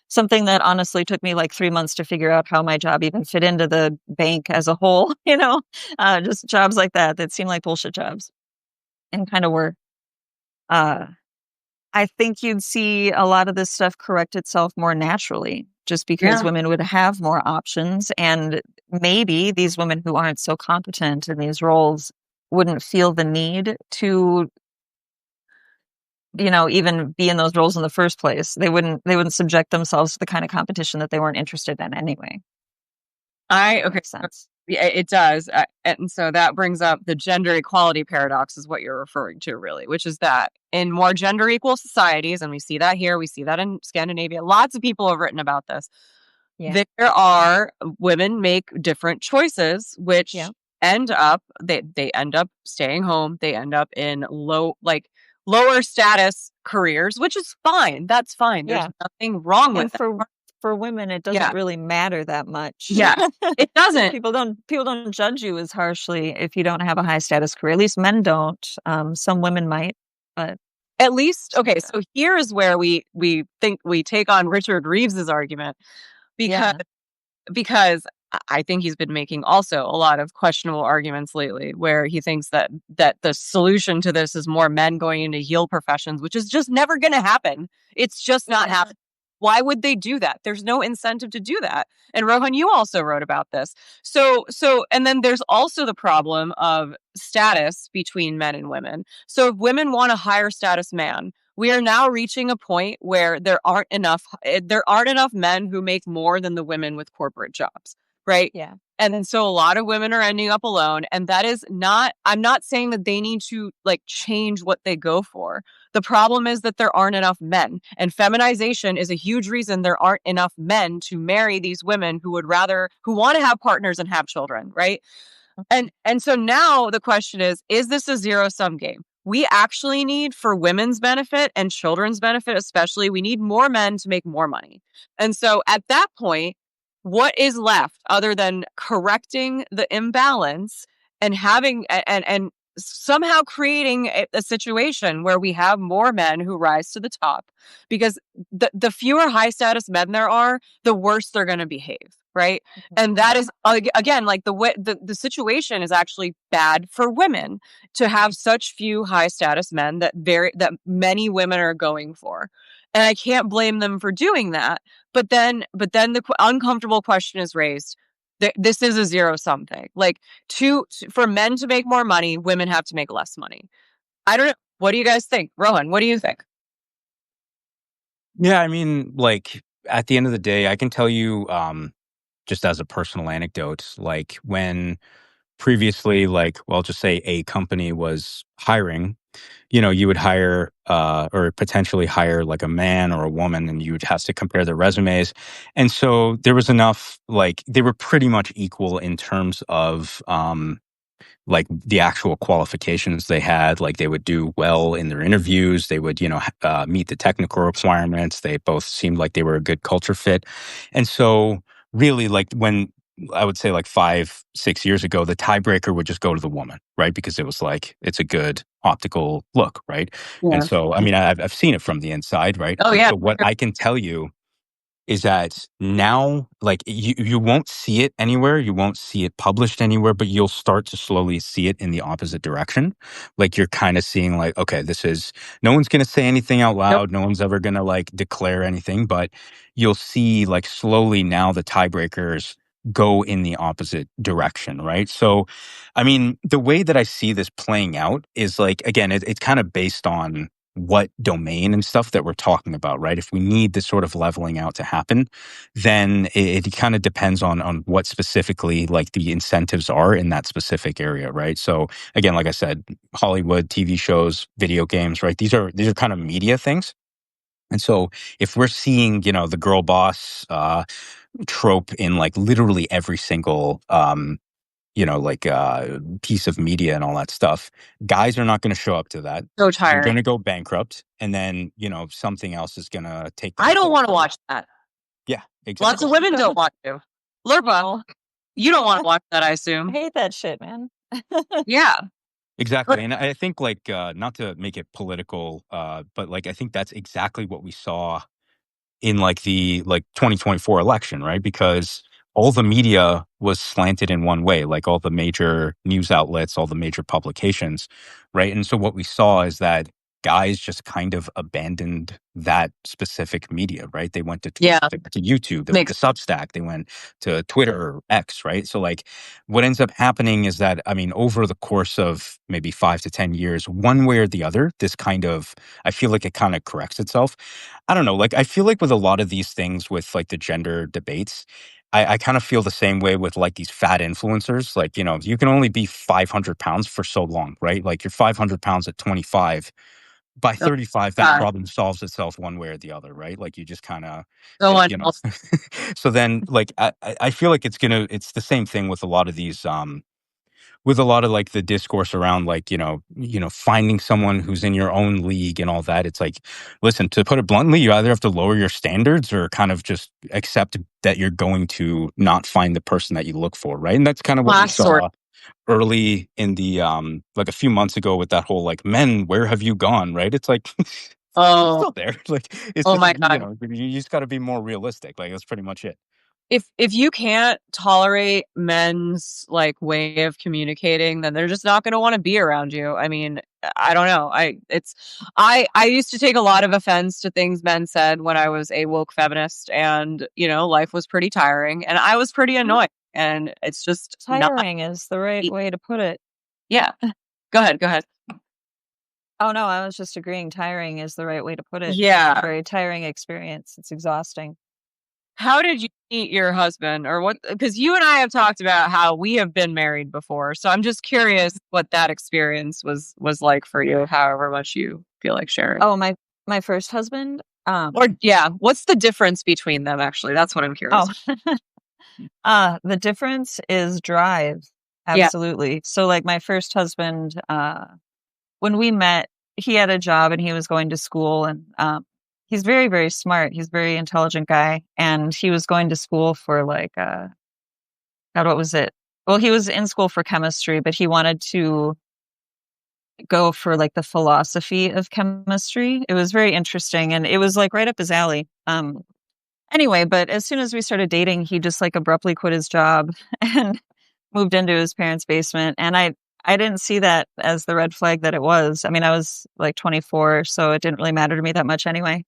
something that honestly took me like 3 months to figure out how my job even fit into the bank as a whole, just jobs like that seemed like bullshit jobs and kind of were. I think you'd see a lot of this stuff correct itself more naturally, just because women would have more options. And maybe these women who aren't so competent in these roles wouldn't feel the need to, even be in those roles in the first place. They wouldn't subject themselves to the kind of competition that they weren't interested in anyway. Okay. Makes sense. Yeah, it does. And so that brings up the gender equality paradox is what you're referring to, really, which is that in more gender equal societies, and we see that here, we see that in Scandinavia, lots of people have written about this. Yeah. There are women make different choices, which end up, they end up staying home. They end up in lower status careers, which is fine. That's fine. There's nothing wrong with that. For women, it doesn't really matter that much. Yeah, it doesn't. People don't judge you as harshly if you don't have a high status career. At least men don't. Some women might, but at least okay. So here is where we think we take on Richard Reeves's argument because I think he's been making also a lot of questionable arguments lately, where he thinks that the solution to this is more men going into heal professions, which is just never going to happen. It's just not happening. Why would they do that? There's no incentive to do that. And Rohan, you also wrote about this. So, and then there's also the problem of status between men and women. So if women want a higher status man, we are now reaching a point where there aren't enough men who make more than the women with corporate jobs, right? Yeah. And then so a lot of women are ending up alone. And that is not, I'm not saying that they need to like change what they go for. The problem is that there aren't enough men. And feminization is a huge reason there aren't enough men to marry these women who want to have partners and have children, right? And so now the question is this a zero-sum game? We actually need, for women's benefit and children's benefit especially, we need more men to make more money. And so at that point, what is left other than correcting the imbalance and having and somehow creating a situation where we have more men who rise to the top, because the fewer high status men there are, the worse they're going to behave, right? And that is, again, like the situation is actually bad for women to have such few high status men that many women are going for. And I can't blame them for doing that. But then the uncomfortable question is raised. This is a zero sum thing. Like, for men to make more money, women have to make less money. I don't know. What do you guys think? Rohan, what do you think? Yeah, I mean, like at the end of the day, I can tell you, just as a personal anecdote, like when previously, like, well, just say a company was hiring, you would hire or potentially hire like a man or a woman, and you would have to compare their resumes. And so there was enough, like, they were pretty much equal in terms of like the actual qualifications they had. Like they would do well in their interviews. They would, meet the technical requirements. They both seemed like they were a good culture fit. And so really, like when I would say like 5, 6 years ago, the tiebreaker would just go to the woman, right? Because it was like, it's a good optical look, right? And Yeah. so, I mean, I've seen it from the inside, right? Oh, And yeah. so what I can tell you is that now, like, you won't see it anywhere, you won't see it published anywhere, but you'll start to slowly see it in the opposite direction. Like you're kind of seeing like, okay, no one's going to say anything out Nope. loud, no one's ever going to like declare anything, but you'll see like slowly now the tiebreakers go in the opposite direction, right? So I mean, the way that I see this playing out is like, again, it's kind of based on what domain and stuff that we're talking about, right? If we need this sort of leveling out to happen, then it kind of depends on what specifically like the incentives are in that specific area, right? So again, like I said, Hollywood, TV shows, video games, right? These are kind of media things. And so if we're seeing, the girl boss trope in like literally every single piece of media and all that stuff, guys are not going to show up to that. So They're going tiring. to go bankrupt, and then something else is going to take them. I don't want to watch that. Yeah, Lots exactly. of women don't want to. Lurpa, you don't want to watch that, I I assume. hate that shit, man. Yeah. Exactly. And I think like not to make it political, but like I think that's exactly what we saw in like the 2024 election, right? Because all the media was slanted in one way, like all the major news outlets, all the major publications, right? And so what we saw is that guys just kind of abandoned that specific media, right? They went to Yeah. to YouTube, they went to Substack, they went to Twitter or X, right? So like what ends up happening is that, I mean, over the course of maybe 5 to 10 years, one way or the other, I feel like it kind of corrects itself. I don't know. Like, I feel like with a lot of these things with like the gender debates, I kind of feel the same way with like these fat influencers. Like, you can only be 500 pounds for so long, right? Like, you're 500 pounds at 25. By 35, that problem solves itself one way or the other, right? Like, you just kind of, so then, like, I feel like it's the same thing with a lot of these, with a lot of like the discourse around like finding someone who's in your own league and all that. It's like, listen, to put it bluntly, you either have to lower your standards or kind of just accept that you're going to not find the person that you look for, right? And that's kind of what we saw early in the like a few months ago with that whole like, men, where have you gone, right? It's like it's still there. Like, it's just, my God. you just got to be more realistic. Like, that's pretty much it. If you can't tolerate men's like way of communicating, then they're just not going to want to be around you. I mean, I don't know. I used to take a lot of offense to things men said when I was a woke feminist, and life was pretty tiring, and I was pretty annoyed. And it's just tiring is the right way to put it. Yeah. Go ahead. Oh no, I was just agreeing. Tiring is the right way to put it. Yeah. Very tiring experience. It's exhausting. How did you meet your husband, or what? Because you and I have talked about how we have been married before, so I'm just curious what that experience was like for you. However much you feel like sharing. Oh, my first husband. What's the difference between them? Actually, that's what I'm curious. The difference is drive. Absolutely. Yeah. So, like my first husband, when we met, he had a job and he was going to school, and he's very, very smart. He's a very intelligent guy. And he was going to school for like, God, what was it? Well, he was in school for chemistry, but he wanted to go for like the philosophy of chemistry. It was very interesting, and it was like right up his alley. Anyway, but as soon as we started dating, he just like abruptly quit his job and moved into his parents' basement. And I didn't see that as the red flag that it was. I mean, I was like 24, so it didn't really matter to me that much anyway.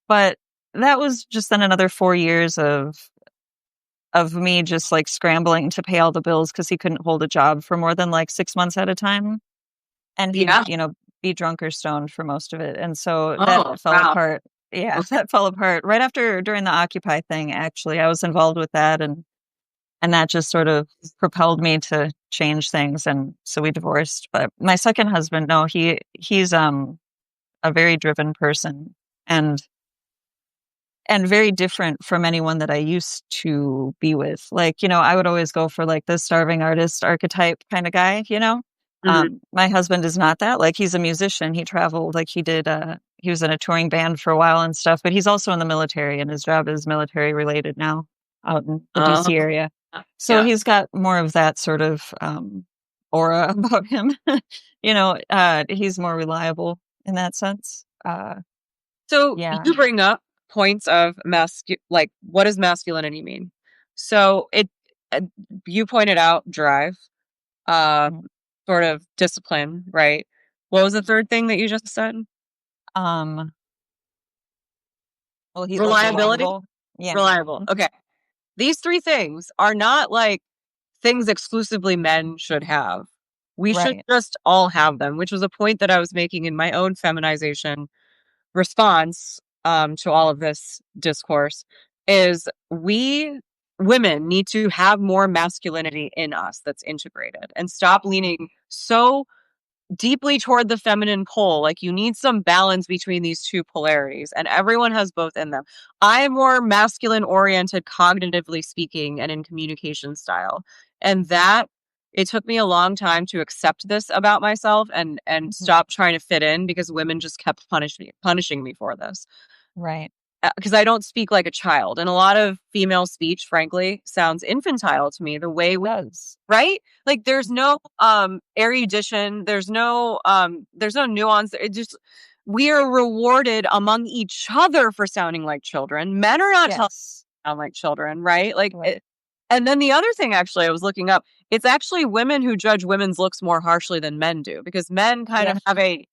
But that was just then another 4 years of me just like scrambling to pay all the bills because he couldn't hold a job for more than like 6 months at a time. And he'd, Yeah. be drunk or stoned for most of it. And so Oh, that fell wow. apart. Yeah, that fell apart right after during the Occupy thing, actually. I was involved with that, and that just sort of propelled me to change things, and so we divorced. But my second husband, no, he's a very driven person, and very different from anyone that I used to be with. Like, I would always go for like the starving artist archetype kind of guy, My husband is not that. Like, he's a musician. He traveled, like he was in a touring band for a while and stuff, but he's also in the military, and his job is military related now out in the DC area. So he's got more of that sort of aura about him. He's more reliable in that sense. So Yeah. you bring up points of like, what does masculinity mean? So you pointed out drive, sort of discipline, right? What was the third thing that you just said? Well, he's Reliability. reliable. Yeah. Reliable. Okay. These three things are not like things exclusively men should have. We should just all have them, which was a point that I was making in my own feminization response to all of this discourse, is we women need to have more masculinity in us that's integrated and stop leaning so deeply toward the feminine pole. Like, you need some balance between these two polarities, and everyone has both in them. I'm more masculine oriented, cognitively speaking, and in communication style. And that it took me a long time to accept this about myself and stop trying to fit in, because women just kept punishing me for this. Right. Because I don't speak like a child, and a lot of female speech, frankly, sounds infantile to me. The way we does, right? Like, there's no erudition, there's no nuance. It just, we are rewarded among each other for sounding like children. Men are not telling us to sound like children, right? Like, and then the other thing, actually, I was looking up, it's actually women who judge women's looks more harshly than men do, because men kind of have a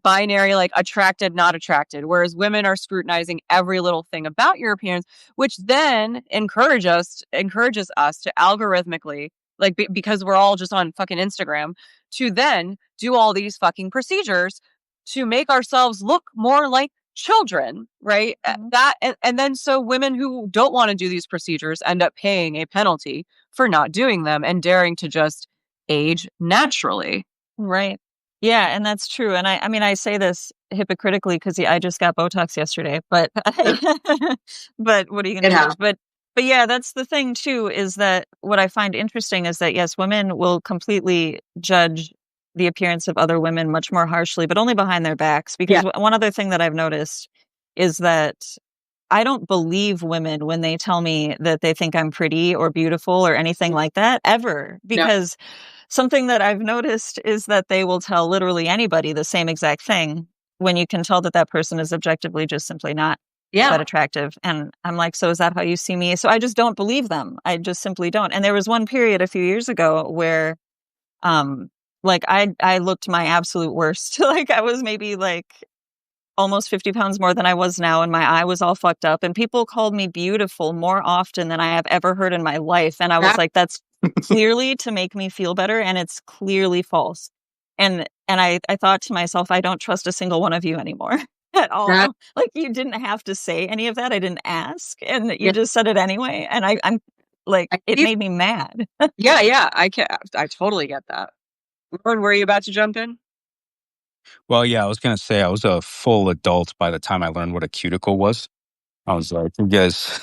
binary, like attracted, not attracted, whereas women are scrutinizing every little thing about your appearance, which then encourages us to algorithmically, like, because we're all just on fucking Instagram, to then do all these fucking procedures to make ourselves look more like children, right? That and then so women who don't want to do these procedures end up paying a penalty for not doing them and daring to just age naturally. Right. Yeah, and that's true. And I mean, I say this hypocritically because I just got Botox yesterday, but but what are you going to do? But yeah, that's the thing too, is that what I find interesting is that, yes, women will completely judge the appearance of other women much more harshly, but only behind their backs. Because one other thing that I've noticed is that I don't believe women when they tell me that they think I'm pretty or beautiful or anything like that, ever. Because something that I've noticed is that they will tell literally anybody the same exact thing when you can tell that that person is objectively just simply not that attractive. And I'm like, so is that how you see me? So I just don't believe them. I just simply don't. And there was one period a few years ago where like I looked my absolute worst. Like, I was maybe like almost 50 pounds more than I was now, and my eye was all fucked up, and people called me beautiful more often than I have ever heard in my life. And I was like, that's clearly to make me feel better, and it's clearly false. And I thought to myself, I don't trust a single one of you anymore at all. Like, you didn't have to say any of that. I didn't ask, and you just said it anyway. And I'm like, it made me mad. I totally get that. Lauren, were you about to jump in? Well, yeah, I was going to say I was a full adult by the time I learned what a cuticle was. I was like, you guys,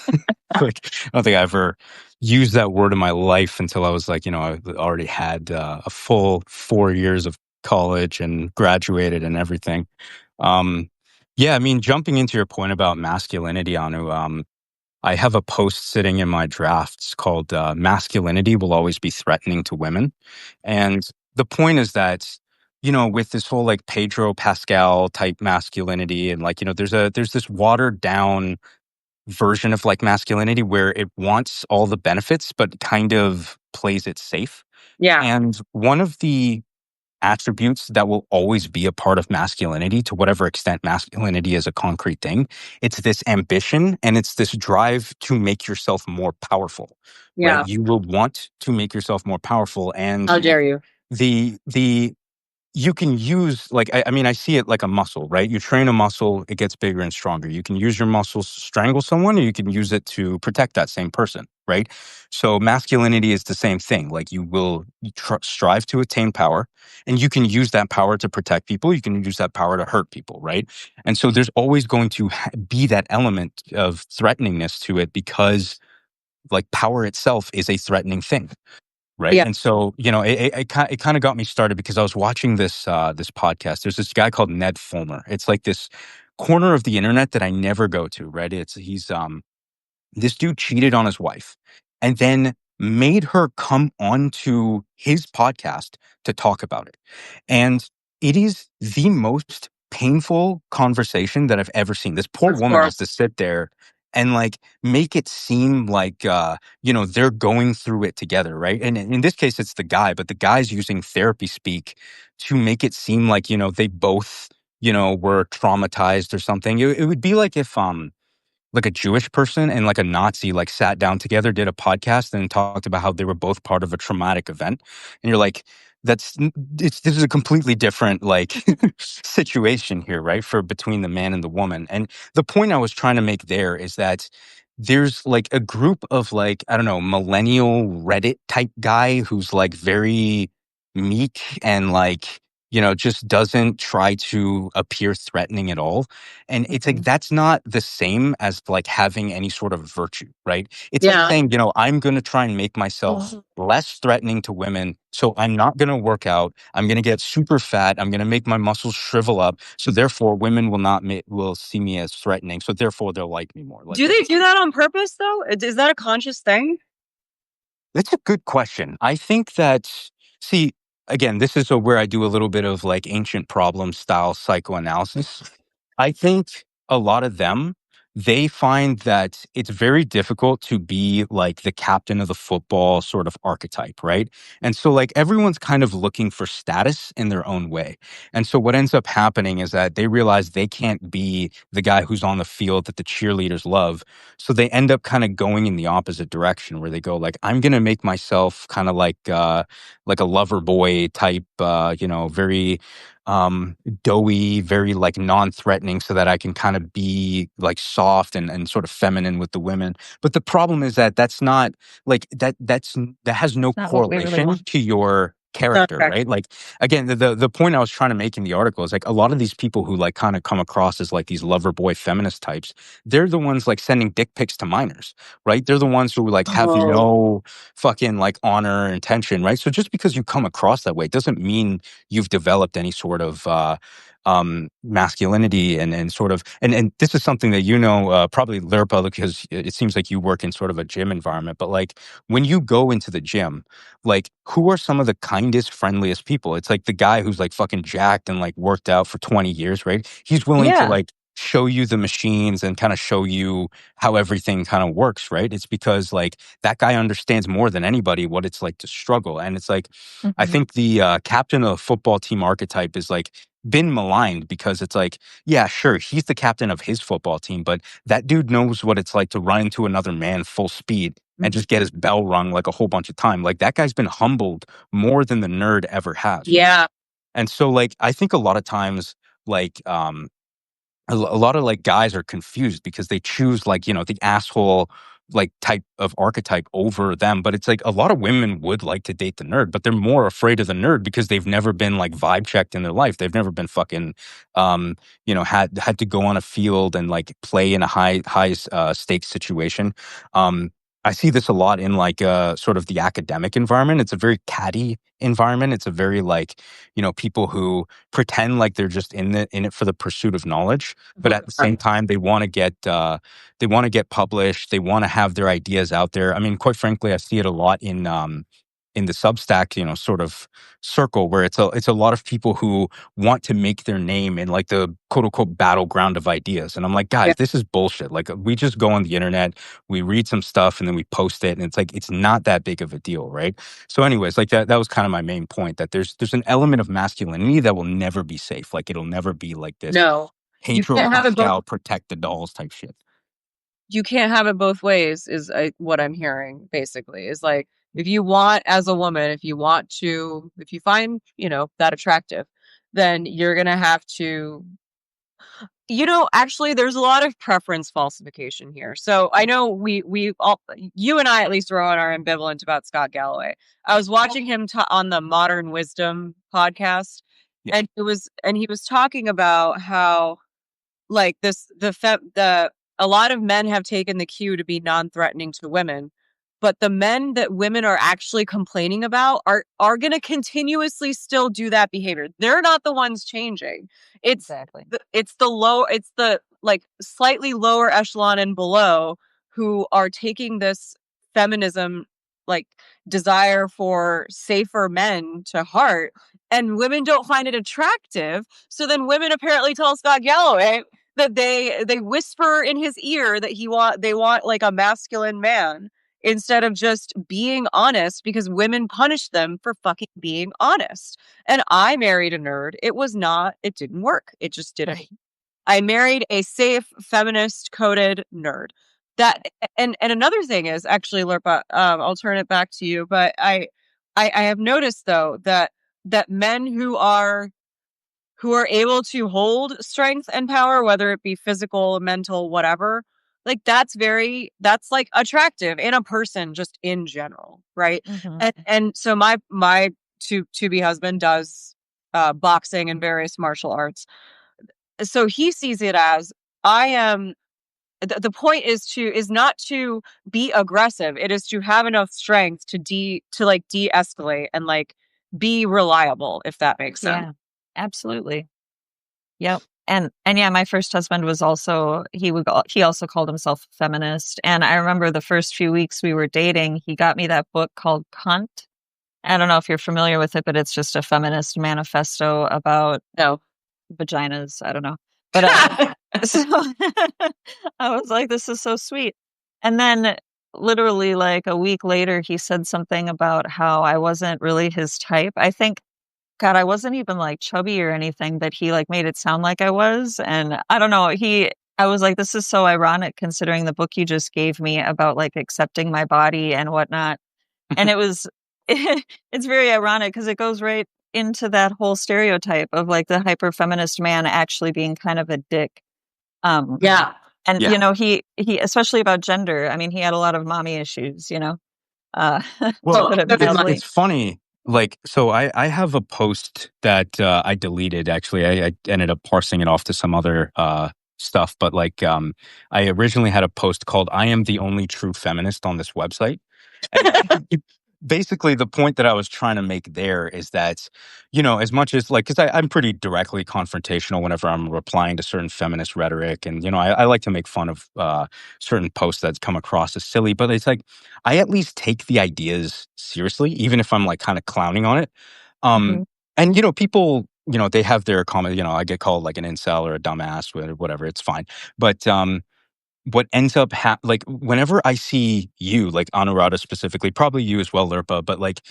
like, I don't think I ever used that word in my life until I was like, I already had a full 4 years of college and graduated and everything. Yeah, I mean, jumping into your point about masculinity, Anu, I have a post sitting in my drafts called Masculinity Will Always Be Threatening to Women. And the point is that, with this whole like Pedro Pascal type masculinity, and like, there's this watered down version of like masculinity where it wants all the benefits but kind of plays it safe. Yeah. And one of the attributes that will always be a part of masculinity, to whatever extent masculinity is a concrete thing, it's this ambition and it's this drive to make yourself more powerful. Yeah. Right? You will want to make yourself more powerful, and How dare you? the you can use, like, I mean, I see it like a muscle, right? You train a muscle, it gets bigger and stronger. You can use your muscles to strangle someone, or you can use it to protect that same person, right? So masculinity is the same thing. Like, you will strive to attain power, and you can use that power to protect people. You can use that power to hurt people, right? And so there's always going to be that element of threateningness to it, because like power itself is a threatening thing. Right. Yeah. And so, it kind of got me started because I was watching this podcast. There's this guy called Ned Fulmer. It's like this corner of the internet that I never go to. Right. He's this dude cheated on his wife and then made her come onto his podcast to talk about it. And it is the most painful conversation that I've ever seen. This poor That's woman horrible. has to sit there and like make it seem like they're going through it together, right? And in this case it's the guy, but the guy's using therapy speak to make it seem like, they both, were traumatized or something. It would be like if like a Jewish person and like a Nazi like sat down together, did a podcast, and talked about how they were both part of a traumatic event. And you're like, this is a completely different like situation here, right? For between the man and the woman. And the point I was trying to make there is that there's like a group of like, I don't know, millennial Reddit type guy who's like very meek and like, just doesn't try to appear threatening at all. And it's like, that's not the same as like having any sort of virtue, right? It's like saying, I'm going to try and make myself less threatening to women. So I'm not going to work out. I'm going to get super fat. I'm going to make my muscles shrivel up. So therefore women will see me as threatening. So therefore they'll like me more. Like, Do they do that on purpose though? Is that a conscious thing? that's a good question. I think that, see, again, this is where I do a little bit of like ancient problem style psychoanalysis. I think a lot of them, they find that it's very difficult to be like the captain of the football sort of archetype, right? And so like everyone's kind of looking for status in their own way. And so what ends up happening is that they realize they can't be the guy who's on the field that the cheerleaders love. So they end up kind of going in the opposite direction, where they go like, I'm going to make myself kind of like a lover boy type, very doughy, very like non-threatening, so that I can kind of be like soft and sort of feminine with the women. But the problem is that that's not like that has no Not what we really correlation want. to your character, correct. right? Like, again, the point I was trying to make in the article is like a lot of these people who like kind of come across as like these lover boy feminist types, they're the ones like sending dick pics to minors, right? They're the ones who like have no fucking like honor or intention, right? So just because you come across that way doesn't mean you've developed any sort of masculinity and sort of, and this is something that probably Lurpa, because it seems like you work in sort of a gym environment. But like when you go into the gym, like who are some of the kindest, friendliest people? It's like the guy who's like fucking jacked and like worked out for 20 years, right? He's willing to like show you the machines and kind of show you how everything kind of works, right? It's because like that guy understands more than anybody what it's like to struggle. And it's like, I think the captain of a football team archetype is like been maligned, because it's like, yeah, sure, he's the captain of his football team, but that dude knows what it's like to run into another man full speed and just get his bell rung like a whole bunch of time. Like that guy's been humbled more than the nerd ever has. Yeah. And so like I think a lot of times like a lot of like guys are confused because they choose like, the asshole like type of archetype over them. But it's like a lot of women would like to date the nerd, but they're more afraid of the nerd because they've never been like vibe checked in their life. They've never been fucking had to go on a field and like play in a high stakes situation. I see this a lot in like sort of the academic environment. It's a very catty environment. It's a very like, people who pretend like they're just in it for the pursuit of knowledge, but at the same time they want to get published. They want to have their ideas out there. I mean, quite frankly, I see it a lot in in the Substack, sort of circle where it's a lot of people who want to make their name in like the quote unquote battleground of ideas. And I'm like, guys, this is bullshit. Like we just go on the internet, we read some stuff and then we post it. And it's like, it's not that big of a deal. Right. So anyways, like that was kind of my main point, that there's an element of masculinity that will never be safe. Like it'll never be like this No, you can't have it both. patriarchal protect the dolls type shit. You can't have it both ways is what I'm hearing basically, is like, if you want, as a woman, if you find, that attractive, then you're going to have to, actually there's a lot of preference falsification here. So I know we all, you and I at least, Rowan, are ambivalent about Scott Galloway. I was watching him on the Modern Wisdom podcast, and he was talking about how, like, a lot of men have taken the cue to be non-threatening to women, but the men that women are actually complaining about are going to continuously still do that behavior. They're not the ones changing. It's the like slightly lower echelon and below who are taking this feminism, like, desire for safer men to heart, and women don't find it attractive. So then women apparently tell Scott Galloway that they whisper in his ear that they want like a masculine man, instead of just being honest, because women punish them for fucking being honest. And I married a nerd. It didn't work. It just didn't. I married a safe, feminist coded nerd. That, and another thing is, actually, Lurpa, I'll turn it back to you, but I have noticed though that men who are able to hold strength and power, whether it be physical, mental, whatever, like that's like attractive in a person just in general, right? Mm-hmm. And so my to be husband does boxing and various martial arts. So he sees it as, I am, the point is not to be aggressive. It is to have enough strength to de-escalate and like be reliable, if that makes sense. Yeah, absolutely. Yep. And yeah, my first husband was also, he also called himself a feminist. And I remember the first few weeks we were dating, he got me that book called Cunt. I don't know if you're familiar with it, but it's just a feminist manifesto about vaginas. I don't know. But so I was like, this is so sweet. And then literally like a week later, he said something about how I wasn't really his type. I think, God, I wasn't even like chubby or anything, but he like made it sound like I was. And I don't know, I was like, this is so ironic considering the book you just gave me about like accepting my body and whatnot. And it's very ironic because it goes right into that whole stereotype of like the hyper feminist man actually being kind of a dick. And he especially about gender. I mean, he had a lot of mommy issues, Well, it's funny. Like, so I have a post that I deleted. Actually, I ended up parsing it off to some other stuff. But like, I originally had a post called "I am the only true feminist" on this website. And basically, the point that I was trying to make there is that, as much as like, because I'm pretty directly confrontational whenever I'm replying to certain feminist rhetoric. And, I like to make fun of certain posts that come across as silly. But it's like, I at least take the ideas seriously, even if I'm like kind of clowning on it. And, people, they have their comment, I get called like an incel or a dumbass, whatever, it's fine. But, what ends up like whenever I see you, like Anuradha specifically, probably you as well, Lurpa, but like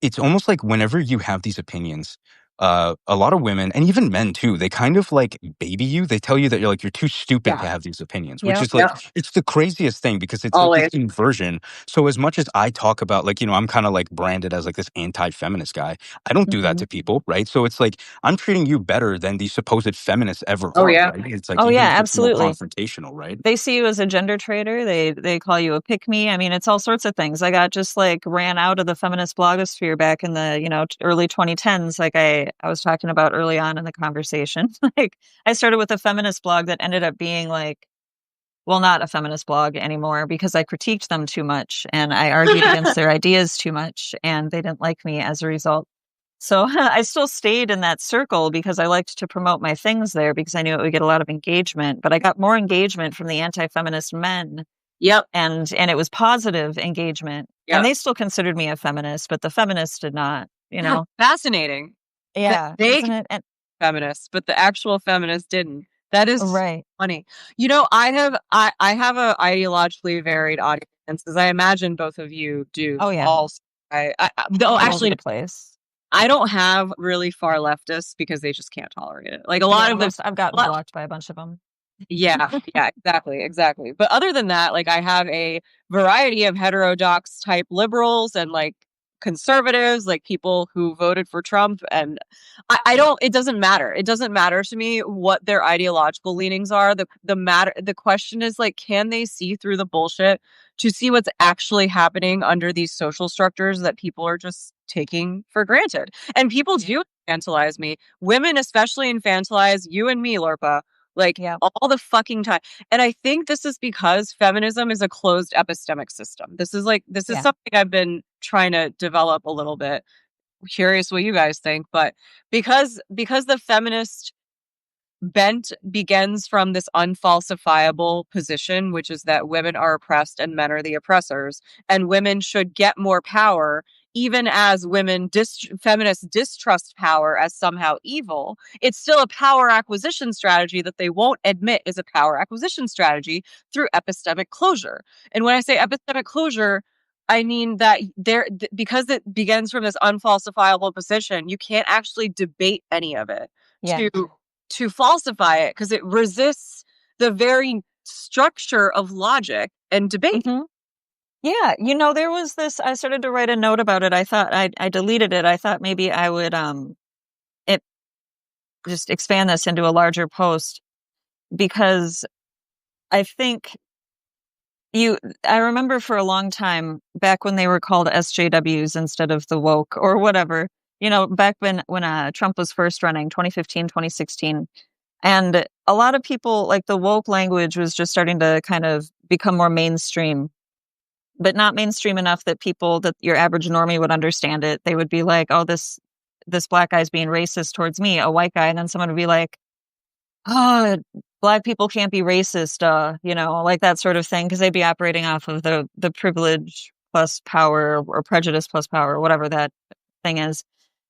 it's almost like whenever you have these opinions, a lot of women and even men too, they kind of like baby you. They tell you that you're too stupid to have these opinions, which is like it's the craziest thing because it's like this inversion. So as much as I talk about like, I'm kind of like branded as like this anti-feminist guy, I don't do that to people, right? So it's like I'm treating you better than the supposed feminists ever are. Right? It's like absolutely more confrontational, right? They see you as a gender traitor. They call you a pick-me. I mean, it's all sorts of things. I got just like ran out of the feminist blogosphere back in the early 2010s. Like I was talking about early on in the conversation. Like I started with a feminist blog that ended up being like, well, not a feminist blog anymore because I critiqued them too much and I argued against their ideas too much, and they didn't like me as a result. So I still stayed in that circle because I liked to promote my things there because I knew it would get a lot of engagement. But I got more engagement from the anti-feminist men. Yep. And it was positive engagement. And they still considered me a feminist, but the feminists did not, Fascinating. Yeah, They isn't it? feminists, but the actual feminists didn't. That is Right. funny. I have a ideologically varied audience, as I imagine both of you do. Oh, yeah. Also, though All over actually, the place. I don't have really far leftists because they just can't tolerate it. Like a lot of them, I've gotten blocked by a bunch of them. yeah, exactly. But other than that, like I have a variety of heterodox type liberals and like conservatives, like people who voted for Trump. And I don't, it doesn't matter. It doesn't matter to me what their ideological leanings are. The question is like, can they see through the bullshit to see what's actually happening under these social structures that people are just taking for granted? And people do infantilize me. Women especially infantilize you and me, Lorpa. Like all the fucking time. And I think this is because feminism is a closed epistemic system. This is something I've been trying to develop a little bit. Curious what you guys think, but because the feminist bent begins from this unfalsifiable position, which is that women are oppressed and men are the oppressors, and women should get more power, even as feminists distrust power as somehow evil. It's still a power acquisition strategy that they won't admit is a power acquisition strategy through epistemic closure. And when I say epistemic closure, I mean that because it begins from this unfalsifiable position, you can't actually debate any of it to falsify it because it resists the very structure of logic and debate. Mm-hmm. Yeah, there was this, I started to write a note about it. I thought I deleted it. I thought maybe I would just expand this into a larger post, because I think I remember for a long time, back when they were called SJWs instead of the woke or whatever, back when Trump was first running, 2015, 2016. And a lot of people, like, the woke language was just starting to kind of become more mainstream, but not mainstream enough that your average normie would understand it. They would be like, oh, this black guy's being racist towards me, a white guy. And then someone would be like, oh, black people can't be racist, like that sort of thing, because they'd be operating off of the privilege plus power or prejudice plus power, or whatever that thing is.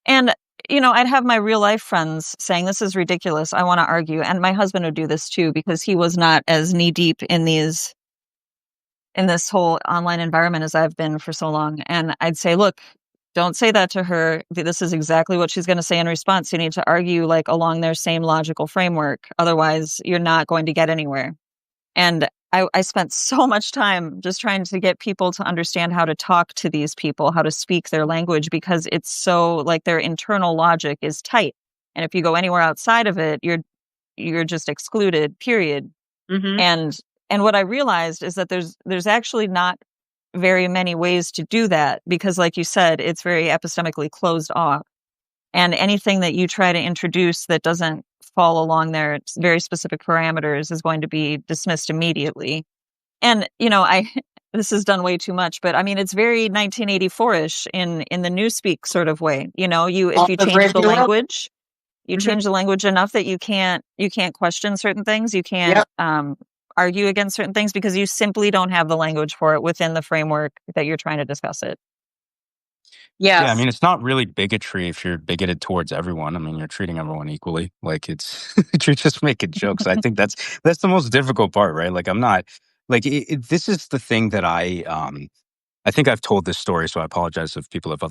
And, I'd have my real life friends saying, this is ridiculous, I want to argue. And my husband would do this too, because he was not as knee deep in this whole online environment as I've been for so long. And I'd say, look, don't say that to her. This is exactly what she's going to say in response. You need to argue like along their same logical framework. Otherwise, you're not going to get anywhere. And I spent so much time just trying to get people to understand how to talk to these people, how to speak their language, because it's so like their internal logic is tight. And if you go anywhere outside of it, you're just excluded, period. Mm-hmm. And what I realized is that there's actually not very many ways to do that, because like you said, it's very epistemically closed off. And anything that you try to introduce that doesn't fall along their very specific parameters is going to be dismissed immediately. And, this is done way too much, but I mean, it's very 1984-ish in the newspeak sort of way. If you change the language, change the language enough that you can't question certain things. You can't argue against certain things because you simply don't have the language for it within the framework that you're trying to discuss it. Yes. Yeah, I mean, it's not really bigotry if you're bigoted towards everyone. I mean, you're treating everyone equally. Like, it's you're just making jokes. I think that's the most difficult part, right? Like, I'm not like this is the thing that I think I've told this story, so I apologize if people have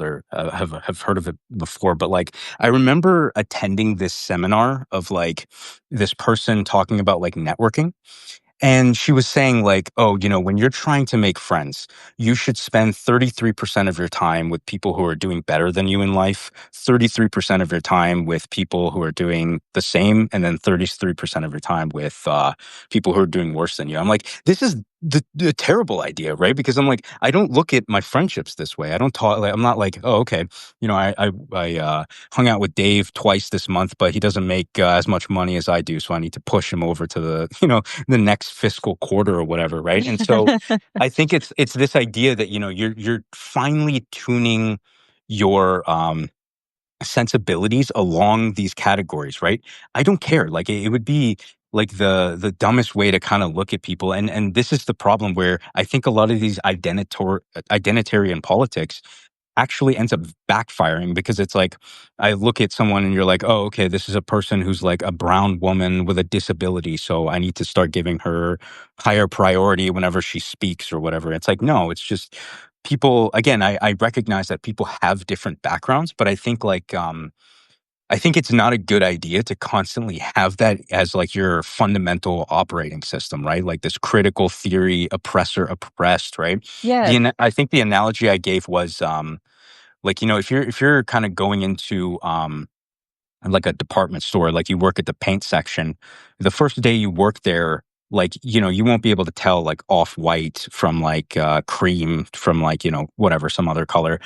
heard of it before. But like, I remember attending this seminar of like this person talking about like networking. And she was saying like, oh, when you're trying to make friends, you should spend 33% of your time with people who are doing better than you in life, 33% of your time with people who are doing the same, and then 33% of your time with people who are doing worse than you. I'm like, this is the terrible idea, right? Because I'm like, I don't look at my friendships this way. I don't talk like, I'm not like, oh, okay, I hung out with Dave twice this month, but he doesn't make as much money as I do, so I need to push him over to the next fiscal quarter or whatever, right? And so I think it's this idea that you're finely tuning your sensibilities along these categories, right? I don't care. Like it would be the dumbest way to kind of look at people. And this is the problem where I think a lot of these identitarian politics actually ends up backfiring, because it's like I look at someone and you're like, oh, okay, this is a person who's like a brown woman with a disability, so I need to start giving her higher priority whenever she speaks or whatever. It's like, no, it's just people. Again, I recognize that people have different backgrounds, but I think it's not a good idea to constantly have that as like your fundamental operating system, right? Like this critical theory, oppressor, oppressed, right? Yeah. I think the analogy I gave was like, if you're kind of going into like a department store, like you work at the paint section, the first day you work there, like, you won't be able to tell like off white from like cream from like, whatever, some other color.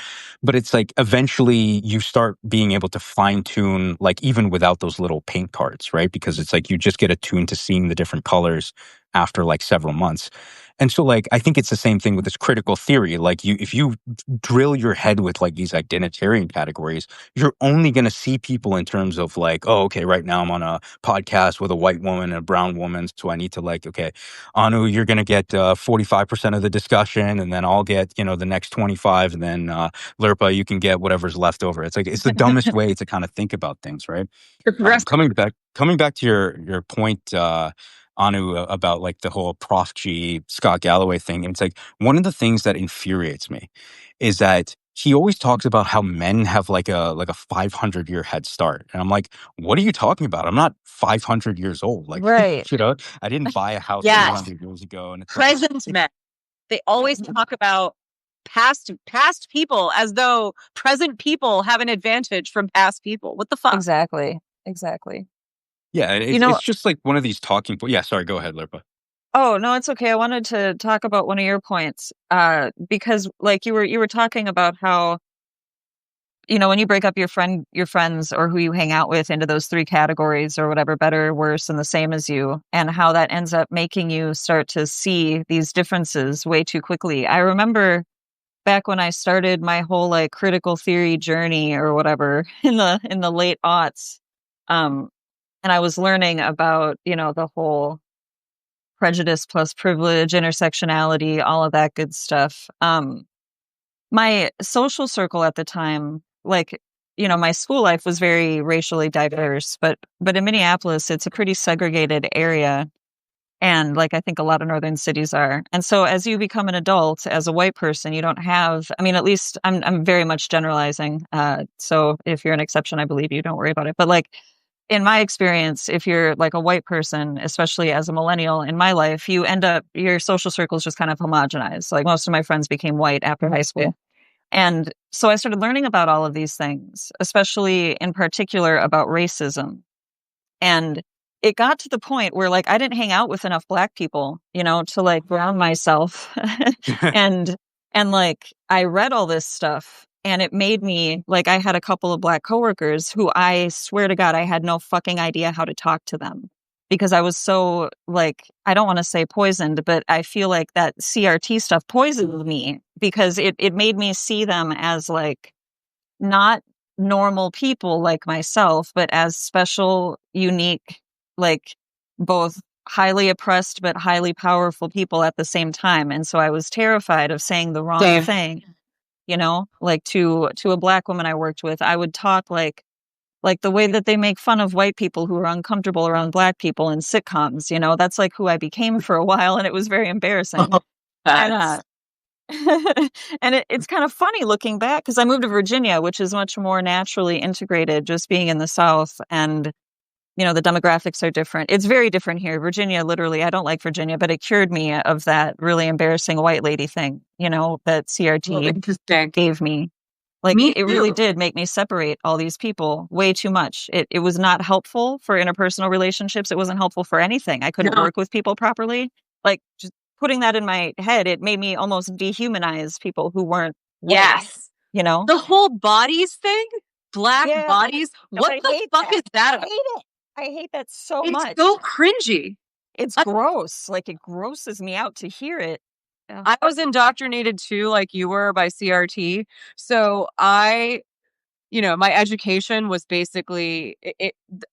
But it's like eventually you start being able to fine tune, like even without those little paint cards, right? Because it's like you just get attuned to seeing the different colors after like several months. And so like I think it's the same thing with this critical theory. Like if you drill your head with like these identitarian categories, you're only going to see people in terms of like, oh, okay, right now I'm on a podcast with a white woman and a brown woman, so I need to like, okay, Anu, you're going to get 45% of the discussion, and then I'll get the next 25, and then Lerpa, you can get whatever's left over. It's like it's the dumbest way to kind of think about things, right? Coming back to your point. Anu, about like the whole Prof G Scott Galloway thing. And it's like one of the things that infuriates me is that he always talks about how men have like a 500-year head start. And I'm like, what are you talking about? I'm not 500 years old. Like, Right. I didn't buy a house Yes. 300 years ago. And it's Present men. They always talk about past people as though present people have an advantage from past people. What the fuck? Exactly. yeah, it's just like one of these talking points. Yeah, sorry, go ahead, Lerpa. Oh, no, it's okay. I wanted to talk about one of your points, because like you were talking about how, when you break up your friends or who you hang out with into those three categories or whatever, better, worse, and the same as you, and how that ends up making you start to see these differences way too quickly. I remember back when I started my whole like critical theory journey or whatever in the late aughts, and I was learning about, the whole prejudice plus privilege, intersectionality, all of that good stuff. My social circle at the time, like, my school life was very racially diverse, but in Minneapolis, it's a pretty segregated area. And like, I think a lot of northern cities are. And so as you become an adult, as a white person, you don't have, I mean, at least I'm very much generalizing. So if you're an exception, I believe you, don't worry about it. But like, in my experience, if you're like a white person, especially as a millennial in my life, you end up, your social circles just kind of homogenized. Like most of my friends became white after high school. And so I started learning about all of these things, especially in particular about racism. And it got to the point where like I didn't hang out with enough black people, to like ground myself. and like I read all this stuff, and it made me like, I had a couple of black coworkers who I swear to God I had no fucking idea how to talk to them, because I was so like, I don't want to say poisoned, but I feel like that CRT stuff poisoned me, because it made me see them as like not normal people like myself, but as special, unique, like both highly oppressed but highly powerful people at the same time. And so I was terrified of saying the wrong thing, like to a black woman I worked with. I would talk like the way that they make fun of white people who are uncomfortable around black people in sitcoms. That's like who I became for a while, and it was very embarrassing. And and it's kind of funny looking back, because I moved to Virginia, which is much more naturally integrated, just being in the South. And, the demographics are different. It's very different here. Virginia, literally, I don't like Virginia, but it cured me of that really embarrassing white lady thing, that CRT gave me. Like, it really did make me separate all these people way too much. It was not helpful for interpersonal relationships. It wasn't helpful for anything. I couldn't work with people properly. Like, just putting that in my head, it made me almost dehumanize people who weren't white. Yes. The whole bodies thing, black bodies. What the fuck is that? I hate that so much. It's so cringy. It's gross. Like, it grosses me out to hear it. I was indoctrinated too, like you were, by CRT. So I my education was basically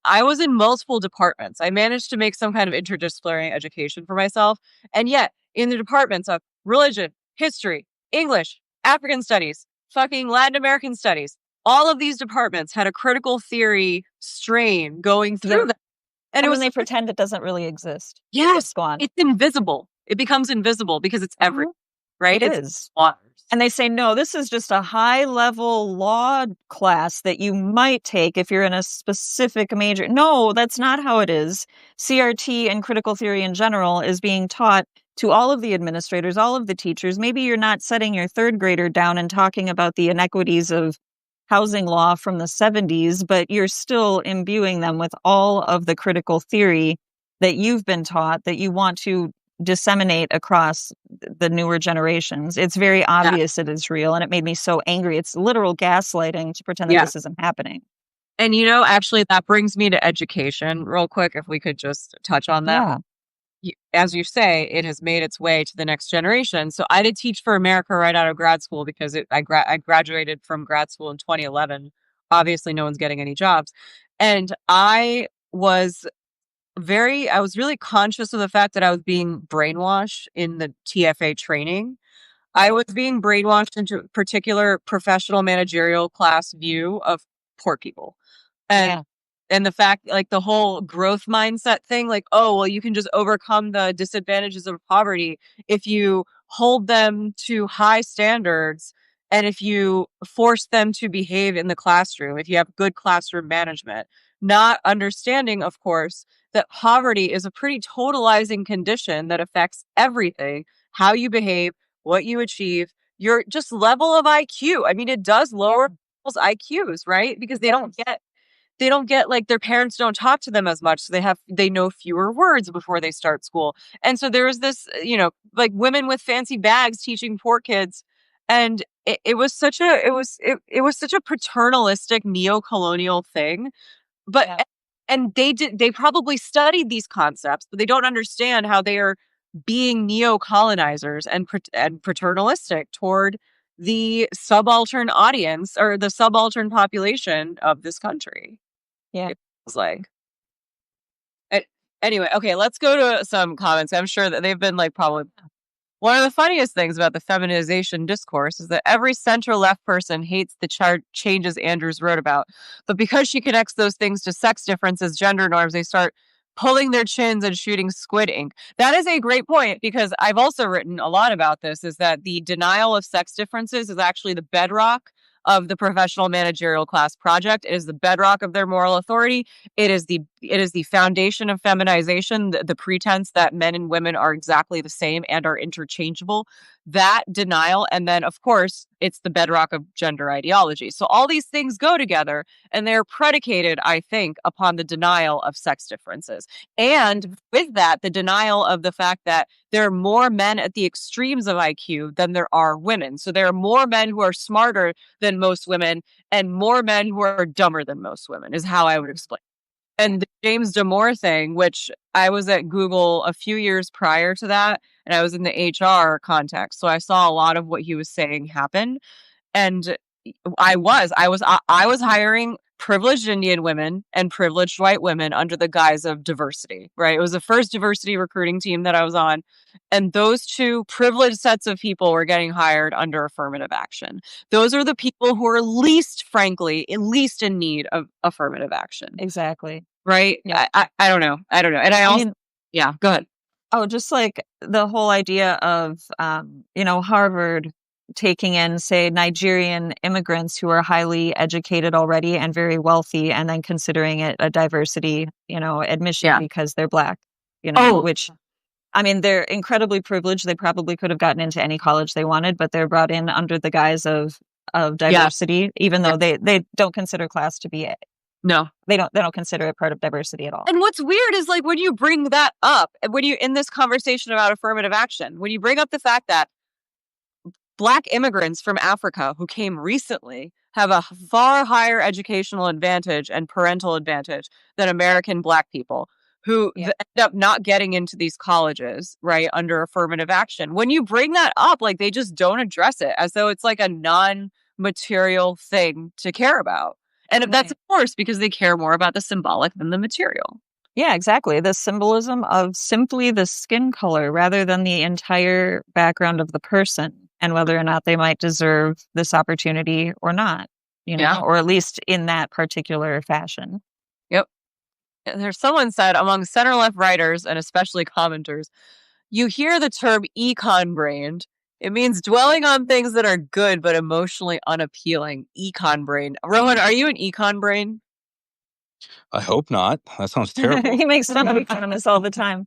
I was in multiple departments. I managed to make some kind of interdisciplinary education for myself. And yet in the departments of religion, history, English, African studies, fucking Latin American studies, all of these departments had a critical theory strain going through them. And when they pretend it doesn't really exist. Yes. Go on. It's invisible. It becomes invisible because it's everywhere, right? It is. And they say, no, this is just a high-level law class that you might take if you're in a specific major. No, that's not how it is. CRT and critical theory in general is being taught to all of the administrators, all of the teachers. Maybe you're not setting your third grader down and talking about the inequities of housing law from the 70s, but you're still imbuing them with all of the critical theory that you've been taught that you want to disseminate across the newer generations. It's very obvious it is real, and it made me so angry. It's literal gaslighting to pretend that this isn't happening. And actually that brings me to education real quick, if we could just touch on that. As you say, it has made its way to the next generation. So I did Teach for America right out of grad school because I graduated from grad school in 2011. Obviously no one's getting any jobs. And I was really conscious of the fact that I was being brainwashed in the TFA training. I was being brainwashed into a particular professional managerial class view of poor people. And the fact, like the whole growth mindset thing, like, oh, well, you can just overcome the disadvantages of poverty if you hold them to high standards and if you force them to behave in the classroom, if you have good classroom management. Not understanding, of course, that poverty is a pretty totalizing condition that affects everything, how you behave, what you achieve, your just level of IQ. I mean, it does lower people's IQs, right? Because they don't get like their parents don't talk to them as much. So they know fewer words before they start school. And so there was this, like women with fancy bags teaching poor kids. And it was such a paternalistic neo-colonial thing. But and they probably studied these concepts, but they don't understand how they are being neo-colonizers and paternalistic toward the subaltern audience or the subaltern population of this country. It was like. Anyway, okay, let's go to some comments. I'm sure that they've been like probably. One of the funniest things about the feminization discourse is that every center-left person hates the changes Andrews wrote about. But because she connects those things to sex differences, gender norms, they start pulling their chins and shooting squid ink. That is a great point, because I've also written a lot about this, is that the denial of sex differences is actually the bedrock of the professional managerial class project. It is the bedrock of their moral authority. It is the foundation of feminization, the pretense that men and women are exactly the same and are interchangeable. That denial, and then of course it's the bedrock of gender ideology. So all these things go together, and they're predicated, I think, upon the denial of sex differences. And with that, the denial of the fact that there are more men at the extremes of IQ than there are women. So there are more men who are smarter than most women and more men who are dumber than most women, is how I would explain. And the James Damore thing, which I was at Google a few years prior to that, and I was in the HR context. So I saw a lot of what he was saying happen. And I was hiring privileged Indian women and privileged white women under the guise of diversity, right? It was the first diversity recruiting team that I was on. And those two privileged sets of people were getting hired under affirmative action. Those are the people who are least in need of affirmative action. Exactly. Right? Yeah. I don't know. And yeah, go ahead. Oh, just like the whole idea of, Harvard taking in, say, Nigerian immigrants who are highly educated already and very wealthy, and then considering it a diversity, admission because they're Black, which, I mean, they're incredibly privileged. They probably could have gotten into any college they wanted, but they're brought in under the guise of diversity, even though they don't consider class to be it. No, they don't consider it part of diversity at all. And what's weird is, like, when you bring that up, when you in this conversation about affirmative action, when you bring up the fact that Black immigrants from Africa who came recently have a far higher educational advantage and parental advantage than American Black people who end up not getting into these colleges, right, under affirmative action. When you bring that up, like, they just don't address it as though it's like a material thing to care about. And that's, of course, because they care more about the symbolic than the material. Yeah, exactly. The symbolism of simply the skin color rather than the entire background of the person and whether or not they might deserve this opportunity or not, or at least in that particular fashion. Yep. There's someone said among center-left writers and especially commenters, you hear the term econ-brained. It means dwelling on things that are good but emotionally unappealing. Econ-brained. Rowan, are you an econ-brain? I hope not. That sounds terrible. He makes fun of economists all the time.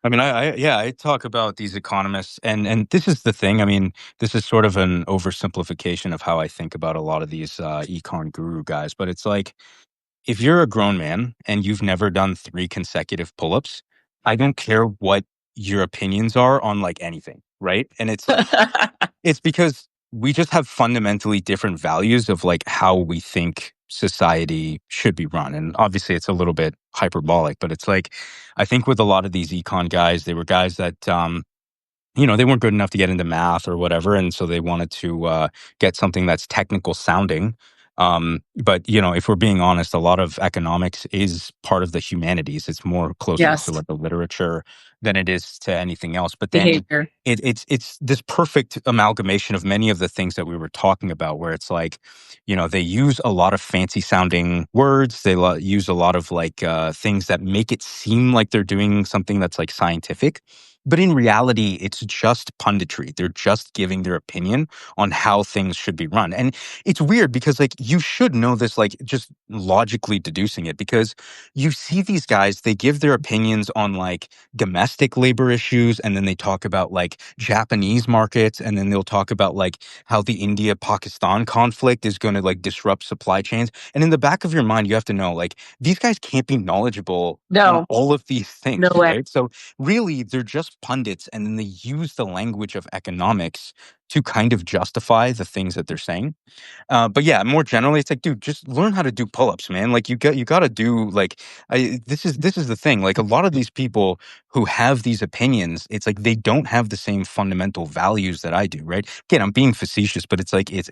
I mean, I talk about these economists, and this is the thing. I mean, this is sort of an oversimplification of how I think about a lot of these econ guru guys. But it's like, if you're a grown man and you've never done 3 consecutive pull-ups, I don't care what your opinions are on like anything, right? And it's like, it's because we just have fundamentally different values of like how we think society should be run. And obviously it's a little bit hyperbolic, but it's like, I think with a lot of these econ guys, they were guys that, they weren't good enough to get into math or whatever. And so they wanted to get something that's technical sounding. But, if we're being honest, a lot of economics is part of the humanities. It's more closer to like the literature than it is to anything else. But then Behavior. it's this perfect amalgamation of many of the things that we were talking about, where it's like, they use a lot of fancy sounding words. They use a lot of like things that make it seem like they're doing something that's like scientific. But in reality, it's just punditry. They're just giving their opinion on how things should be run. And it's weird because like you should know this, like just logically deducing it, because you see these guys, they give their opinions on like domestic labor issues, and then they talk about like Japanese markets, and then they'll talk about like how the India-Pakistan conflict is going to like disrupt supply chains. And in the back of your mind, you have to know like these guys can't be knowledgeable on all of these things, No way. right? So really, they're just pundits, and then they use the language of economics to kind of justify the things that they're saying. But yeah, more generally, it's like, dude, just learn how to do pull-ups, man. Like you got to do like this is the thing. Like a lot of these people who have these opinions, it's like they don't have the same fundamental values that I do, right? Again, I'm being facetious, but it's like it's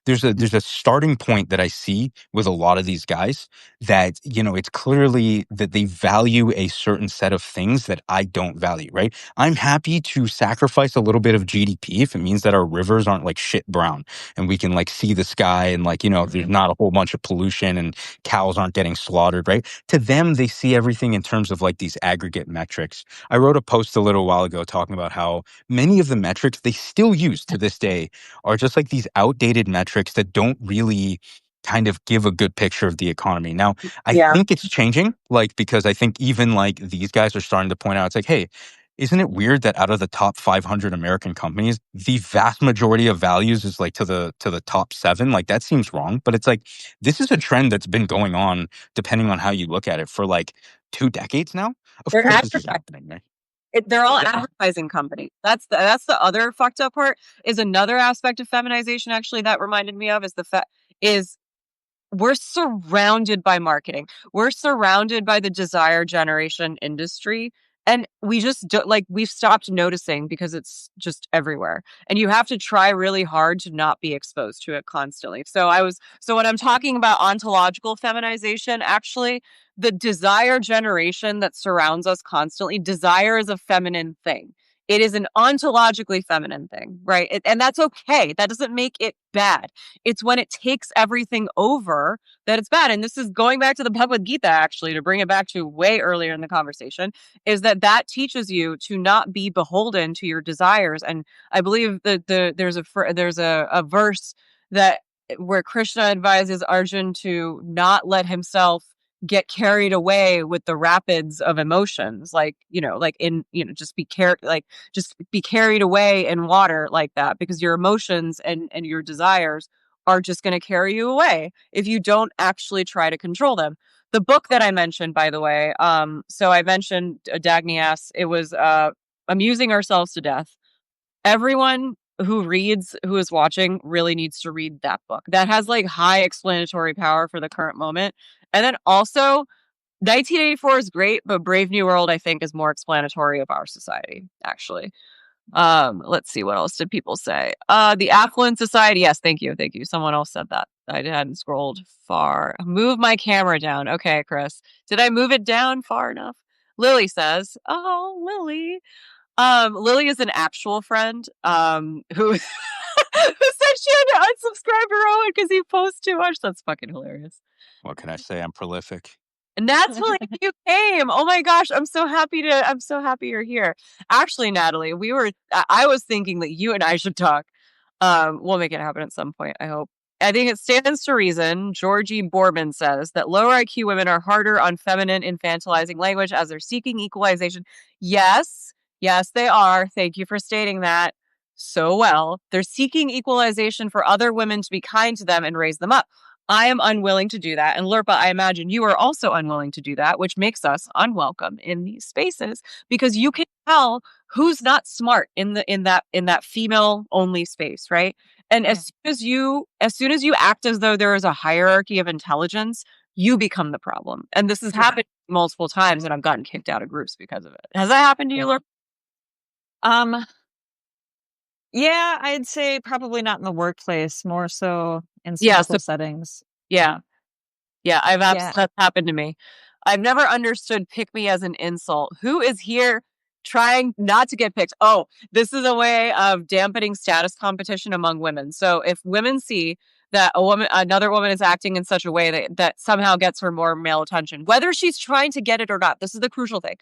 there's a starting point that I see with a lot of these guys that, it's clearly that they value a certain set of things that I don't value, right? I'm happy to sacrifice a little bit of GDP if it means that our rivers aren't like shit brown and we can like see the sky and like, there's not a whole bunch of pollution and cows aren't getting slaughtered, right? To them, they see everything in terms of like these aggregate metrics. I wrote a post a little while ago talking about how many of the metrics they still use to this day are just like these outdated metrics that don't really kind of give a good picture of the economy. Now, I think it's changing, like, because I think even like these guys are starting to point out, it's like, hey, isn't it weird that out of the top 500 American companies, the vast majority of values is like to the top 7? Like that seems wrong, but it's like this is a trend that's been going on, depending on how you look at it, for like 2 decades now. Of course, this is happening, right? They're all advertising companies. That's the other fucked up part. Is another aspect of feminization actually that reminded me of is we're surrounded by marketing. We're surrounded by the desire generation industry. And we just we've stopped noticing because it's just everywhere. And you have to try really hard to not be exposed to it constantly. So when I'm talking about ontological feminization, actually, the desire generation that surrounds us constantly, desire is a feminine thing. It is an ontologically feminine thing, right? And that's okay. That doesn't make it bad. It's when it takes everything over that it's bad. And this is going back to the Bhagavad Gita, actually, to bring it back to way earlier in the conversation, is that teaches you to not be beholden to your desires. And I believe that there's a verse that where Krishna advises Arjun to not let himself get carried away with the rapids of emotions, just be carried away in water like that, because your emotions and your desires are just going to carry you away if you don't actually try to control them. The book that I mentioned, by the way, so I mentioned Dagnias. It was Amusing Ourselves to Death. Everyone who is watching, really needs to read that book. That has like high explanatory power for the current moment. And then also, 1984 is great, but Brave New World, I think, is more explanatory of our society, actually. Let's see, what else did people say? The affluent society. Yes, thank you. Someone else said that. I hadn't scrolled far. Move my camera down. Okay, Chris. Did I move it down far enough? Lily says, oh, Lily. Lily is an actual friend, who who said she had to unsubscribe to Rowan because he posts too much. That's fucking hilarious. What can I say? I'm prolific. And that's why you came. Oh my gosh, I'm so happy you're here. Actually, Natalie, I was thinking that you and I should talk. We'll make it happen at some point, I hope. I think it stands to reason, Georgie Borman says, that lower IQ women are harder on feminine, infantilizing language as they're seeking equalization. Yes, they are. Thank you for stating that so well. They're seeking equalization for other women to be kind to them and raise them up. I am unwilling to do that. And Lurpa, I imagine you are also unwilling to do that, which makes us unwelcome in these spaces because you can tell who's not smart in that female only space, right? And as soon as you act as though there is a hierarchy of intelligence, you become the problem. And this has happened multiple times, and I've gotten kicked out of groups because of it. Has that happened to you, Lurpa? Yeah, I'd say probably not in the workplace, more so in social settings. Yeah. That's happened to me. I've never understood pick me as an insult. Who is here trying not to get picked? Oh, this is a way of dampening status competition among women. So if women see that another woman is acting in such a way that somehow gets her more male attention, whether she's trying to get it or not, this is the crucial thing.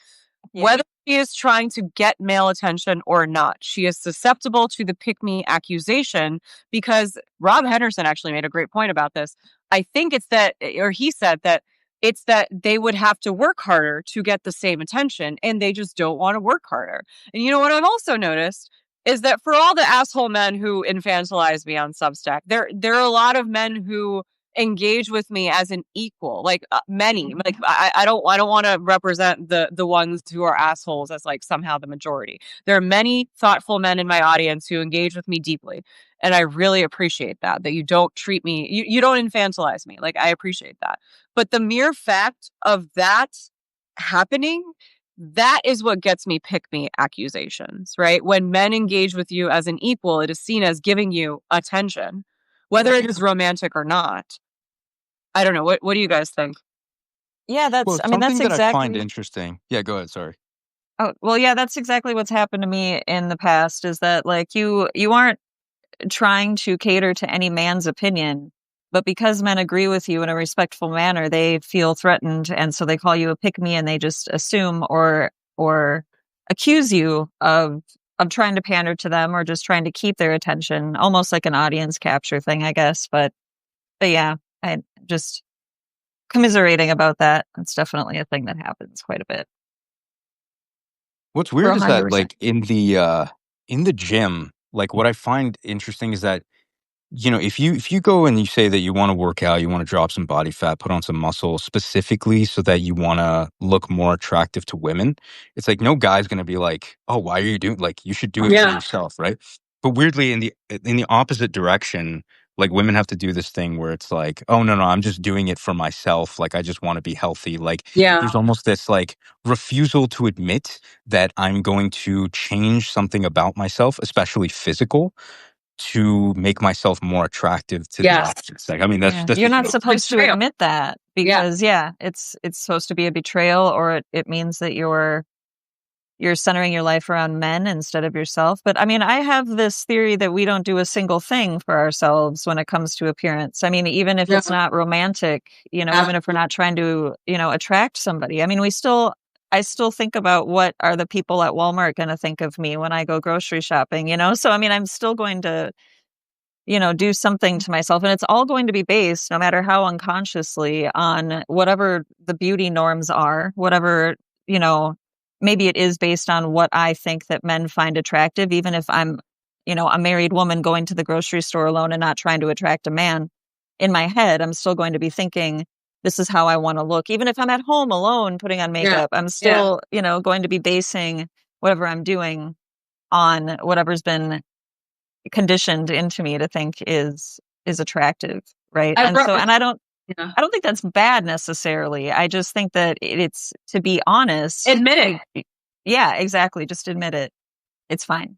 Yeah. Whether she is trying to get male attention or not, she is susceptible to the pick-me accusation because Rob Henderson actually made a great point about this. I think it's that, or he said that it's that they would have to work harder to get the same attention and they just don't want to work harder. And you know what I've also noticed is that for all the asshole men who infantilize me on Substack, there are a lot of men who engage with me as an equal, like many. Like I don't want to represent the ones who are assholes as like somehow the majority. There are many thoughtful men in my audience who engage with me deeply, and I really appreciate that you don't treat me, you don't infantilize me. Like I appreciate that. But the mere fact of that happening, that is what gets me pick me accusations, right? When men engage with you as an equal, it is seen as giving you attention, whether it is romantic or not. I don't know. What do you guys think? Yeah, that's something that's that exactly. I find interesting. Yeah, go ahead. Sorry. Oh, well, yeah, that's exactly what's happened to me in the past is that like you aren't trying to cater to any man's opinion, but because men agree with you in a respectful manner, they feel threatened. And so they call you a pick me and they just assume or accuse you of trying to pander to them or just trying to keep their attention, almost like an audience capture thing, I guess. But yeah, I just commiserating about that. It's definitely a thing that happens quite a bit. What's weird is that like in the gym, like what I find interesting is that, you know, if you go and you say that you want to work out, you want to drop some body fat, put on some muscle specifically so that you want to look more attractive to women, it's like no guy's going to be like, "Oh, why are you doing like you should do it for yourself," right? But weirdly in the opposite direction, like women have to do this thing where it's like, "Oh, no, I'm just doing it for myself. Like I just want to be healthy." Like there's almost this like refusal to admit that I'm going to change something about myself, especially physical, to make myself more attractive to the opposite sex. I mean, that's you're not supposed to admit that because it's supposed to be a betrayal, or it means that you're centering your life around men instead of yourself. But I mean, I have this theory that we don't do a single thing for ourselves when it comes to appearance. I mean, even if it's not romantic, you know, even if we're not trying to, you know, attract somebody. I mean, I still think about what are the people at Walmart going to think of me when I go grocery shopping, you know? So, I mean, I'm still going to, you know, do something to myself. And it's all going to be based, no matter how unconsciously, on whatever the beauty norms are, whatever, you know, maybe it is based on what I think that men find attractive, even if I'm, you know, a married woman going to the grocery store alone and not trying to attract a man. In my head, I'm still going to be thinking, this is how I want to look. Even if I'm at home alone putting on makeup, I'm still, you know, going to be basing whatever I'm doing on whatever's been conditioned into me to think is attractive, right? I don't think that's bad necessarily. I just think that it's, to be honest, admit it. Yeah, exactly. Just admit it. It's fine.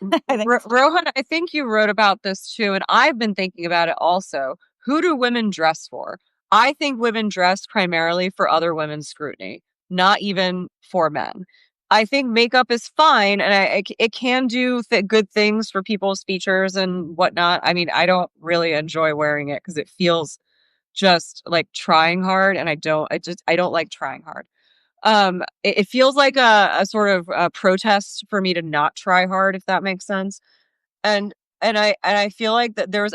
I think Rohan, I think you wrote about this too, and I've been thinking about it also. Who do women dress for? I think women dress primarily for other women's scrutiny, not even for men. I think makeup is fine, and it can do good things for people's features and whatnot. I mean, I don't really enjoy wearing it because it feels just like trying hard, and I don't like trying hard. It feels like a sort of a protest for me to not try hard, if that makes sense. And I feel like that there was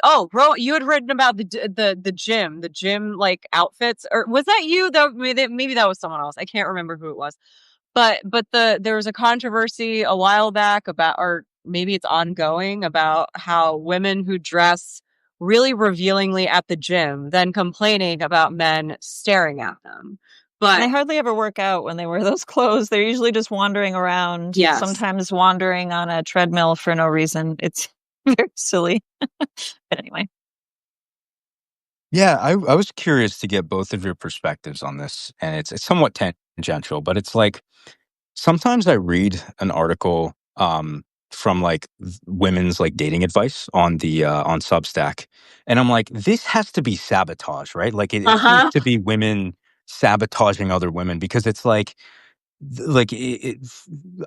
you had written about the gym like outfits, or was that you? That maybe that was someone else. I can't remember who it was. But there was a controversy a while back about, or maybe it's ongoing, about how women who dress really revealingly at the gym then complaining about men staring at them. they But hardly ever work out when they wear those clothes. They're usually just wandering around, yes, sometimes wandering on a treadmill for no reason. It's very silly. But anyway. Yeah, I was curious to get both of your perspectives on this, and it's somewhat tangential, but it's like sometimes I read an article from like women's like dating advice on Substack, and I'm like, this has to be sabotage, right? Like it seems to be women sabotaging other women because it's like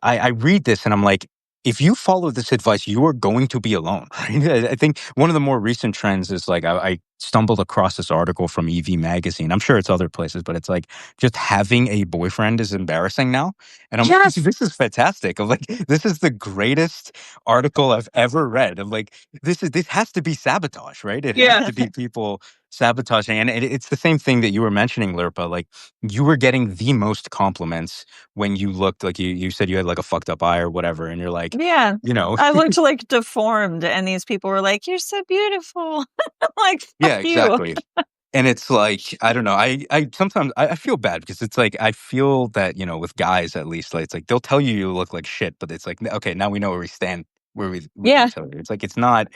I read this and I'm like, if you follow this advice, you are going to be alone. Right? I think one of the more recent trends is like I stumbled across this article from EV magazine. I'm sure it's other places, but it's like just having a boyfriend is embarrassing now. And I'm like, yes, this is fantastic. I'm like, this is the greatest article I've ever read. I'm like, this has to be sabotage, right? It has yeah. to be people sabotaging. And it's the same thing that you were mentioning, Lirpa. Like you were getting the most compliments when you looked like you said you had like a fucked up eye or whatever, and you're like, Yeah. you know, I looked like deformed, and these people were like, "You're so beautiful." I'm like, "Fuck yeah, you." exactly. And it's like, I don't know. I sometimes I feel bad because it's like I feel that, with guys at least, like it's like they'll tell you you look like shit, but it's like, okay, now we know where we stand where we with Yeah. each other. It's like it's not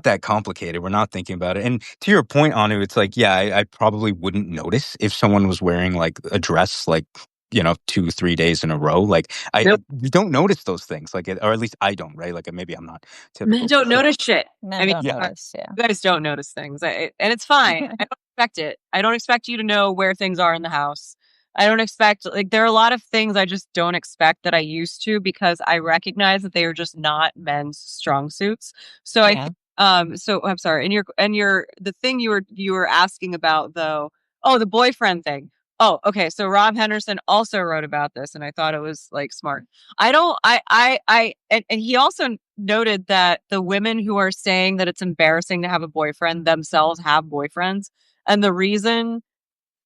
that complicated. We're not thinking about it. And to your point on it, it's like, yeah, I probably wouldn't notice if someone was wearing like a dress like 2-3 days in a row. Like Nope. you don't notice those things, like or at least I don't, right? Like maybe I'm not Men typical, don't notice shit. I Men mean, don't yeah, notice. Yeah. you guys don't notice things, and it's fine. I don't expect it. I don't expect you to know where things are in the house. I don't expect, like, there are a lot of things I just don't expect that I used to, because I recognize that they are just not men's strong suits. So Yeah. so I'm sorry. And the thing you were asking about, though. Oh, the boyfriend thing. Oh, okay. So Rob Henderson also wrote about this, and I thought it was like smart. I don't, and he also noted that the women who are saying that it's embarrassing to have a boyfriend themselves have boyfriends. And the reason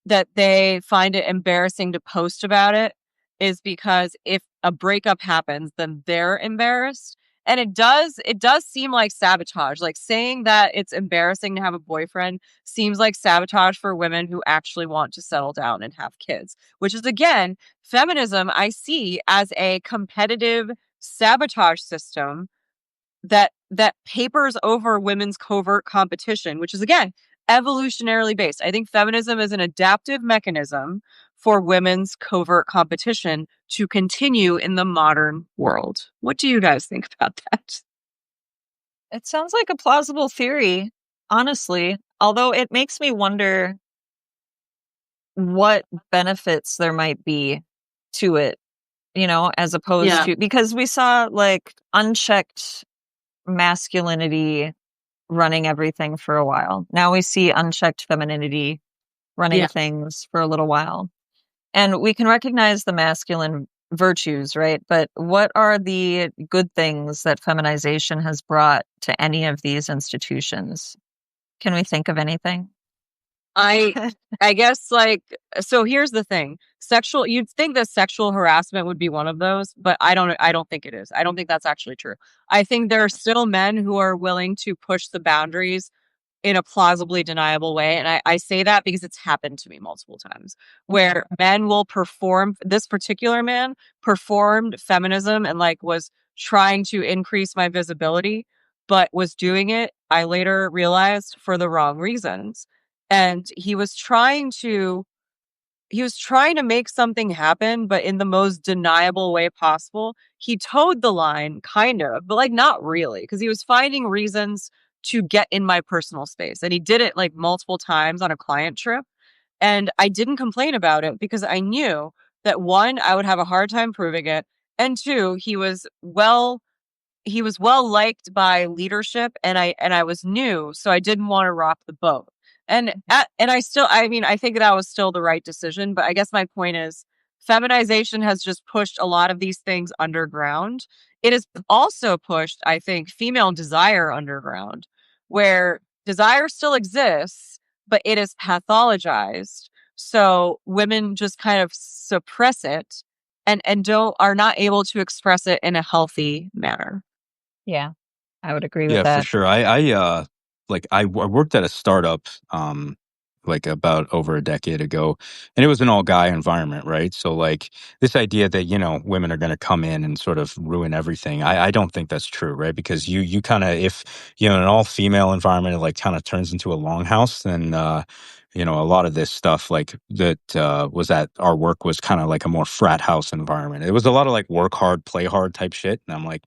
that they find it embarrassing to post about it is because if a breakup happens, then they're embarrassed. And it does seem like sabotage. Like, saying that it's embarrassing to have a boyfriend seems like sabotage for women who actually want to settle down and have kids, which is, again, feminism I see as a competitive sabotage system that papers over women's covert competition, which is, again, evolutionarily based. I think feminism is an adaptive mechanism for women's covert competition to continue in the modern world. What do you guys think about that? It sounds like a plausible theory, honestly. Although it makes me wonder what benefits there might be to it, as opposed Yeah. to, because we saw like unchecked masculinity running everything for a while. Now we see unchecked femininity running Yeah. things for a little while. And we can recognize the masculine virtues, right? But what are the good things that feminization has brought to any of these institutions? Can we think of anything? I I guess, like, so here's the thing. You'd think that sexual harassment would be one of those, but I don't think it is. I don't think that's actually true. I think there are still men who are willing to push the boundaries in a plausibly deniable way. And I say that because it's happened to me multiple times, where men will perform. This particular man performed feminism and, like, was trying to increase my visibility, but was doing it, I later realized, for the wrong reasons. And he was trying to trying to make something happen, but in the most deniable way possible. He towed the line, kind of, but like not really, because he was finding reasons to get in my personal space. And he did it like multiple times on a client trip. And I didn't complain about it because I knew that one, I would have a hard time proving it. And two, he was well liked by leadership, and I was new, so I didn't want to rock the boat. And I mean, I think that was still the right decision, but I guess my point is feminization has just pushed a lot of these things underground. It has also pushed, I think, female desire underground, where desire still exists, but it is pathologized. So women just kind of suppress it and are not able to express it in a healthy manner. Yeah, I would agree with Yeah, for that. sure. I worked at a startup, like about over a decade ago, and it was an all guy environment, right? So like this idea that, women are going to come in and sort of ruin everything. I don't think that's true, right? Because you kind of, if, an all female environment, it like kind of turns into a longhouse, then, a lot of this stuff like that, was at our work was kind of like a more frat house environment. It was a lot of like work hard, play hard type shit. And I'm like,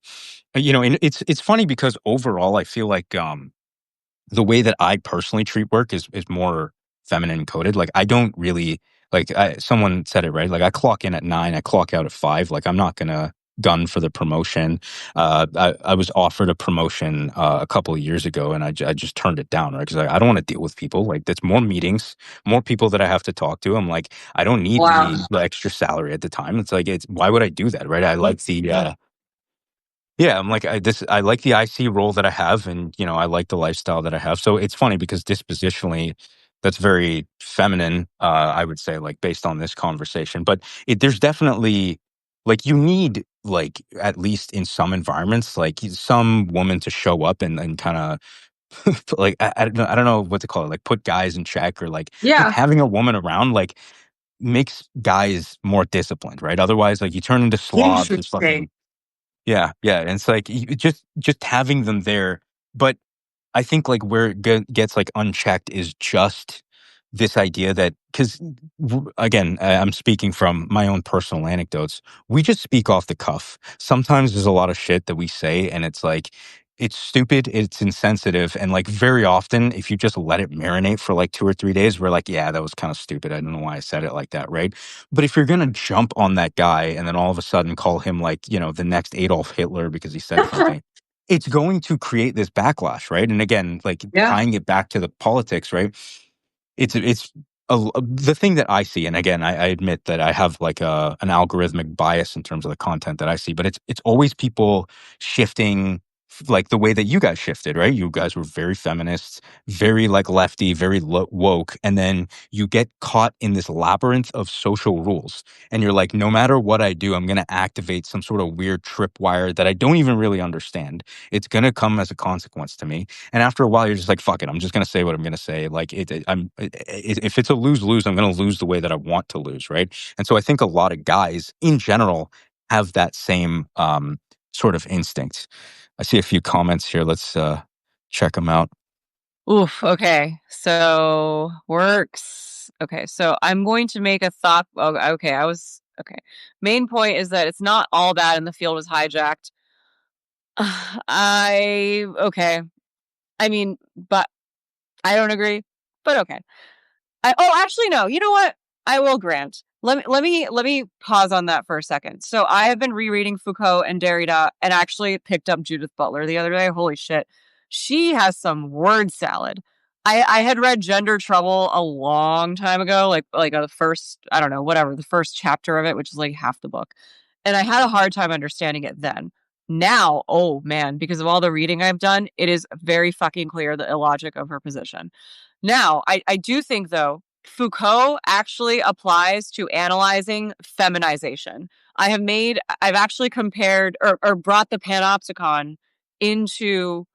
and it's funny because overall, I feel like the way that I personally treat work is more feminine coded. Like I don't really someone said it right. Like I clock in at 9, I clock out at 5. Like I'm not gonna gun for the promotion. I was offered a promotion a couple of years ago, and I just turned it down, right? Because I don't want to deal with people. Like that's more meetings, more people that I have to talk to. I'm like, I don't need Wow. the extra salary at the time. It's like why would I do that, right? I like the yeah, I'm like I like the IC role that I have, and I like the lifestyle that I have. So it's funny because dispositionally, that's very feminine. I would say, like based on this conversation, but there's definitely like you need like at least in some environments like some woman to show up and kind of like I don't know what to call it, like put guys in check, or like just Yeah. having a woman around like makes guys more disciplined, right? Otherwise, like you turn into slobs. It's Interesting. fucking yeah, yeah, and it's like just having them there, but I think like where it gets like unchecked is just this idea that because again, I'm speaking from my own personal anecdotes. We just speak off the cuff. Sometimes there's a lot of shit that we say, and it's like it's stupid, it's insensitive, and like very often, if you just let it marinate for like 2 or 3 days, we're like, yeah, that was kind of stupid. I don't know why I said it like that, right? But if you're gonna jump on that guy and then all of a sudden call him like the next Adolf Hitler because he said something, it's going to create this backlash, right? And again, like Yeah. tying it back to the politics, right? It's the thing that I see, and again, I admit that I have like an algorithmic bias in terms of the content that I see, but it's always people shifting like the way that you guys shifted, right? You guys were very feminist, very like lefty, very woke, and then you get caught in this labyrinth of social rules, and you're like, no matter what I do, I'm going to activate some sort of weird tripwire that I don't even really understand. It's going to come as a consequence to me, and after a while, you're just like, fuck it. I'm just going to say what I'm going to say. Like, if it's a lose lose, I'm going to lose the way that I want to lose. Right. And so I think a lot of guys in general have that same sort of instinct. I see a few comments here. Let's check them out. Oof. Okay. So works. Okay. So I'm going to make a thought. Oh, okay. Okay. Main point is that it's not all bad and the field was hijacked. Okay. I mean, but I don't agree, but okay. Actually, no. You know what? I will grant. Let me pause on that for a second. So I have been rereading Foucault and Derrida, and actually picked up Judith Butler the other day. Holy shit, she has some word salad. I had read Gender Trouble a long time ago, like the first, I don't know, whatever, the first chapter of it, which is like half the book, and I had a hard time understanding it then. Now, oh man, because of all the reading I've done, it is very fucking clear the illogic of her position. Now, I do think, though, Foucault actually applies to analyzing feminization. I've actually compared or brought the panopticon into,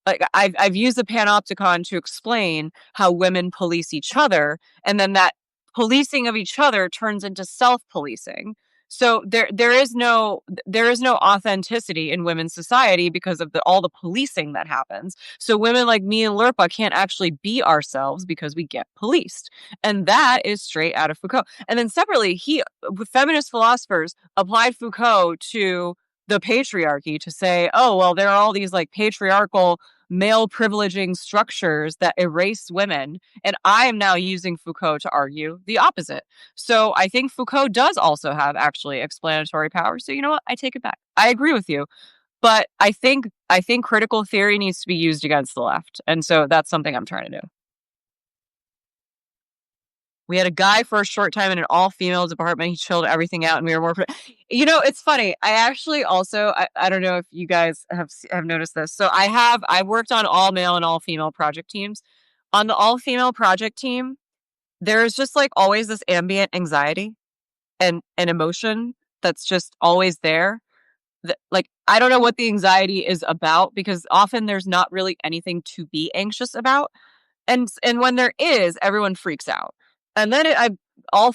like, I've used the panopticon to explain how women police each other, and then that policing of each other turns into self-policing. So there is no authenticity in women's society because of all the policing that happens. So women like me and Lurpa can't actually be ourselves because we get policed. And that is straight out of Foucault. And then separately, feminist philosophers applied Foucault to the patriarchy to say, oh, well, there are all these like patriarchal male privileging structures that erase women. And I am now using Foucault to argue the opposite. So I think Foucault does also have actually explanatory power. So you know what? I take it back. I agree with you. But I think critical theory needs to be used against the left. And so that's something I'm trying to do. We had a guy for a short time in an all-female department. He chilled everything out, and we were more. It's funny. I actually also I don't know if you guys have noticed this. So I've worked on all male and all female project teams. On the all female project team, there's just like always this ambient anxiety and emotion that's just always there. Like I don't know what the anxiety is about because often there's not really anything to be anxious about. And when there is, everyone freaks out. And then all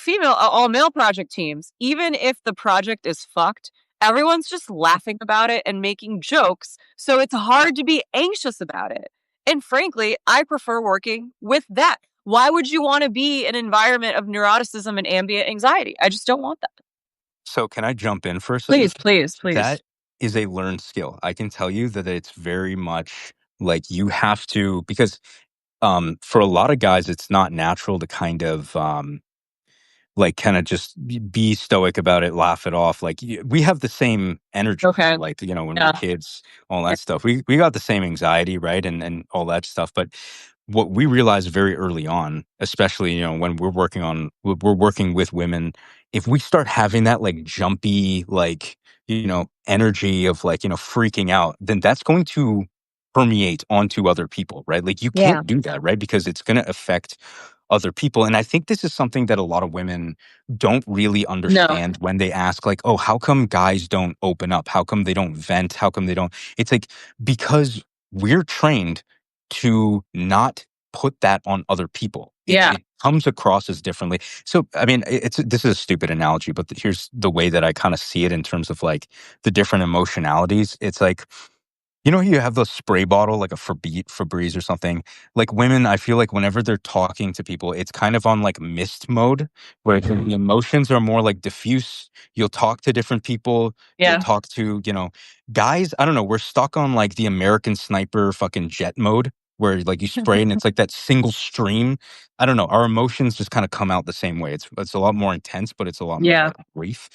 male project teams, even if the project is fucked, everyone's just laughing about it and making jokes. So it's hard to be anxious about it. And frankly, I prefer working with that. Why would you want to be in an environment of neuroticism and ambient anxiety? I just don't want that. So can I jump in for a second? Please. That is a learned skill. I can tell you that it's very much like you have to, because for a lot of guys, it's not natural to kind of like kind of just be stoic about it, laugh it off. Like we have the same energy, Okay. like, when Yeah. we're kids, all that stuff. We got the same anxiety, right? And all that stuff. But what we realized very early on, especially, when we're working with women, if we start having that like jumpy, like, energy of like, freaking out, then that's going to permeate onto other people, right? Like you Yeah. can't do that, right? Because it's going to affect other people. And I think this is something that a lot of women don't really understand when they ask like, oh, how come guys don't open up? How come they don't vent? How come they don't? It's like, because we're trained to not put that on other people. It comes across as differently. So, I mean, this is a stupid analogy, but here's the way that I kind of see it in terms of like the different emotionalities. It's like, you have the spray bottle, like a Febreze or something. Like women, I feel like whenever they're talking to people, it's kind of on like mist mode, where the emotions are more like diffuse. You'll talk to different people. You'll talk to, guys. I don't know. We're stuck on like the American Sniper fucking jet mode, where like you spray and it's like that single stream. I don't know. Our emotions just kind of come out the same way. It's a lot more intense, but it's a lot more like brief.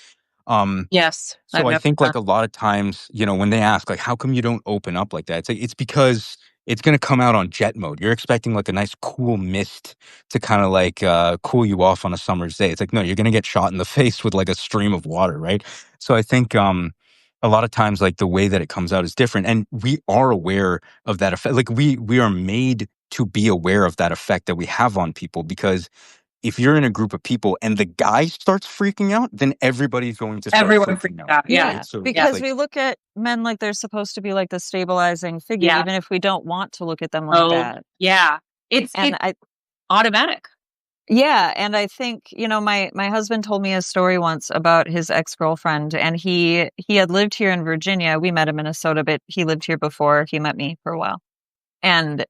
Yes. So I think like a lot of times, when they ask like, how come you don't open up like that? It's like, it's because it's going to come out on jet mode. You're expecting like a nice cool mist to kind of like cool you off on a summer's day. It's like, no, you're going to get shot in the face with like a stream of water. Right. So I think a lot of times like the way that it comes out is different, and we are aware of that effect. Like we are made to be aware of that effect that we have on people, because if you're in a group of people and the guy starts freaking out, then everybody's going to start freaking out. Yeah, right? So because we look at men like they're supposed to be like the stabilizing figure, even if we don't want to look at them like that. Yeah. It's automatic. Yeah, and I think, my husband told me a story once about his ex-girlfriend, and he had lived here in Virginia. We met in Minnesota, but he lived here before he met me for a while. And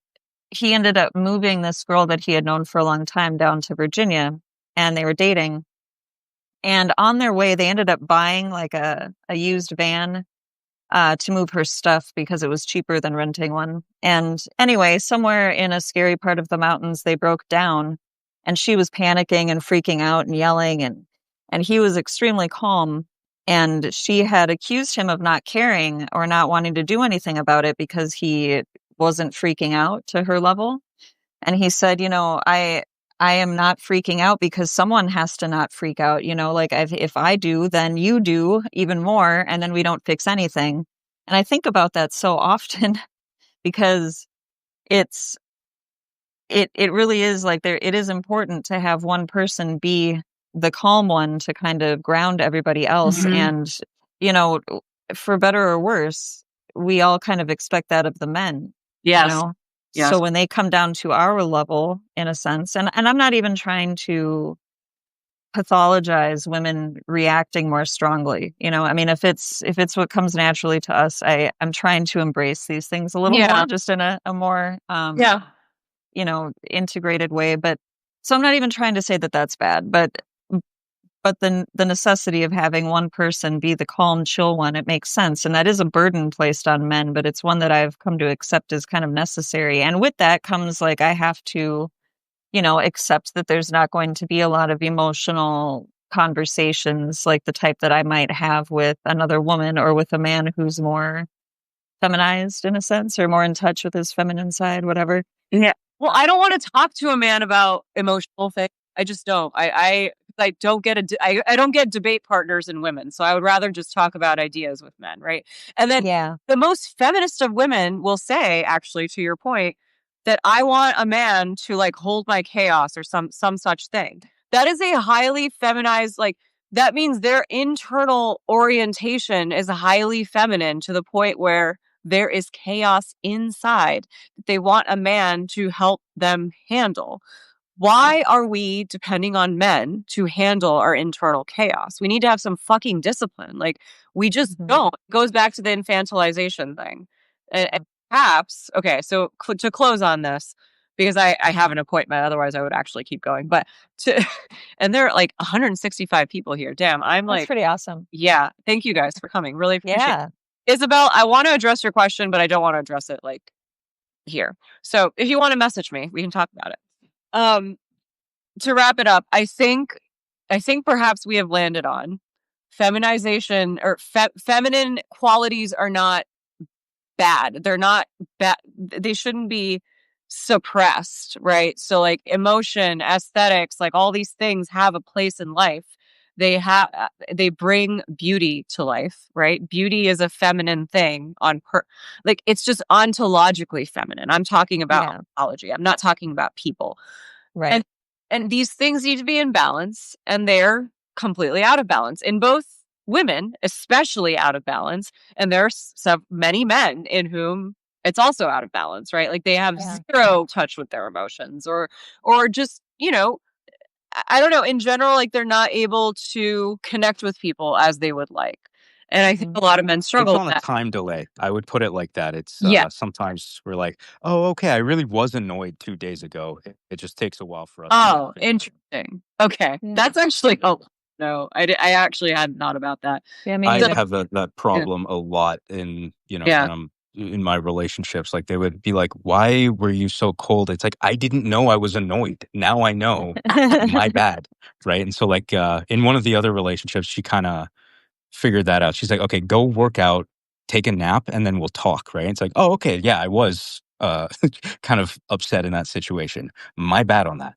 he ended up moving this girl that he had known for a long time down to Virginia, and they were dating. And on their way, they ended up buying like a used van to move her stuff because it was cheaper than renting one. And anyway, somewhere in a scary part of the mountains, they broke down, and she was panicking and freaking out and yelling, and he was extremely calm. And she had accused him of not caring or not wanting to do anything about it because he wasn't freaking out to her level. And he said, I am not freaking out because someone has to not freak out. Like if I do, then you do even more, and then we don't fix anything. And I think about that so often because it really is like it is important to have one person be the calm one to kind of ground everybody else. And, for better or worse, we all kind of expect that of the men. Yes. So when they come down to our level, in a sense, and I'm not even trying to pathologize women reacting more strongly. I mean, if it's what comes naturally to us, I'm trying to embrace these things a little more, just in a more integrated way. But so I'm not even trying to say that that's bad, but the necessity of having one person be the calm, chill one, it makes sense. And that is a burden placed on men, but it's one that I've come to accept as kind of necessary. And with that comes like I have to, accept that there's not going to be a lot of emotional conversations like the type that I might have with another woman or with a man who's more feminized in a sense, or more in touch with his feminine side, whatever. Yeah. Well, I don't want to talk to a man about emotional things. I just don't. I don't get I don't get debate partners in women, so I would rather just talk about ideas with men, right? And then the most feminist of women will say, actually, to your point, that I want a man to like hold my chaos or some such thing. That is a highly feminized, like that means their internal orientation is highly feminine to the point where there is chaos inside that they want a man to help them handle. Why are we depending on men to handle our internal chaos? We need to have some fucking discipline. Like, we just don't. It goes back to the infantilization thing. And perhaps, okay, so to close on this, because I have an appointment, otherwise I would actually keep going. But and there are like 165 people here. Damn, I'm That's like, pretty awesome. Yeah, thank you guys for coming. Really appreciate it. Yeah. Isabel, I want to address your question, but I don't want to address it like here. So if you want to message me, we can talk about it. To wrap it up, I think perhaps we have landed on feminization, or feminine qualities are not bad. They're not bad. They shouldn't be suppressed, right? So like emotion, aesthetics, like all these things have a place in life. They bring beauty to life, right? Beauty is a feminine thing like it's just ontologically feminine. I'm talking about ontology. I'm not talking about people. Right. And these things need to be in balance, and they're completely out of balance in both women, especially out of balance. And there's many men in whom it's also out of balance, right? Like they have zero touch with their emotions, or just, I don't know, in general, like they're not able to connect with people as they would like. And I think a lot of men struggle It's on with a that. time delay. I would put it like that. It's Yeah. sometimes we're like, oh, okay, I really was annoyed 2 days ago. It just takes a while for us. Oh, interesting. Okay. That's actually, no, I actually hadn't thought about that. Yeah, me I neither. have that problem a lot in, when I'm in my relationships. Like they would be like, why were you so cold? It's like, I didn't know I was annoyed. Now I know. My bad. Right. And so like in one of the other relationships, she kind of figured that out. She's like, okay, go work out, take a nap, and then we'll talk. Right. It's like, oh, okay. Yeah, I was kind of upset in that situation. My bad on that.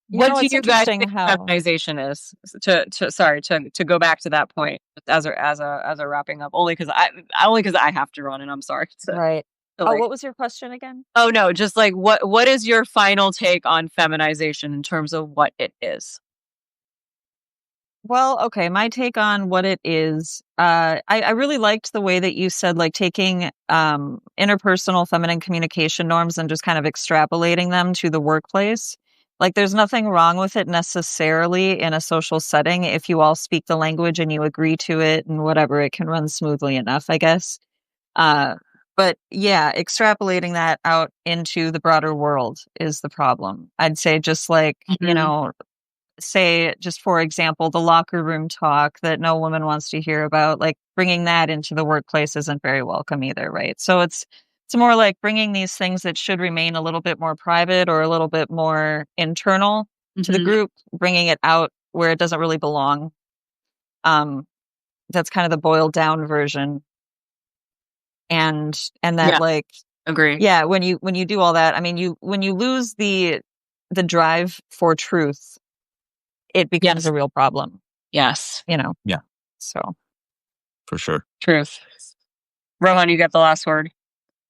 What do you guys think feminization is? To go back to that point as a wrapping up, only because I have to run, and I'm sorry. Right. Like, what was your question again? Oh no, just like what is your final take on feminization in terms of what it is? Well, okay, my take on what it is, I really liked the way that you said, like, taking interpersonal feminine communication norms and just kind of extrapolating them to the workplace. Like, there's nothing wrong with it necessarily in a social setting if you all speak the language and you agree to it and whatever, it can run smoothly enough, I guess. But yeah, extrapolating that out into the broader world is the problem. I'd say just like, say, just for example, the locker room talk that no woman wants to hear about, like bringing that into the workplace isn't very welcome either, right? So it's more like bringing these things that should remain a little bit more private or a little bit more internal to the group, bringing it out where it doesn't really belong. That's kind of the boiled down version. And that like, agree. Yeah, when you do all that, I mean, when you lose the drive for truth, it becomes a real problem. Yes. Yeah. So. For sure. Truth. Rohan, you got the last word.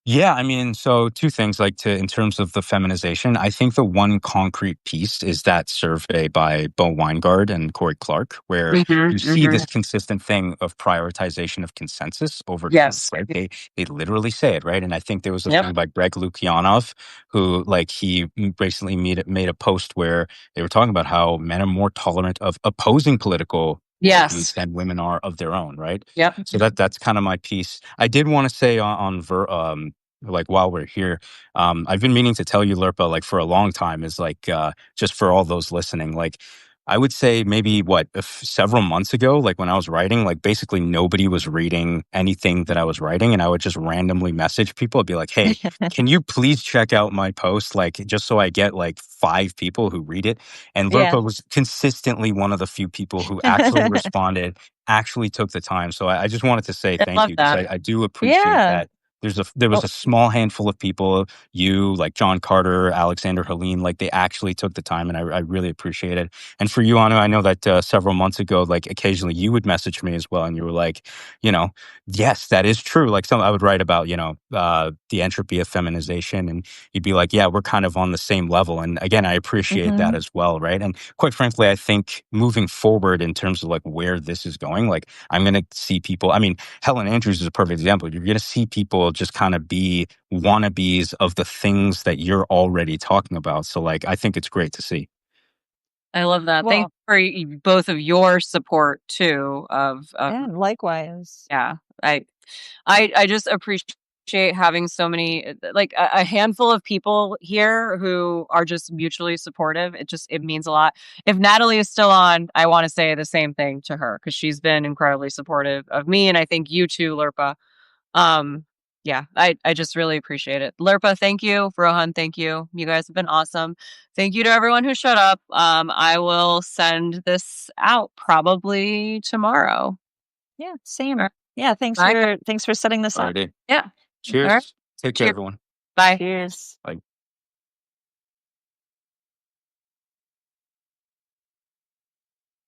Yeah, I mean, so two things like to in terms of the feminization. I think the one concrete piece is that survey by Bo Weingard and Corey Clark, where you see this consistent thing of prioritization of consensus over truth, Yes. right? They literally say it, right? And I think there was a Yep. thing by Greg Lukianoff, who like he recently made a post where they were talking about how men are more tolerant of opposing political views Yes. than women are of their own, right? Yep. So that's kind of my piece. I did want to say like while we're here, I've been meaning to tell you, Lerpa, like for a long time, is like just for all those listening, like I would say maybe several months ago, like when I was writing, like basically nobody was reading anything that I was writing, and I would just randomly message people. I'd be like, "Hey, can you please check out my post, like just so I get like 5 people who read it?" And Yeah. Lerpa was consistently one of the few people who actually responded, actually took the time. So I just wanted to say I thank love you because that. I do appreciate Yeah. that. There was a small handful of people, you, like John Carter, Alexander Helene, like they actually took the time, and I really appreciate it. And for you, Anu, I know that several months ago, like occasionally you would message me as well, and you were like, you know, yes, that is true. Like I would write about, the entropy of feminization, and you'd be like, yeah, we're kind of on the same level. And again, I appreciate that as well, right? And quite frankly, I think moving forward in terms of like where this is going, like I'm going to see people. I mean, Helen Andrews is a perfect example. You're going to see people just kind of be wannabes of the things that you're already talking about. So like, I think it's great to see. I love that. Well, Thanks for both of your support too. yeah, likewise. Yeah, I just appreciate having so many, like a handful of people here who are just mutually supportive. It means a lot. If Natalie is still on, I want to say the same thing to her because she's been incredibly supportive of me, and I think you too, Lerpa. Yeah, I just really appreciate it. Lerpa, thank you. Rohan, thank you. You guys have been awesome. Thank you to everyone who showed up. I will send this out probably tomorrow. Yeah, same. All right. Yeah, Bye. thanks for setting this up. Alrighty. Yeah. All right. Cheers. Take care, Cheers. everyone. Bye. Cheers. Bye.